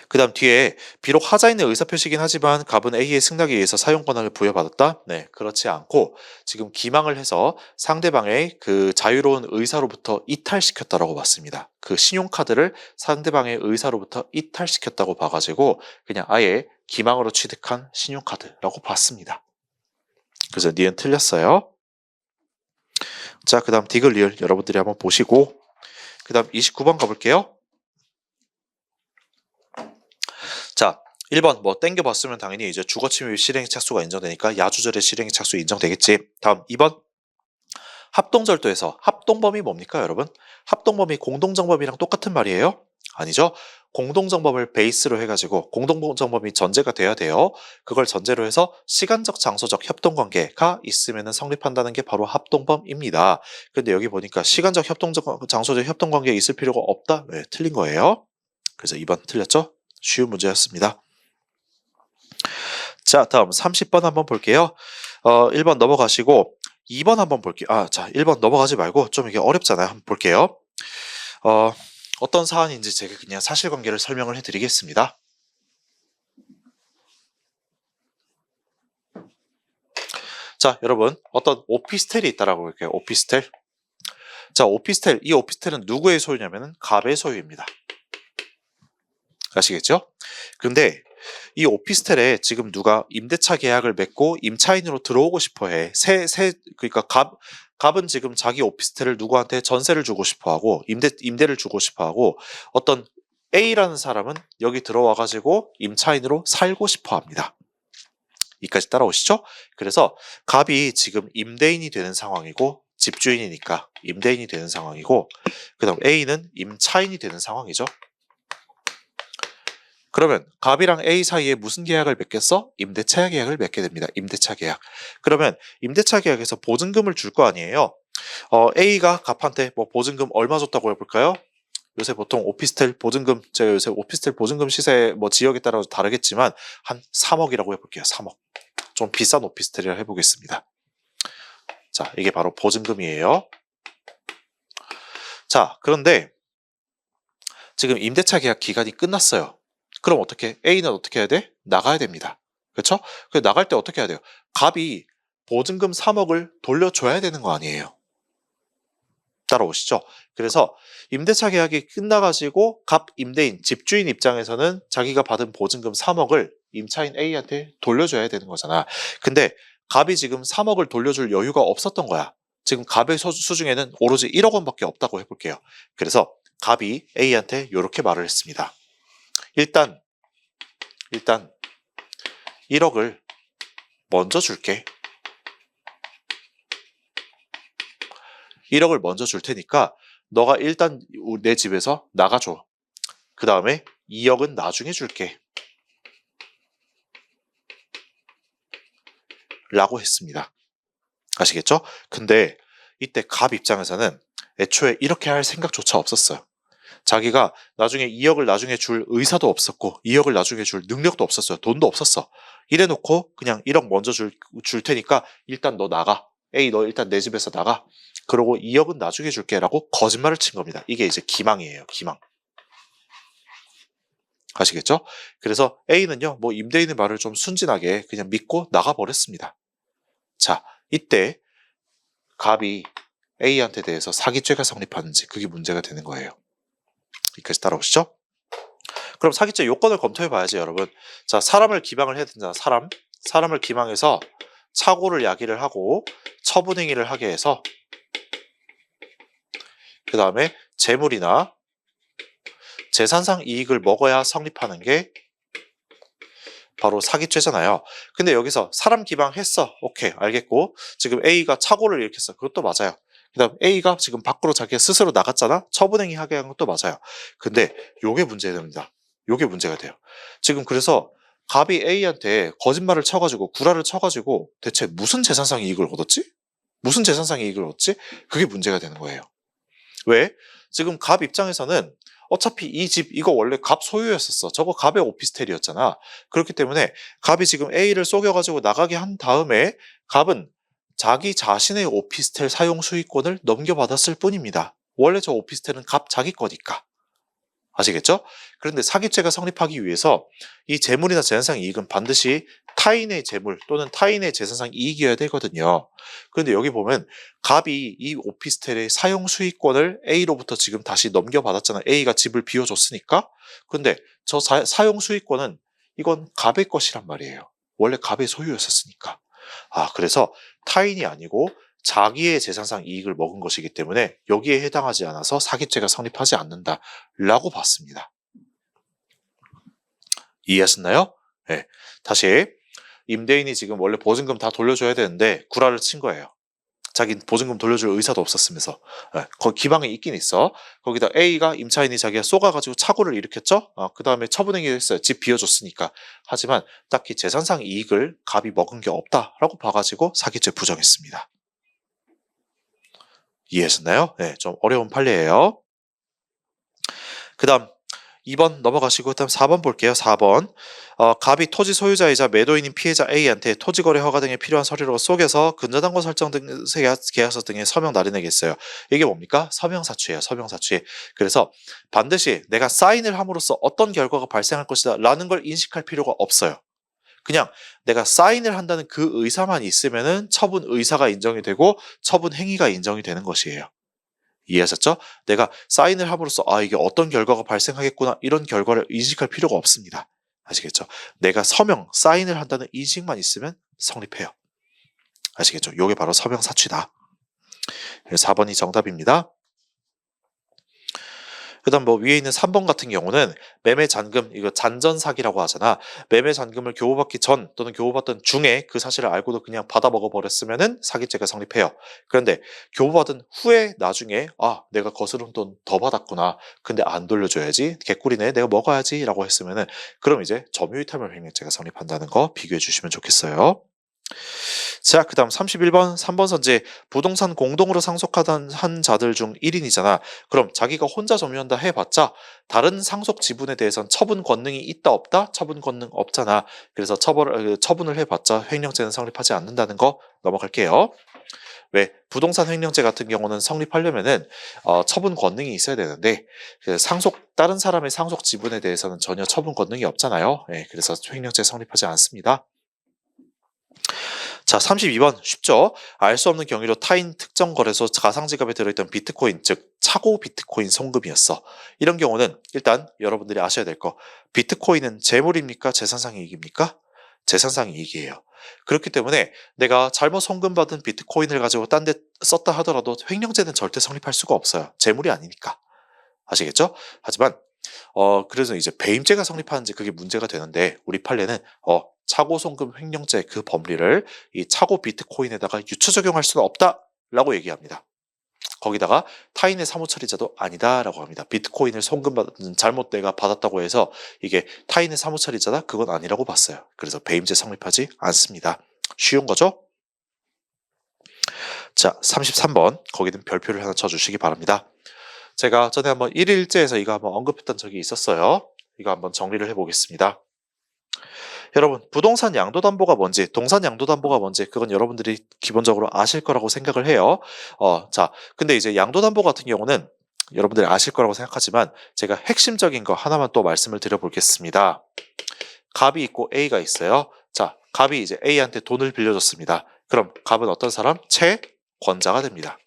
[SPEAKER 2] 그 다음 뒤에 비록 하자인의 의사표시긴 하지만 갑은 A의 승낙에 의해서 사용 권한을 부여받았다? 네, 그렇지 않고 지금 기망을 해서 상대방의 그 자유로운 의사로부터 이탈시켰다라고 봤습니다. 그 신용카드를 상대방의 의사로부터 이탈시켰다고 봐가지고 그냥 아예 기망으로 취득한 신용카드라고 봤습니다. 그래서 니은 틀렸어요. 자, 그 다음 디귿 리을 여러분들이 한번 보시고 그 다음 29번 가볼게요. 자, 1번 뭐 땡겨봤으면 당연히 이제 주거침입 실행의 착수가 인정되니까 야주절의 실행의 착수 인정되겠지. 다음 2번 합동절도에서 합동범위 뭡니까 여러분? 합동범위 공동정범이랑 똑같은 말이에요? 아니죠. 공동정범을 베이스로 해가지고 공동정범이 전제가 돼야 돼요. 그걸 전제로 해서 시간적 장소적 협동관계가 있으면 성립한다는 게 바로 합동범입니다. 근데 여기 보니까 시간적 장소적 협동관계가 있을 필요가 없다? 네, 틀린 거예요. 그래서 2번 틀렸죠? 쉬운 문제였습니다. 자, 다음 30번 한번 볼게요. 1번 넘어가시고 2번 한번 볼게요. 자, 1번 넘어가지 말고 좀 이게 어렵잖아요. 한번 볼게요. 어떤 사안인지 제가 그냥 사실관계를 설명을 해드리겠습니다. 자, 여러분 어떤 오피스텔이 있다라고 볼게요. 오피스텔. 자, 이 오피스텔은 누구의 소유냐면은 갑의 소유입니다. 아시겠죠? 근데 이 오피스텔에 지금 누가 임대차 계약을 맺고 임차인으로 들어오고 싶어 해. 그러니까 갑은 지금 자기 오피스텔을 누구한테 전세를 주고 싶어 하고 임대를 주고 싶어 하고 어떤 A라는 사람은 여기 들어와 가지고 임차인으로 살고 싶어 합니다. 이까지 따라오시죠? 그래서 갑이 지금 임대인이 되는 상황이고 집주인이니까 임대인이 되는 상황이고 그다음 A는 임차인이 되는 상황이죠. 그러면 갑이랑 A 사이에 무슨 계약을 맺겠어? 임대차 계약을 맺게 됩니다. 임대차 계약. 그러면 임대차 계약에서 보증금을 줄 거 아니에요. A가 갑한테 뭐 보증금 얼마 줬다고 해볼까요? 요새 보통 오피스텔 보증금, 제가 요새 오피스텔 보증금 시세 뭐 지역에 따라서 다르겠지만 한 3억이라고 해볼게요. 3억. 좀 비싼 오피스텔이라 해보겠습니다. 자, 이게 바로 보증금이에요. 자, 그런데 지금 임대차 계약 기간이 끝났어요. 그럼 어떻게? A는 어떻게 해야 돼? 나가야 됩니다. 그렇죠? 나갈 때 어떻게 해야 돼요? 갑이 보증금 3억을 돌려줘야 되는 거 아니에요. 따라오시죠? 그래서 임대차 계약이 끝나가지고 갑 임대인, 집주인 입장에서는 자기가 받은 보증금 3억을 임차인 A한테 돌려줘야 되는 거잖아. 근데 갑이 지금 3억을 돌려줄 여유가 없었던 거야. 지금 갑의 수중에는 오로지 1억 원밖에 없다고 해볼게요. 그래서 갑이 A한테 이렇게 말을 했습니다. 일단 1억을 먼저 줄게. 1억을 먼저 줄 테니까 너가 일단 내 집에서 나가줘. 그 다음에 2억은 나중에 줄게. 라고 했습니다. 아시겠죠? 근데 이때 갑 입장에서는 애초에 이렇게 할 생각조차 없었어요. 자기가 나중에 2억을 나중에 줄 의사도 없었고 2억을 나중에 줄 능력도 없었어요. 돈도 없었어. 이래놓고 그냥 1억 먼저 줄 테니까 일단 너 나가. A 너 일단 내 집에서 나가. 그러고 2억은 나중에 줄게 라고 거짓말을 친 겁니다. 이게 이제 기망이에요. 기망. 아시겠죠? 그래서 A는요, 뭐 임대인의 말을 좀 순진하게 그냥 믿고 나가버렸습니다. 자, 이때 갑이 A한테 대해서 사기죄가 성립하는지 그게 문제가 되는 거예요. 여기까지 따라오시죠? 그럼 사기죄 요건을 검토해 봐야지, 여러분. 자, 사람을 기망을 해야 된다. 사람을 기망해서 착오를 야기를 하고 처분행위를 하게 해서 그 다음에 재물이나 재산상 이익을 먹어야 성립하는 게 바로 사기죄잖아요. 근데 여기서 사람 기망했어. 오케이, 알겠고. 지금 A가 착오를 일으켰어. 그것도 맞아요. 그 다음 A가 지금 밖으로 자기가 스스로 나갔잖아. 처분행위 하게 한 것도 맞아요. 근데 요게 문제됩니다. 요게 문제가 돼요. 지금 그래서 갑이 A한테 거짓말을 쳐가지고 구라를 쳐가지고 대체 무슨 재산상 이익을 얻었지? 무슨 재산상 이익을 얻지? 그게 문제가 되는 거예요. 왜? 지금 갑 입장에서는 어차피 이 집 이거 원래 갑 소유였었어. 저거 갑의 오피스텔이었잖아. 그렇기 때문에 갑이 지금 A를 속여가지고 나가게 한 다음에 갑은 자기 자신의 오피스텔 사용 수익권을 넘겨받았을 뿐입니다. 원래 저 오피스텔은 갑 자기 거니까. 아시겠죠? 그런데 사기죄가 성립하기 위해서 이 재물이나 재산상 이익은 반드시 타인의 재물 또는 타인의 재산상 이익이어야 되거든요. 그런데 여기 보면 갑이 이 오피스텔의 사용 수익권을 A로부터 지금 다시 넘겨받았잖아요. A가 집을 비워줬으니까. 근데 저 사용 수익권은 이건 갑의 것이란 말이에요. 원래 갑의 소유였었으니까. 그래서 타인이 아니고 자기의 재산상 이익을 먹은 것이기 때문에 여기에 해당하지 않아서 사기죄가 성립하지 않는다라고 봤습니다. 이해하셨나요? 네. 다시 임대인이 지금 원래 보증금 다 돌려줘야 되는데 구라를 친 거예요. 자기는 보증금 돌려줄 의사도 없었으면서. 거기 기방에 있긴 있어. 거기다 A가 임차인이 자기가 쏘가가지고 착오를 일으켰죠. 그 다음에 처분행위를 했어요. 집 비워줬으니까. 하지만 딱히 재산상 이익을 갑이 먹은 게 없다라고 봐가지고 사기죄 부정했습니다. 이해하셨나요? 네, 좀 어려운 판례예요. 그 다음 2번 넘어가시고 그다음 4번 볼게요. 4번 갑이 토지 소유자이자 매도인인 피해자 A한테 토지거래 허가 등에 필요한 서류를 속여서 근저당권 설정 등 계약서 등에 서명 날인하게 했어요. 이게 뭡니까? 서명사취예요. 서명사취. 그래서 반드시 내가 사인을 함으로써 어떤 결과가 발생할 것이다 라는 걸 인식할 필요가 없어요. 그냥 내가 사인을 한다는 그 의사만 있으면은 처분 의사가 인정이 되고 처분 행위가 인정이 되는 것이에요. 이해하셨죠? 내가 사인을 함으로써 이게 어떤 결과가 발생하겠구나 이런 결과를 인식할 필요가 없습니다. 아시겠죠? 내가 사인을 한다는 인식만 있으면 성립해요. 아시겠죠? 요게 바로 서명 사취다. 4번이 정답입니다. 그 다음 위에 있는 3번 같은 경우는 매매 잔금, 이거 잔전 사기라고 하잖아. 매매 잔금을 교부받기 전 또는 교부받던 중에 그 사실을 알고도 그냥 받아 먹어버렸으면은 사기죄가 성립해요. 그런데 교부받은 후에 나중에 내가 거스름 돈 더 받았구나. 근데 안 돌려줘야지. 개꿀이네. 내가 먹어야지. 라고 했으면은 그럼 이제 점유이탈물 횡령죄가 성립한다는 거 비교해 주시면 좋겠어요. 자, 그 다음 31번 3번 선지 부동산 공동으로 상속하던 한 자들 중 1인이잖아. 그럼 자기가 혼자 점유한다 해봤자 다른 상속 지분에 대해선 처분 권능이 있다 없다? 처분 권능 없잖아. 그래서 처분을 해봤자 횡령죄는 성립하지 않는다는 거 넘어갈게요. 왜? 부동산 횡령죄 같은 경우는 성립하려면은 처분 권능이 있어야 되는데 다른 사람의 상속 지분에 대해서는 전혀 처분 권능이 없잖아요. 그래서 횡령죄 성립하지 않습니다. 자, 32번 쉽죠? 알 수 없는 경위로 타인 특정 거래소 가상지갑에 들어있던 비트코인, 즉 차고 비트코인 송금이었어. 이런 경우는 일단 여러분들이 아셔야 될 거, 비트코인은 재물입니까? 재산상 이익입니까? 재산상 이익이에요. 그렇기 때문에 내가 잘못 송금받은 비트코인을 가지고 딴 데 썼다 하더라도 횡령죄는 절대 성립할 수가 없어요. 재물이 아니니까. 아시겠죠? 하지만 그래서 이제 배임죄가 성립하는지 그게 문제가 되는데 우리 판례는 차고 송금 횡령죄 그 법리를 이 차고 비트코인에다가 유추 적용할 수는 없다라고 얘기합니다. 거기다가 타인의 사무처리자도 아니다라고 합니다. 비트코인을 송금받은 잘못 내가 받았다고 해서 이게 타인의 사무처리자다? 그건 아니라고 봤어요. 그래서 배임죄 성립하지 않습니다. 쉬운 거죠? 자, 33번 거기는 별표를 하나 쳐주시기 바랍니다. 제가 전에 한번 1일제에서 이거 한번 언급했던 적이 있었어요. 이거 한번 정리를 해보겠습니다. 여러분, 부동산 양도담보가 뭔지, 동산 양도담보가 뭔지, 그건 여러분들이 기본적으로 아실 거라고 생각을 해요. 자, 근데 이제 양도담보 같은 경우는 여러분들이 아실 거라고 생각하지만 제가 핵심적인 거 하나만 또 말씀을 드려보겠습니다. 갑이 있고 A가 있어요. 자, 갑이 이제 A한테 돈을 빌려줬습니다. 그럼 갑은 어떤 사람? 채권자가 됩니다.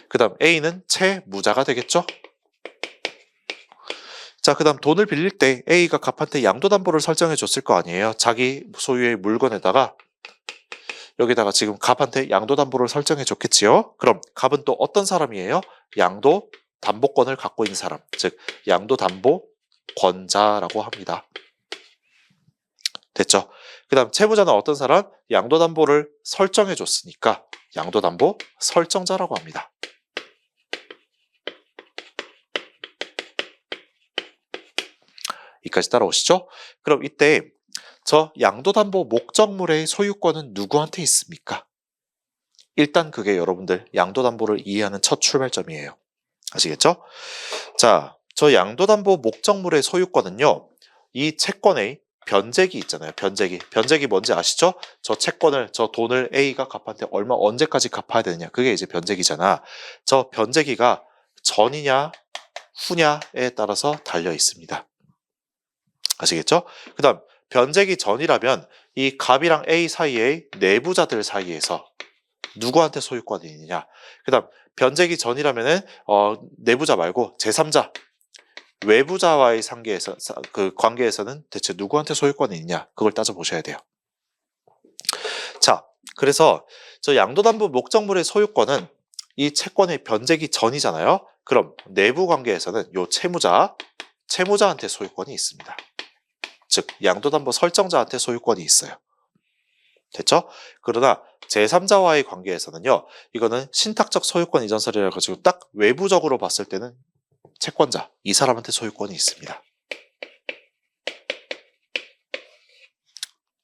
[SPEAKER 2] 그 다음 A는 채무자가 되겠죠? 자, 그 다음 돈을 빌릴 때 A가 갑한테 양도담보를 설정해 줬을 거 아니에요. 자기 소유의 물건에다가 여기다가 지금 갑한테 양도담보를 설정해 줬겠지요. 그럼 갑은 또 어떤 사람이에요? 양도담보권을 갖고 있는 사람, 즉 양도담보권자라고 합니다. 됐죠? 그 다음 채무자는 어떤 사람? 양도담보를 설정해 줬으니까 양도담보 설정자라고 합니다. 여기까지 따라오시죠? 그럼 이때 저 양도담보 목적물의 소유권은 누구한테 있습니까? 일단 그게 여러분들 양도담보를 이해하는 첫 출발점이에요. 아시겠죠? 자, 저 양도담보 목적물의 소유권은요, 이 채권의 변제기 있잖아요. 변제기 뭔지 아시죠? 저 채권을, 저 돈을 A가 갑한테 얼마 언제까지 갚아야 되느냐, 그게 이제 변제기잖아. 저 변제기가 전이냐 후냐에 따라서 달려 있습니다. 아시겠죠? 그 다음 변제기 전이라면 이 갑이랑 A 사이의 내부자들 사이에서 누구한테 소유권이 있느냐. 그 다음 변제기 전이라면은 내부자 말고 제3자 외부자와의 그 관계에서는 대체 누구한테 소유권이 있냐, 그걸 따져보셔야 돼요. 자, 그래서 저 양도담보 목적물의 소유권은 이 채권의 변제기 전이잖아요. 그럼 내부 관계에서는 요 채무자한테 소유권이 있습니다. 즉 양도담보 설정자한테 소유권이 있어요. 됐죠? 그러나 제3자와의 관계에서는요, 이거는 신탁적 소유권 이전설이라 가지고 딱 외부적으로 봤을 때는 채권자, 이 사람한테 소유권이 있습니다.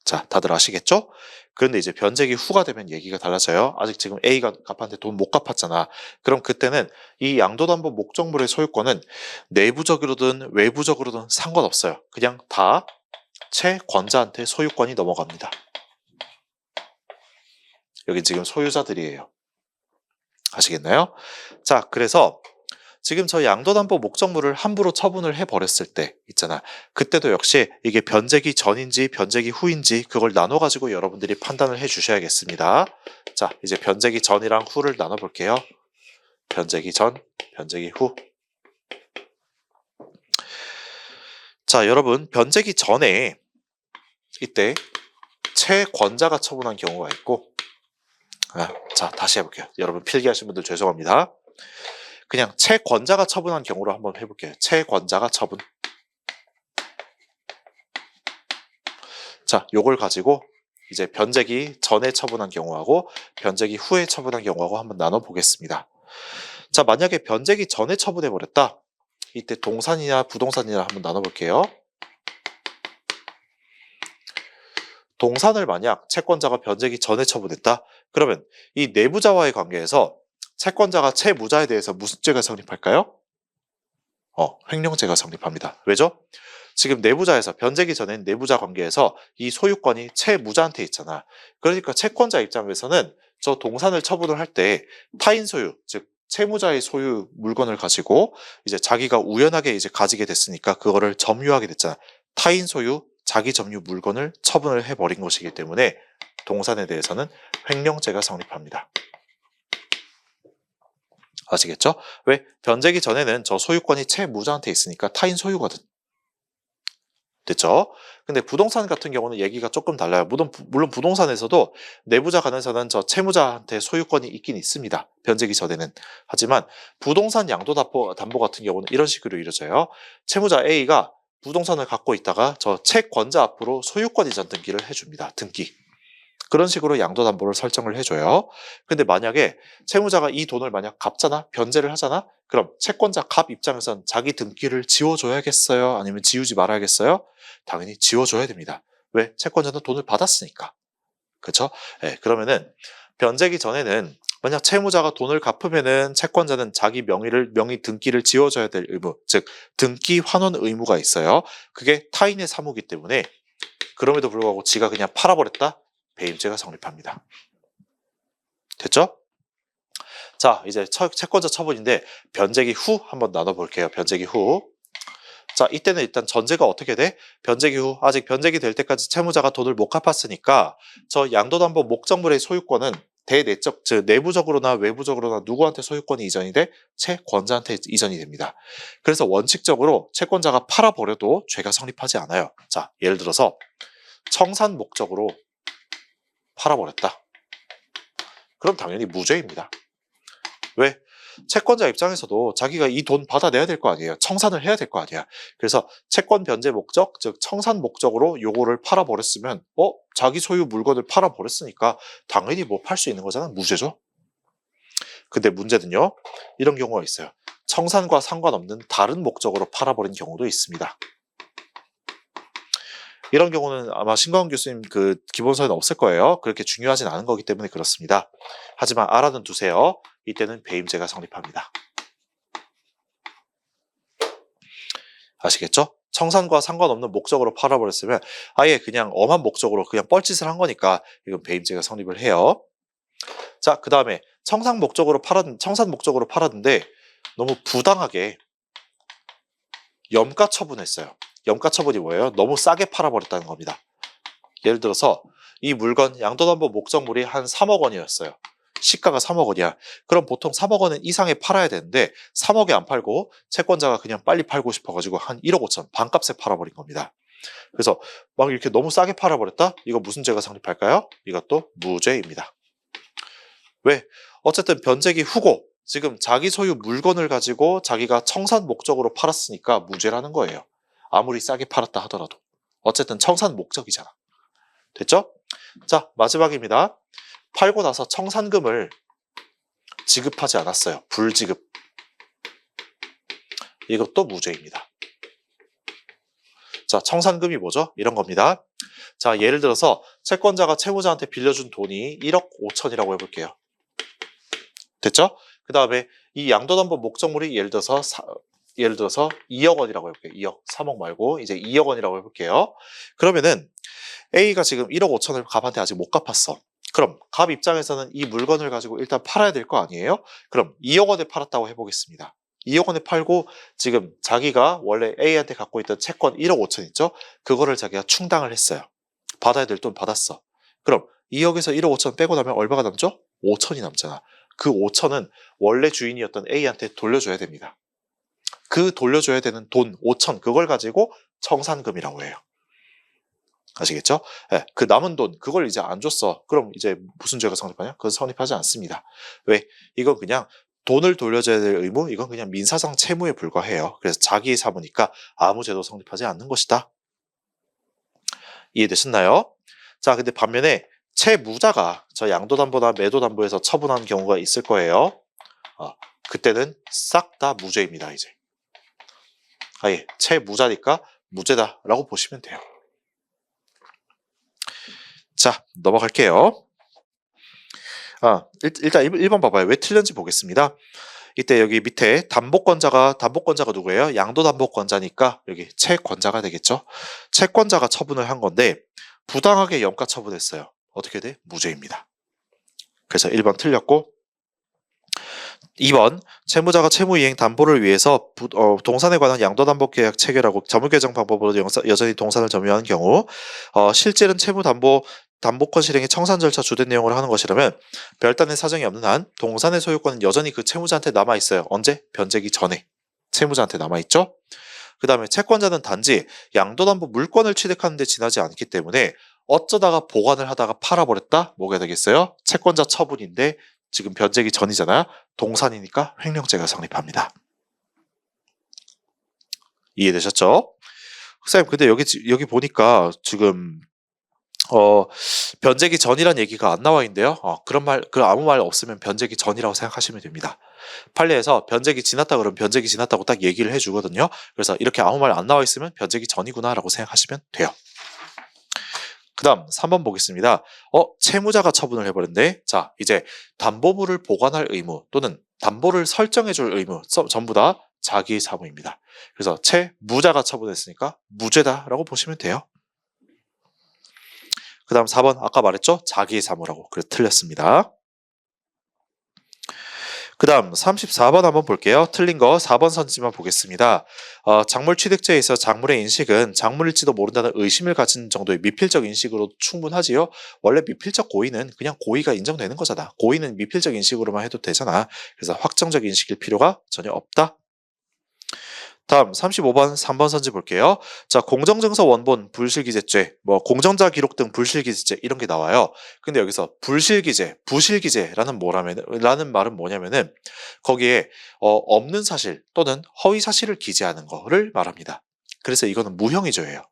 [SPEAKER 2] 자, 다들 아시겠죠? 그런데 이제 변제기 후가 되면 얘기가 달라져요. 아직 지금 A가 갑한테 돈 못 갚았잖아. 그럼 그때는 이 양도담보 목적물의 소유권은 내부적으로든 외부적으로든 상관없어요. 그냥 다 채권자한테 소유권이 넘어갑니다. 여기 지금 소유자들이에요. 아시겠나요? 자, 그래서 지금 저 양도담보 목적물을 함부로 처분을 해버렸을 때 있잖아. 그때도 역시 이게 변제기 전인지 변제기 후인지 그걸 나눠가지고 여러분들이 판단을 해주셔야겠습니다. 자, 이제 변제기 전이랑 후를 나눠볼게요. 변제기 전, 변제기 후. 자, 여러분 변제기 전에 이때 채권자가 처분한 경우가 있고, 자, 다시 해볼게요. 여러분 필기하신 분들 죄송합니다. 그냥 채권자가 처분한 경우로 한번 해볼게요. 채권자가 처분. 자, 요걸 가지고 이제 변제기 전에 처분한 경우하고 변제기 후에 처분한 경우하고 한번 나눠보겠습니다. 자, 만약에 변제기 전에 처분해버렸다. 이때 동산이냐 부동산이냐 한번 나눠볼게요. 동산을 만약 채권자가 변제기 전에 처분했다. 그러면 이 내부자와의 관계에서 채권자가 채무자에 대해서 무슨 죄가 성립할까요? 횡령죄가 성립합니다. 왜죠? 지금 내부자에서 변제기 전엔 내부자 관계에서 이 소유권이 채무자한테 있잖아. 그러니까 채권자 입장에서는 저 동산을 처분을 할 때 타인 소유, 즉 채무자의 소유 물건을 가지고 이제 자기가 우연하게 이제 가지게 됐으니까 그거를 점유하게 됐잖아. 타인 소유, 자기 점유 물건을 처분을 해버린 것이기 때문에 동산에 대해서는 횡령죄가 성립합니다. 아시겠죠? 왜? 변제기 전에는 저 소유권이 채무자한테 있으니까 타인 소유거든. 됐죠? 근데 부동산 같은 경우는 얘기가 조금 달라요. 물론 부동산에서도 내부자 간에서는 저 채무자한테 소유권이 있긴 있습니다. 변제기 전에는. 하지만 부동산 양도담보 같은 경우는 이런 식으로 이루어져요. 채무자 A가 부동산을 갖고 있다가 저 채권자 앞으로 소유권 이전 등기를 해줍니다. 등기. 그런 식으로 양도담보를 설정을 해줘요. 근데 만약에 채무자가 이 돈을 만약 갚잖아? 변제를 하잖아? 그럼 채권자 갑 입장에선 자기 등기를 지워줘야겠어요? 아니면 지우지 말아야겠어요? 당연히 지워줘야 됩니다. 왜? 채권자는 돈을 받았으니까. 그쵸? 네, 그러면은 변제기 전에는 만약 채무자가 돈을 갚으면은 채권자는 자기 명의 등기를 지워줘야 될 의무, 즉 등기 환원 의무가 있어요. 그게 타인의 사무이기 때문에 그럼에도 불구하고 지가 그냥 팔아버렸다? 배임죄가 성립합니다. 됐죠? 자, 이제 채권자 처분인데 변제기 후 한번 나눠볼게요. 변제기 후. 자, 이때는 일단 전제가 어떻게 돼? 변제기 후 아직 변제기 될 때까지 채무자가 돈을 못 갚았으니까 저 양도담보 목적물의 소유권은 대내적, 즉 내부적으로나 외부적으로나 누구한테 소유권이 이전이 돼? 채권자한테 이전이 됩니다. 그래서 원칙적으로 채권자가 팔아버려도 죄가 성립하지 않아요. 자, 예를 들어서 청산 목적으로 팔아버렸다. 그럼 당연히 무죄입니다. 왜? 채권자 입장에서도 자기가 이 돈 받아내야 될 거 아니에요. 청산을 해야 될 거 아니야. 그래서 채권 변제 목적, 즉 청산 목적으로 요거를 팔아버렸으면 자기 소유 물건을 팔아버렸으니까 당연히 뭐 팔 수 있는 거잖아. 무죄죠. 근데 문제는요. 이런 경우가 있어요. 청산과 상관없는 다른 목적으로 팔아버린 경우도 있습니다. 이런 경우는 아마 신광훈 교수님 그 기본서에는 없을 거예요. 그렇게 중요하진 않은 거기 때문에 그렇습니다. 하지만 알아는 두세요. 이때는 배임죄가 성립합니다. 아시겠죠? 청산과 상관없는 목적으로 팔아버렸으면 아예 그냥 엄한 목적으로 그냥 뻘짓을 한 거니까 이건 배임죄가 성립을 해요. 자, 그 다음에 청산 목적으로 팔았는데 너무 부당하게 염가 처분했어요. 염가 처분이 뭐예요? 너무 싸게 팔아버렸다는 겁니다. 예를 들어서 이 물건 양도담보 목적물이 한 3억 원이었어요. 시가가 3억 원이야. 그럼 보통 3억 원 이상에 팔아야 되는데 3억에 안 팔고 채권자가 그냥 빨리 팔고 싶어가지고 한 1억 5천 반값에 팔아버린 겁니다. 그래서 막 이렇게 너무 싸게 팔아버렸다? 이거 무슨 죄가 성립할까요? 이것도 무죄입니다. 왜? 어쨌든 변제기 후고 지금 자기 소유 물건을 가지고 자기가 청산 목적으로 팔았으니까 무죄라는 거예요. 아무리 싸게 팔았다 하더라도. 어쨌든 청산 목적이잖아. 됐죠? 자, 마지막입니다. 팔고 나서 청산금을 지급하지 않았어요. 불지급. 이것도 무죄입니다. 자, 청산금이 뭐죠? 이런 겁니다. 자, 예를 들어서 채권자가 채무자한테 빌려준 돈이 1억 5천이라고 해볼게요. 됐죠? 그 다음에 이 양도담보 목적물이 예를 들어서 2억 원이라고 해볼게요. 2억, 3억 말고 이제 2억 원이라고 해볼게요. 그러면은 A가 지금 1억 5천을 갑한테 아직 못 갚았어. 그럼 갑 입장에서는 이 물건을 가지고 일단 팔아야 될 거 아니에요? 그럼 2억 원에 팔았다고 해보겠습니다. 2억 원에 팔고 지금 자기가 원래 A한테 갖고 있던 채권 1억 5천 있죠? 그거를 자기가 충당을 했어요. 받아야 될 돈 받았어. 그럼 2억에서 1억 5천 빼고 나면 얼마가 남죠? 5천이 남잖아. 그 5천은 원래 주인이었던 A한테 돌려줘야 됩니다. 그 돌려줘야 되는 돈 5천 그걸 가지고 청산금이라고 해요. 아시겠죠? 네, 그 남은 돈 그걸 이제 안 줬어. 그럼 이제 무슨 죄가 성립하냐? 그건 성립하지 않습니다. 왜? 이건 그냥 돈을 돌려줘야 될 의무, 이건 그냥 민사상 채무에 불과해요. 그래서 자기의 사무니까 아무 죄도 성립하지 않는 것이다. 이해되셨나요? 자, 근데 반면에 채무자가 저 양도담보나 매도담보에서 처분한 경우가 있을 거예요. 그때는 싹 다 무죄입니다. 이제 아예 채무자니까 무죄다라고 보시면 돼요. 자, 넘어갈게요. 일단 1번 봐봐요. 왜 틀렸는지 보겠습니다. 이때 여기 밑에 담보권자가 누구예요? 양도담보권자니까 여기 채권자가 되겠죠. 채권자가 처분을 한 건데 부당하게 염가 처분했어요. 어떻게 돼? 무죄입니다. 그래서 1번 틀렸고 2번 채무자가 채무이행 담보를 위해서 동산에 관한 양도담보계약 체결하고 자물개정 방법으로 여전히 동산을 점유하는 경우 실질은 담보권 실행의 청산 절차 주된 내용으로 하는 것이라면 별단의 사정이 없는 한 동산의 소유권은 여전히 그 채무자한테 남아있어요. 언제? 변제기 전에 채무자한테 남아있죠. 그 다음에 채권자는 단지 양도담보 물권을 취득하는 데 지나지 않기 때문에 어쩌다가 보관을 하다가 팔아버렸다? 뭐가 되겠어요? 채권자 처분인데 지금 변제기 전이잖아요. 동산이니까 횡령죄가 성립합니다. 이해되셨죠? 선생님 근데 여기 보니까 지금 변제기 전이란 얘기가 안 나와 있는데요. 아무 말 없으면 변제기 전이라고 생각하시면 됩니다. 판례에서 변제기 지났다 그러면 변제기 지났다고 딱 얘기를 해주거든요. 그래서 이렇게 아무 말 안 나와 있으면 변제기 전이구나라고 생각하시면 돼요. 그 다음 3번 보겠습니다. 채무자가 처분을 해버렸네. 자, 이제 담보물을 보관할 의무 또는 담보를 설정해줄 의무 전부 다 자기 사무입니다. 그래서 채무자가 처분했으니까 무죄다라고 보시면 돼요. 그 다음 4번 아까 말했죠? 자기의 사무라고. 그래서 틀렸습니다. 그 다음 34번 한번 볼게요. 틀린 거 4번 선지만 보겠습니다. 작물 취득제에 있어 작물의 인식은 작물일지도 모른다는 의심을 가진 정도의 미필적 인식으로 충분하지요. 원래 미필적 고의는 그냥 고의가 인정되는 거잖아. 고의는 미필적 인식으로만 해도 되잖아. 그래서 확정적 인식일 필요가 전혀 없다. 다음 35번 3번 선지 볼게요. 자, 공정증서 원본 불실기재죄, 공정자 기록 등 불실기재죄 이런 게 나와요. 근데 여기서 불실기재, 부실기재라는 라는 말은 뭐냐면은 거기에 없는 사실 또는 허위 사실을 기재하는 거를 말합니다. 그래서 이거는 무형의조예요.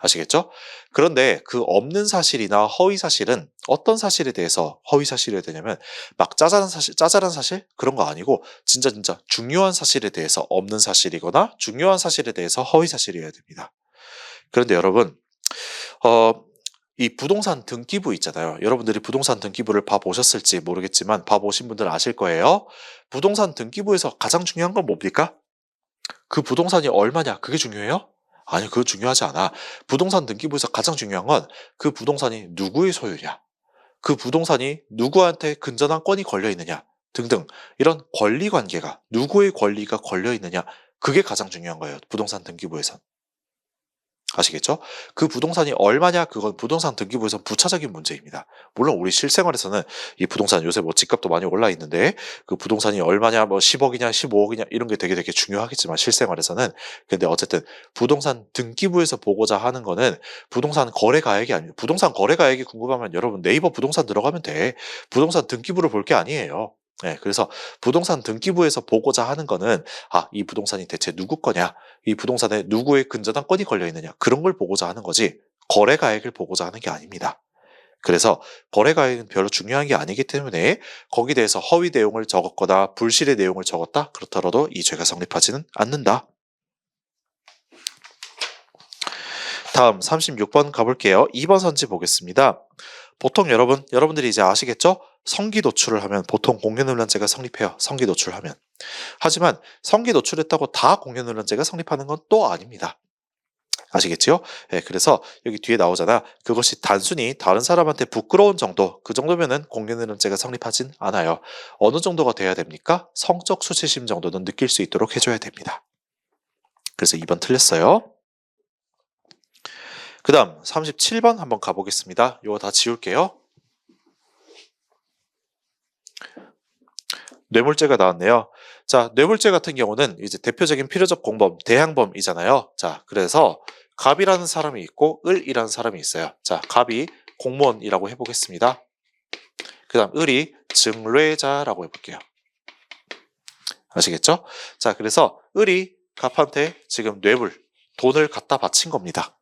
[SPEAKER 2] 아시겠죠? 그런데 그 없는 사실이나 허위 사실은 어떤 사실에 대해서 허위 사실이어야 되냐면 막 짜잘한 사실 그런 거 아니고 진짜 중요한 사실에 대해서 없는 사실이거나 중요한 사실에 대해서 허위 사실이어야 됩니다. 그런데 여러분 이 부동산 등기부 있잖아요. 여러분들이 부동산 등기부를 봐보셨을지 모르겠지만 봐보신 분들 아실 거예요. 부동산 등기부에서 가장 중요한 건 뭡니까? 그 부동산이 얼마냐 그게 중요해요? 아니, 그거 중요하지 않아. 부동산 등기부에서 가장 중요한 건 그 부동산이 누구의 소유냐, 그 부동산이 누구한테 근저당권이 걸려 있느냐 등등 이런 권리 관계가 누구의 권리가 걸려 있느냐 그게 가장 중요한 거예요. 부동산 등기부에선. 아시겠죠? 그 부동산이 얼마냐 그건 부동산 등기부에선 부차적인 문제입니다. 물론 우리 실생활에서는 이 부동산 요새 집값도 많이 올라 있는데 그 부동산이 얼마냐 10억이냐 15억이냐 이런 게 되게 중요하겠지만 실생활에서는 근데 어쨌든 부동산 등기부에서 보고자 하는 거는 부동산 거래 가액이 아니에요. 부동산 거래 가액이 궁금하면 여러분 네이버 부동산 들어가면 돼. 부동산 등기부를 볼 게 아니에요. 네, 그래서 부동산 등기부에서 보고자 하는 거는 이 부동산이 대체 누구 거냐, 이 부동산에 누구의 근저당권이 걸려 있느냐 그런 걸 보고자 하는 거지 거래 가액을 보고자 하는 게 아닙니다. 그래서 거래 가액은 별로 중요한 게 아니기 때문에 거기에 대해서 허위 내용을 적었거나 불실의 내용을 적었다 그렇더라도 이 죄가 성립하지는 않는다. 다음 36번 가볼게요. 2번 선지 보겠습니다. 보통 여러분들이 이제 아시겠죠? 성기 노출을 하면 보통 공개논란죄가 성립해요. 성기 노출하면. 하지만 성기 노출했다고 다 공개논란죄가 성립하는 건 또 아닙니다. 아시겠죠? 네, 그래서 여기 뒤에 나오잖아. 그것이 단순히 다른 사람한테 부끄러운 정도, 그 정도면은 공개논란죄가 성립하진 않아요. 어느 정도가 돼야 됩니까? 성적 수치심 정도는 느낄 수 있도록 해줘야 됩니다. 그래서 2번 틀렸어요. 그 다음 37번 한번 가보겠습니다. 이거 다 지울게요. 뇌물죄가 나왔네요. 자, 뇌물죄 같은 경우는 이제 대표적인 필요적 공범, 대항범이잖아요. 자, 그래서 갑이라는 사람이 있고 을이라는 사람이 있어요. 자, 갑이 공무원이라고 해보겠습니다. 그 다음 을이 증뢰자라고 해볼게요. 아시겠죠? 자, 그래서 을이 갑한테 지금 뇌물, 돈을 갖다 바친 겁니다.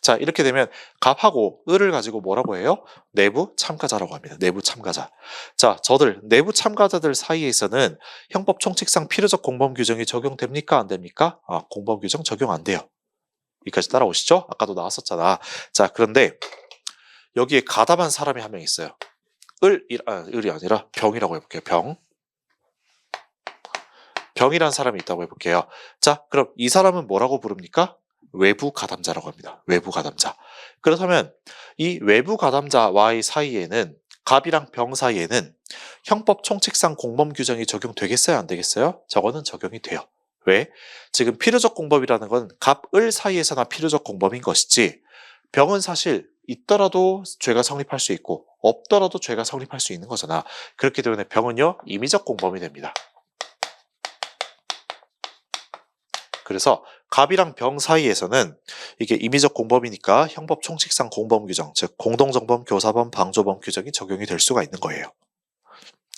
[SPEAKER 2] 자, 이렇게 되면 갑하고 을을 가지고 뭐라고 해요? 내부 참가자라고 합니다. 내부 참가자. 자, 내부 참가자들 사이에서는 형법 총칙상 필요적 공범 규정이 적용됩니까? 안 됩니까? 공범 규정 적용 안 돼요. 여기까지 따라오시죠? 아까도 나왔었잖아. 자, 그런데 여기에 가담한 사람이 한 명 있어요. 을이 아니라 병이라고 해볼게요. 병이란 사람이 있다고 해볼게요. 자, 그럼 이 사람은 뭐라고 부릅니까? 외부 가담자라고 합니다. 외부 가담자. 그렇다면 이 외부 가담자와의 사이에는 갑이랑 병 사이에는 형법 총칙상 공범 규정이 적용되겠어요? 안 되겠어요? 저거는 적용이 돼요. 왜? 지금 필요적 공범이라는 건 갑, 을 사이에서나 필요적 공범인 것이지 병은 사실 있더라도 죄가 성립할 수 있고 없더라도 죄가 성립할 수 있는 거잖아. 그렇기 때문에 병은요 임의적 공범이 됩니다. 그래서 갑이랑 병 사이에서는 이게 임의적 공범이니까 형법 총칙상 공범 규정, 즉 공동정범, 교사범, 방조범 규정이 적용이 될 수가 있는 거예요.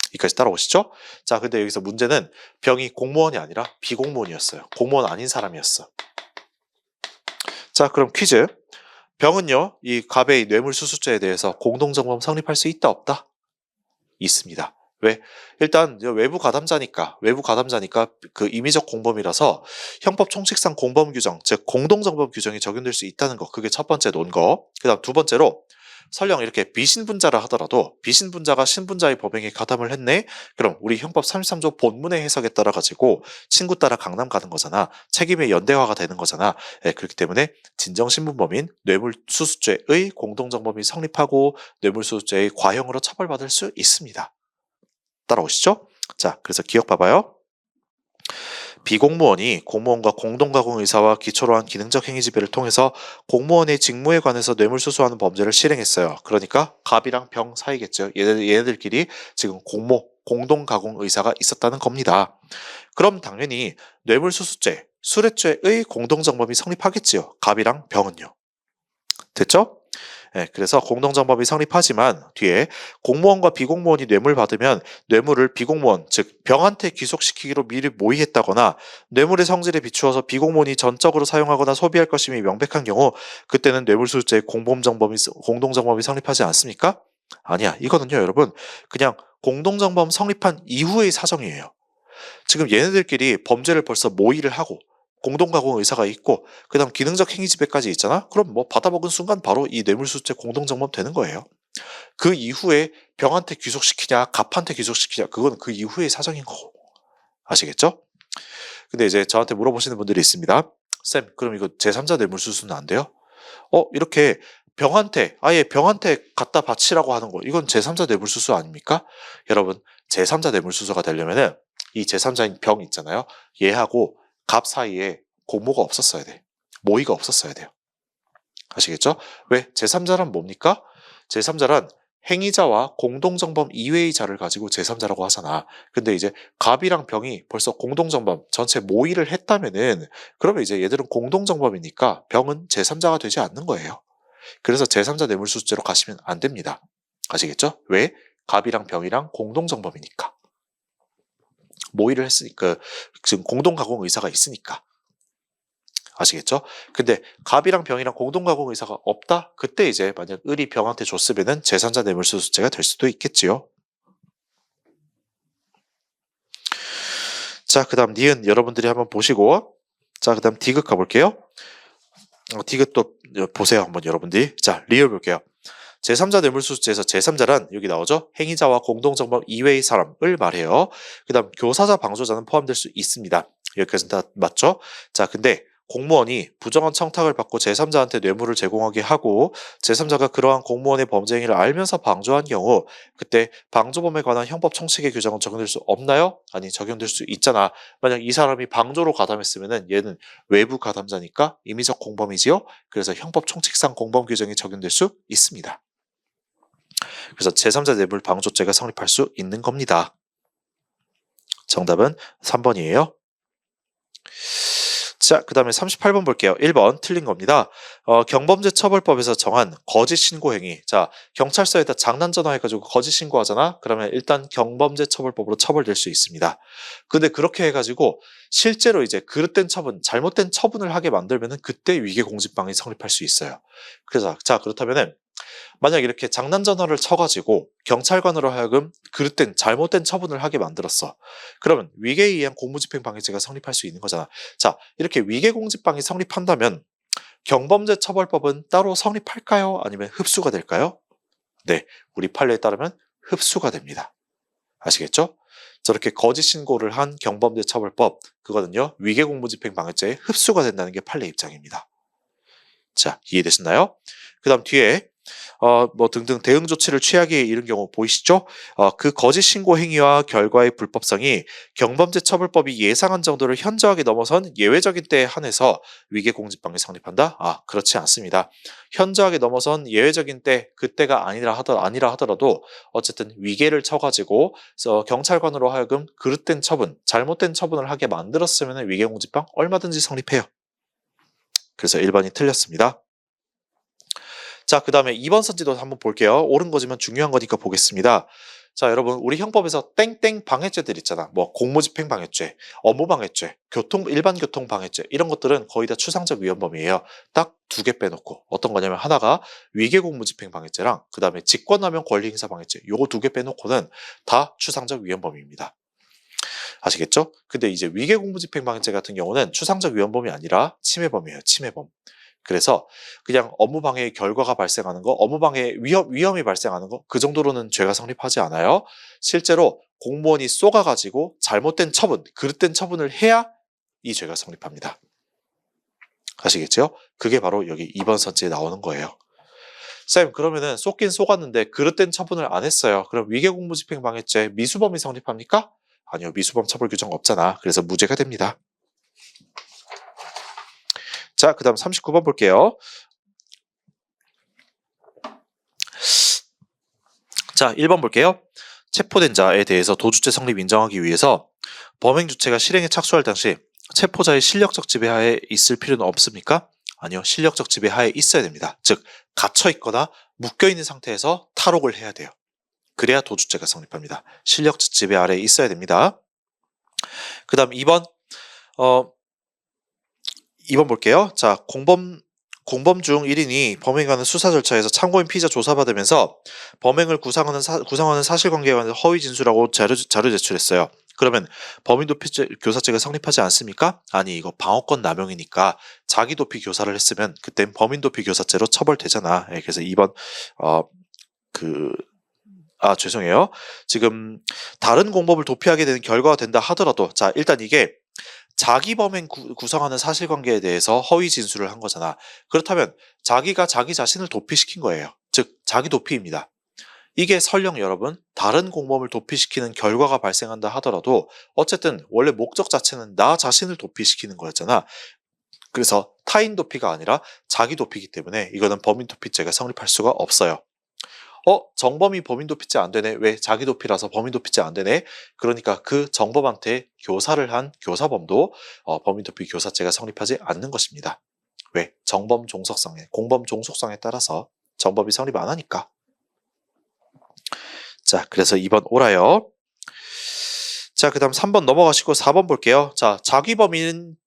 [SPEAKER 2] 여기까지 따라오시죠? 자, 근데 여기서 문제는 병이 공무원이 아니라 비공무원이었어요. 공무원 아닌 사람이었어. 자, 그럼 퀴즈. 병은요, 이 갑의 뇌물수수죄에 대해서 공동정범 성립할 수 있다, 없다? 있습니다. 왜? 일단 외부 가담자니까 그 임의적 공범이라서 형법 총칙상 공범 규정, 즉 공동정범 규정이 적용될 수 있다는 거. 그게 첫 번째 논거. 그다음 두 번째로 설령 이렇게 비신분자라 하더라도 비신분자가 신분자의 범행에 가담을 했네? 그럼 우리 형법 33조 본문의 해석에 따라 가지고 친구 따라 강남 가는 거잖아. 책임의 연대화가 되는 거잖아. 예, 그렇기 때문에 진정신분범인 뇌물수수죄의 공동정범이 성립하고 뇌물수수죄의 과형으로 처벌받을 수 있습니다. 따라오시죠? 자, 그래서 기억 봐봐요. 비공무원이 공무원과 공동가공 의사와 기초로 한 기능적 행위 지배를 통해서 공무원의 직무에 관해서 뇌물수수하는 범죄를 실행했어요. 그러니까 갑이랑 병 사이겠죠. 얘네들끼리 지금 공동가공 의사가 있었다는 겁니다. 그럼 당연히 뇌물수수죄, 수뢰죄의 공동정범이 성립하겠지요. 갑이랑 병은요. 됐죠? 예, 그래서 공동정범이 성립하지만 뒤에 공무원과 비공무원이 뇌물 받으면 뇌물을 비공무원, 즉 병한테 귀속시키기로 미리 모의했다거나 뇌물의 성질에 비추어서 비공무원이 전적으로 사용하거나 소비할 것임이 명백한 경우 그때는 뇌물수수죄의 공동정범이 성립하지 않습니까? 아니야. 이거는요, 여러분. 그냥 공동정범 성립한 이후의 사정이에요. 지금 얘네들끼리 범죄를 벌써 모의를 하고 공동가공 의사가 있고 그다음 기능적 행위 지배까지 있잖아. 그럼 뭐 받아먹은 순간 바로 이 뇌물수수죄 공동정범 되는 거예요. 그 이후에 병한테 귀속시키냐 갑한테 귀속시키냐 그건 그 이후의 사정인 거고 아시겠죠? 근데 이제 저한테 물어보시는 분들이 있습니다. 쌤, 그럼 이거 제3자 뇌물수수는 안 돼요? 이렇게 아예 병한테 갖다 바치라고 하는 거 이건 제3자 뇌물수수 아닙니까? 여러분, 제3자 뇌물수수가 되려면은 이 제3자인 병 있잖아요. 얘하고 갑 사이에 공모가 없었어야 돼. 모의가 없었어야 돼요. 아시겠죠? 왜? 제3자란 뭡니까? 제3자란 행위자와 공동정범 이외의 자를 가지고 제3자라고 하잖아. 근데 이제 갑이랑 병이 벌써 공동정범 전체 모의를 했다면은 그러면 이제 얘들은 공동정범이니까 병은 제3자가 되지 않는 거예요. 그래서 제3자 뇌물수수죄로 가시면 안 됩니다. 아시겠죠? 왜? 갑이랑 병이랑 공동정범이니까. 모의를 했으니까 지금 공동가공 의사가 있으니까. 아시겠죠? 근데 갑이랑 병이랑 공동가공 의사가 없다? 그때 이제 만약 을이 병한테 줬으면은 제3자 뇌물수수죄가 될 수도 있겠지요. 자, 그 다음 니은 여러분들이 한번 보시고 자, 그 다음 디귿 가볼게요. 디귿 또 보세요 한번 여러분들이. 자, 리을 볼게요. 제3자 뇌물수수죄에서 제3자란 여기 나오죠. 행위자와 공동정범 이외의 사람을 말해요. 그 다음 교사자 방조자는 포함될 수 있습니다. 여기까지는 다 맞죠? 자, 근데 공무원이 부정한 청탁을 받고 제3자한테 뇌물을 제공하게 하고 제3자가 그러한 공무원의 범죄 행위를 알면서 방조한 경우 그때 방조범에 관한 형법 총칙의 규정은 적용될 수 없나요? 아니, 적용될 수 있잖아. 만약 이 사람이 방조로 가담했으면은 얘는 외부 가담자니까 임의적 공범이지요. 그래서 형법 총칙상 공범 규정이 적용될 수 있습니다. 그래서 제3자 뇌물 방조죄가 성립할 수 있는 겁니다. 정답은 3번이에요. 자, 그 다음에 38번 볼게요. 1번 틀린 겁니다. 경범죄처벌법에서 정한 거짓 신고 행위. 자, 경찰서에다 장난 전화해가지고 거짓 신고하잖아? 그러면 일단 경범죄처벌법으로 처벌될 수 있습니다. 근데 그렇게 해가지고 실제로 이제 그릇된 처분, 잘못된 처분을 하게 만들면은 그때 위계공직방이 성립할 수 있어요. 그래서 자, 그렇다면은 만약 이렇게 장난 전화를 쳐가지고 경찰관으로 하여금 그릇된 잘못된 처분을 하게 만들었어. 그러면 위계에 의한 공무집행방해죄가 성립할 수 있는 거잖아. 자, 이렇게 위계공직방이 성립한다면 경범죄처벌법은 따로 성립할까요? 아니면 흡수가 될까요? 네, 우리 판례에 따르면 흡수가 됩니다. 아시겠죠? 저렇게 거짓 신고를 한 경범죄처벌법 그거는요 위계공무집행방해죄에 흡수가 된다는 게 판례 입장입니다. 자, 이해되셨나요? 그 다음 뒤에 뭐 등등 대응 조치를 취하기에 이른 경우 보이시죠? 그 거짓 신고 행위와 결과의 불법성이 경범죄처벌법이 예상한 정도를 현저하게 넘어선 예외적인 때에 한해서 위계공직방이 성립한다? 그렇지 않습니다. 현저하게 넘어선 예외적인 때, 그때가 아니라 하더라도 어쨌든 위계를 쳐가지고 경찰관으로 하여금 그릇된 처분, 잘못된 처분을 하게 만들었으면 위계공직방 얼마든지 성립해요. 그래서 1번이 틀렸습니다. 자, 그 다음에 2번 선지도 한번 볼게요. 옳은 거지만 중요한 거니까 보겠습니다. 자, 여러분, 우리 형법에서 땡땡 방해죄들 있잖아. 뭐 공무집행 방해죄, 업무 방해죄, 일반 교통 방해죄 이런 것들은 거의 다 추상적 위헌범이에요. 딱 2개 빼놓고 어떤 거냐면 하나가 위계공무집행 방해죄랑 그 다음에 직권남용 권리행사 방해죄 요거 2개 빼놓고는 다 추상적 위헌범입니다. 아시겠죠? 근데 이제 위계공무집행 방해죄 같은 경우는 추상적 위헌범이 아니라 침해범이에요. 침해범. 그래서 그냥 업무방해의 결과가 발생하는 거, 업무방해 위험이 발생하는 거, 그 정도로는 죄가 성립하지 않아요. 실제로 공무원이 쏘가가지고 잘못된 처분, 그릇된 처분을 해야 이 죄가 성립합니다. 아시겠죠? 그게 바로 여기 2번 선지에 나오는 거예요. 쌤, 그러면은 쏘긴 쏘갔는데 그릇된 처분을 안 했어요. 그럼 위계공무집행방해죄 미수범이 성립합니까? 아니요, 미수범 처벌 규정 없잖아. 그래서 무죄가 됩니다. 자, 그 다음 39번 볼게요. 자, 1번 볼게요. 체포된 자에 대해서 도주죄 성립 인정하기 위해서 범행 주체가 실행에 착수할 당시 체포자의 실력적 지배하에 있을 필요는 없습니까? 아니요, 실력적 지배하에 있어야 됩니다. 즉, 갇혀 있거나 묶여 있는 상태에서 탈옥을 해야 돼요. 그래야 도주죄가 성립합니다. 실력적 지배 아래에 있어야 됩니다. 그 다음 2번, 2번 볼게요. 자, 공범 중 1인이 범행에 관한 수사 절차에서 참고인 피의자 조사받으면서 범행을 구상하는 사실관계에 관해서 허위 진술하고 자료 제출했어요. 그러면 범인도피 교사죄가 성립하지 않습니까? 아니, 이거 방어권 남용이니까 자기 도피 교사를 했으면 그땐 범인도피 교사죄로 처벌되잖아. 예, 그래서 2번 죄송해요. 지금 다른 공범을 도피하게 되는 결과가 된다 하더라도, 자, 일단 이게 자기 범행 구성하는 사실관계에 대해서 허위 진술을 한 거잖아. 그렇다면 자기가 자기 자신을 도피시킨 거예요. 즉, 자기 도피입니다. 이게 설령 여러분 다른 공범을 도피시키는 결과가 발생한다 하더라도 어쨌든 원래 목적 자체는 나 자신을 도피시키는 거였잖아. 그래서 타인 도피가 아니라 자기 도피이기 때문에 이거는 범인 도피죄가 성립할 수가 없어요. 정범이 범인 도피죄 안 되네. 왜? 자기 도피라서 범인 도피죄 안 되네. 그러니까 그 정범한테 교사를 한 교사범도 범인 도피 교사죄가 성립하지 않는 것입니다. 왜? 공범 종속성에 따라서 정범이 성립 안 하니까. 자, 그래서 2번 옳아요. 자, 그 다음 3번 넘어가시고 4번 볼게요. 자, 자기범인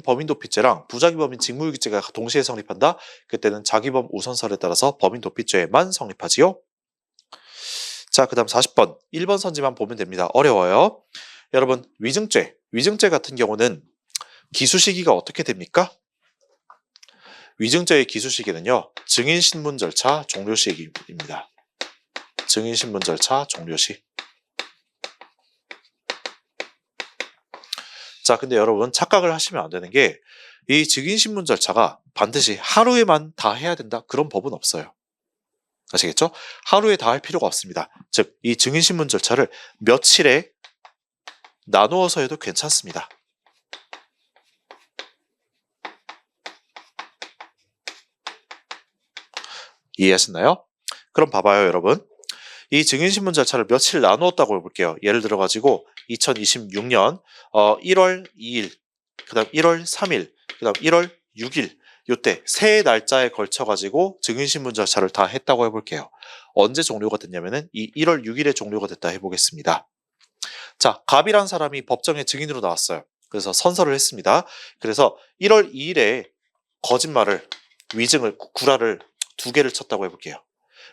[SPEAKER 2] 범인도피죄랑 부자기범인 직무유기죄가 동시에 성립한다. 그때는 자기범 우선설에 따라서 범인도피죄만 성립하지요. 자, 그 다음 40번 1번 선지만 보면 됩니다. 어려워요. 여러분, 위증죄 같은 경우는 기수 시기가 어떻게 됩니까? 위증죄의 기수 시기는요, 증인신문 절차 종료 시기입니다. 증인신문 절차 종료 시. 자, 근데 여러분 착각을 하시면 안 되는 게 이 증인신문 절차가 반드시 하루에만 다 해야 된다, 그런 법은 없어요. 아시겠죠? 하루에 다 할 필요가 없습니다. 즉, 이 증인신문 절차를 며칠에 나누어서 해도 괜찮습니다. 이해하셨나요? 그럼 봐봐요, 여러분. 이 증인신문 절차를 며칠 나누었다고 해볼게요. 예를 들어가지고 2026년 1월 2일, 그 다음 1월 3일, 그 다음 1월 6일, 요때 세 날짜에 걸쳐가지고 증인신문 절차를 다 했다고 해볼게요. 언제 종료가 됐냐면은 이 1월 6일에 종료가 됐다 해보겠습니다. 자, 갑이란 사람이 법정에 증인으로 나왔어요. 그래서 선서를 했습니다. 그래서 1월 2일에 거짓말을, 위증을, 구라를 2개를 쳤다고 해볼게요.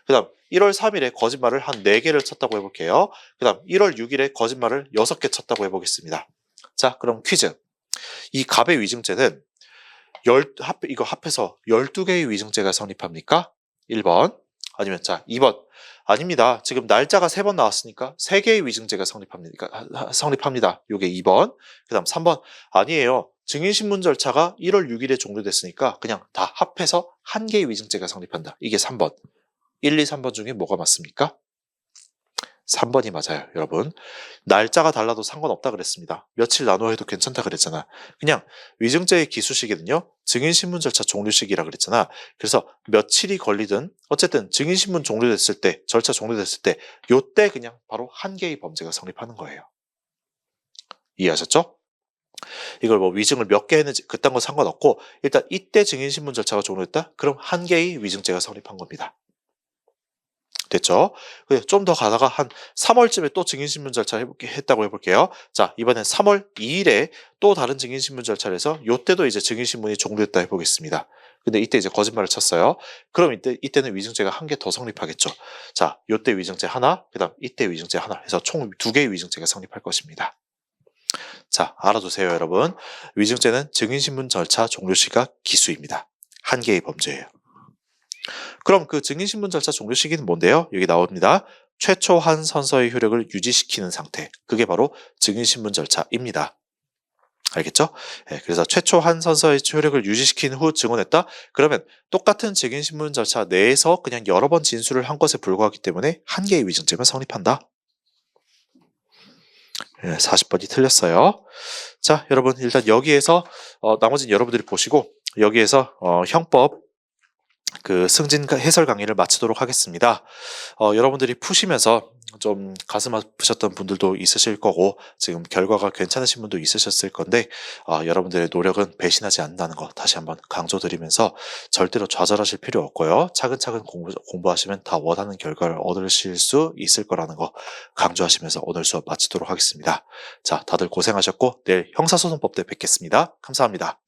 [SPEAKER 2] 그 다음 1월 3일에 거짓말을 한 4개를 쳤다고 해볼게요. 그 다음 1월 6일에 거짓말을 6개 쳤다고 해보겠습니다. 자, 그럼 퀴즈. 이 갑의 위증죄는 이거 합해서 12개의 위증죄가 성립합니까? 1번. 아니면 자, 2번. 아닙니다. 지금 날짜가 3번 나왔으니까 3개의 위증죄가 성립합니다. 요게 2번. 그 다음 3번. 아니에요. 증인신문 절차가 1월 6일에 종료됐으니까 그냥 다 합해서 1개의 위증죄가 성립한다. 이게 3번. 1, 2, 3번 중에 뭐가 맞습니까? 3번이 맞아요, 여러분. 날짜가 달라도 상관없다 그랬습니다. 며칠 나누어 해도 괜찮다 그랬잖아. 그냥 위증죄의 기수 시기는요, 증인신문 절차 종료 시기라 그랬잖아. 그래서 며칠이 걸리든 어쨌든 증인신문 종료됐을 때, 절차 종료됐을 때 요때 그냥 바로 1개의 범죄가 성립하는 거예요. 이해하셨죠? 이걸 뭐 위증을 몇 개 했는지 그딴 거 상관없고 일단 이때 증인신문 절차가 종료됐다? 그럼 1개의 위증죄가 성립한 겁니다. 됐죠? 좀 더 가다가 한 3월쯤에 또 증인신문 절차 했다고 해볼게요. 자, 이번엔 3월 2일에 또 다른 증인신문 절차를 해서 요때도 이제 증인신문이 종료됐다 해보겠습니다. 근데 이때 이제 거짓말을 쳤어요. 그럼 이때는 위증죄가 1개 더 성립하겠죠. 자, 요때 위증죄 하나, 그 다음 이때 위증죄 하나 해서 총 2개의 위증죄가 성립할 것입니다. 자, 알아두세요, 여러분. 위증죄는 증인신문 절차 종료시가 기수입니다. 한 개의 범죄예요. 그럼 그 증인신문 절차 종료 시기는 뭔데요? 여기 나옵니다. 최초한 선서의 효력을 유지시키는 상태. 그게 바로 증인신문 절차입니다. 알겠죠? 예, 그래서 최초한 선서의 효력을 유지시킨 후 증언했다? 그러면 똑같은 증인신문 절차 내에서 그냥 여러 번 진술을 한 것에 불과하기 때문에 한 개의 위증죄면 성립한다. 40번이 틀렸어요. 자, 여러분 일단 여기에서 나머지는 여러분들이 보시고 여기에서 형법 그 승진 해설 강의를 마치도록 하겠습니다. 여러분들이 푸시면서 좀 가슴 아프셨던 분들도 있으실 거고 지금 결과가 괜찮으신 분도 있으셨을 건데 여러분들의 노력은 배신하지 않는다는 거 다시 한번 강조드리면서 절대로 좌절하실 필요 없고요. 차근차근 공부하시면 다 원하는 결과를 얻으실 수 있을 거라는 거 강조하시면서 오늘 수업 마치도록 하겠습니다. 자, 다들 고생하셨고 내일 형사소송법 때 뵙겠습니다. 감사합니다.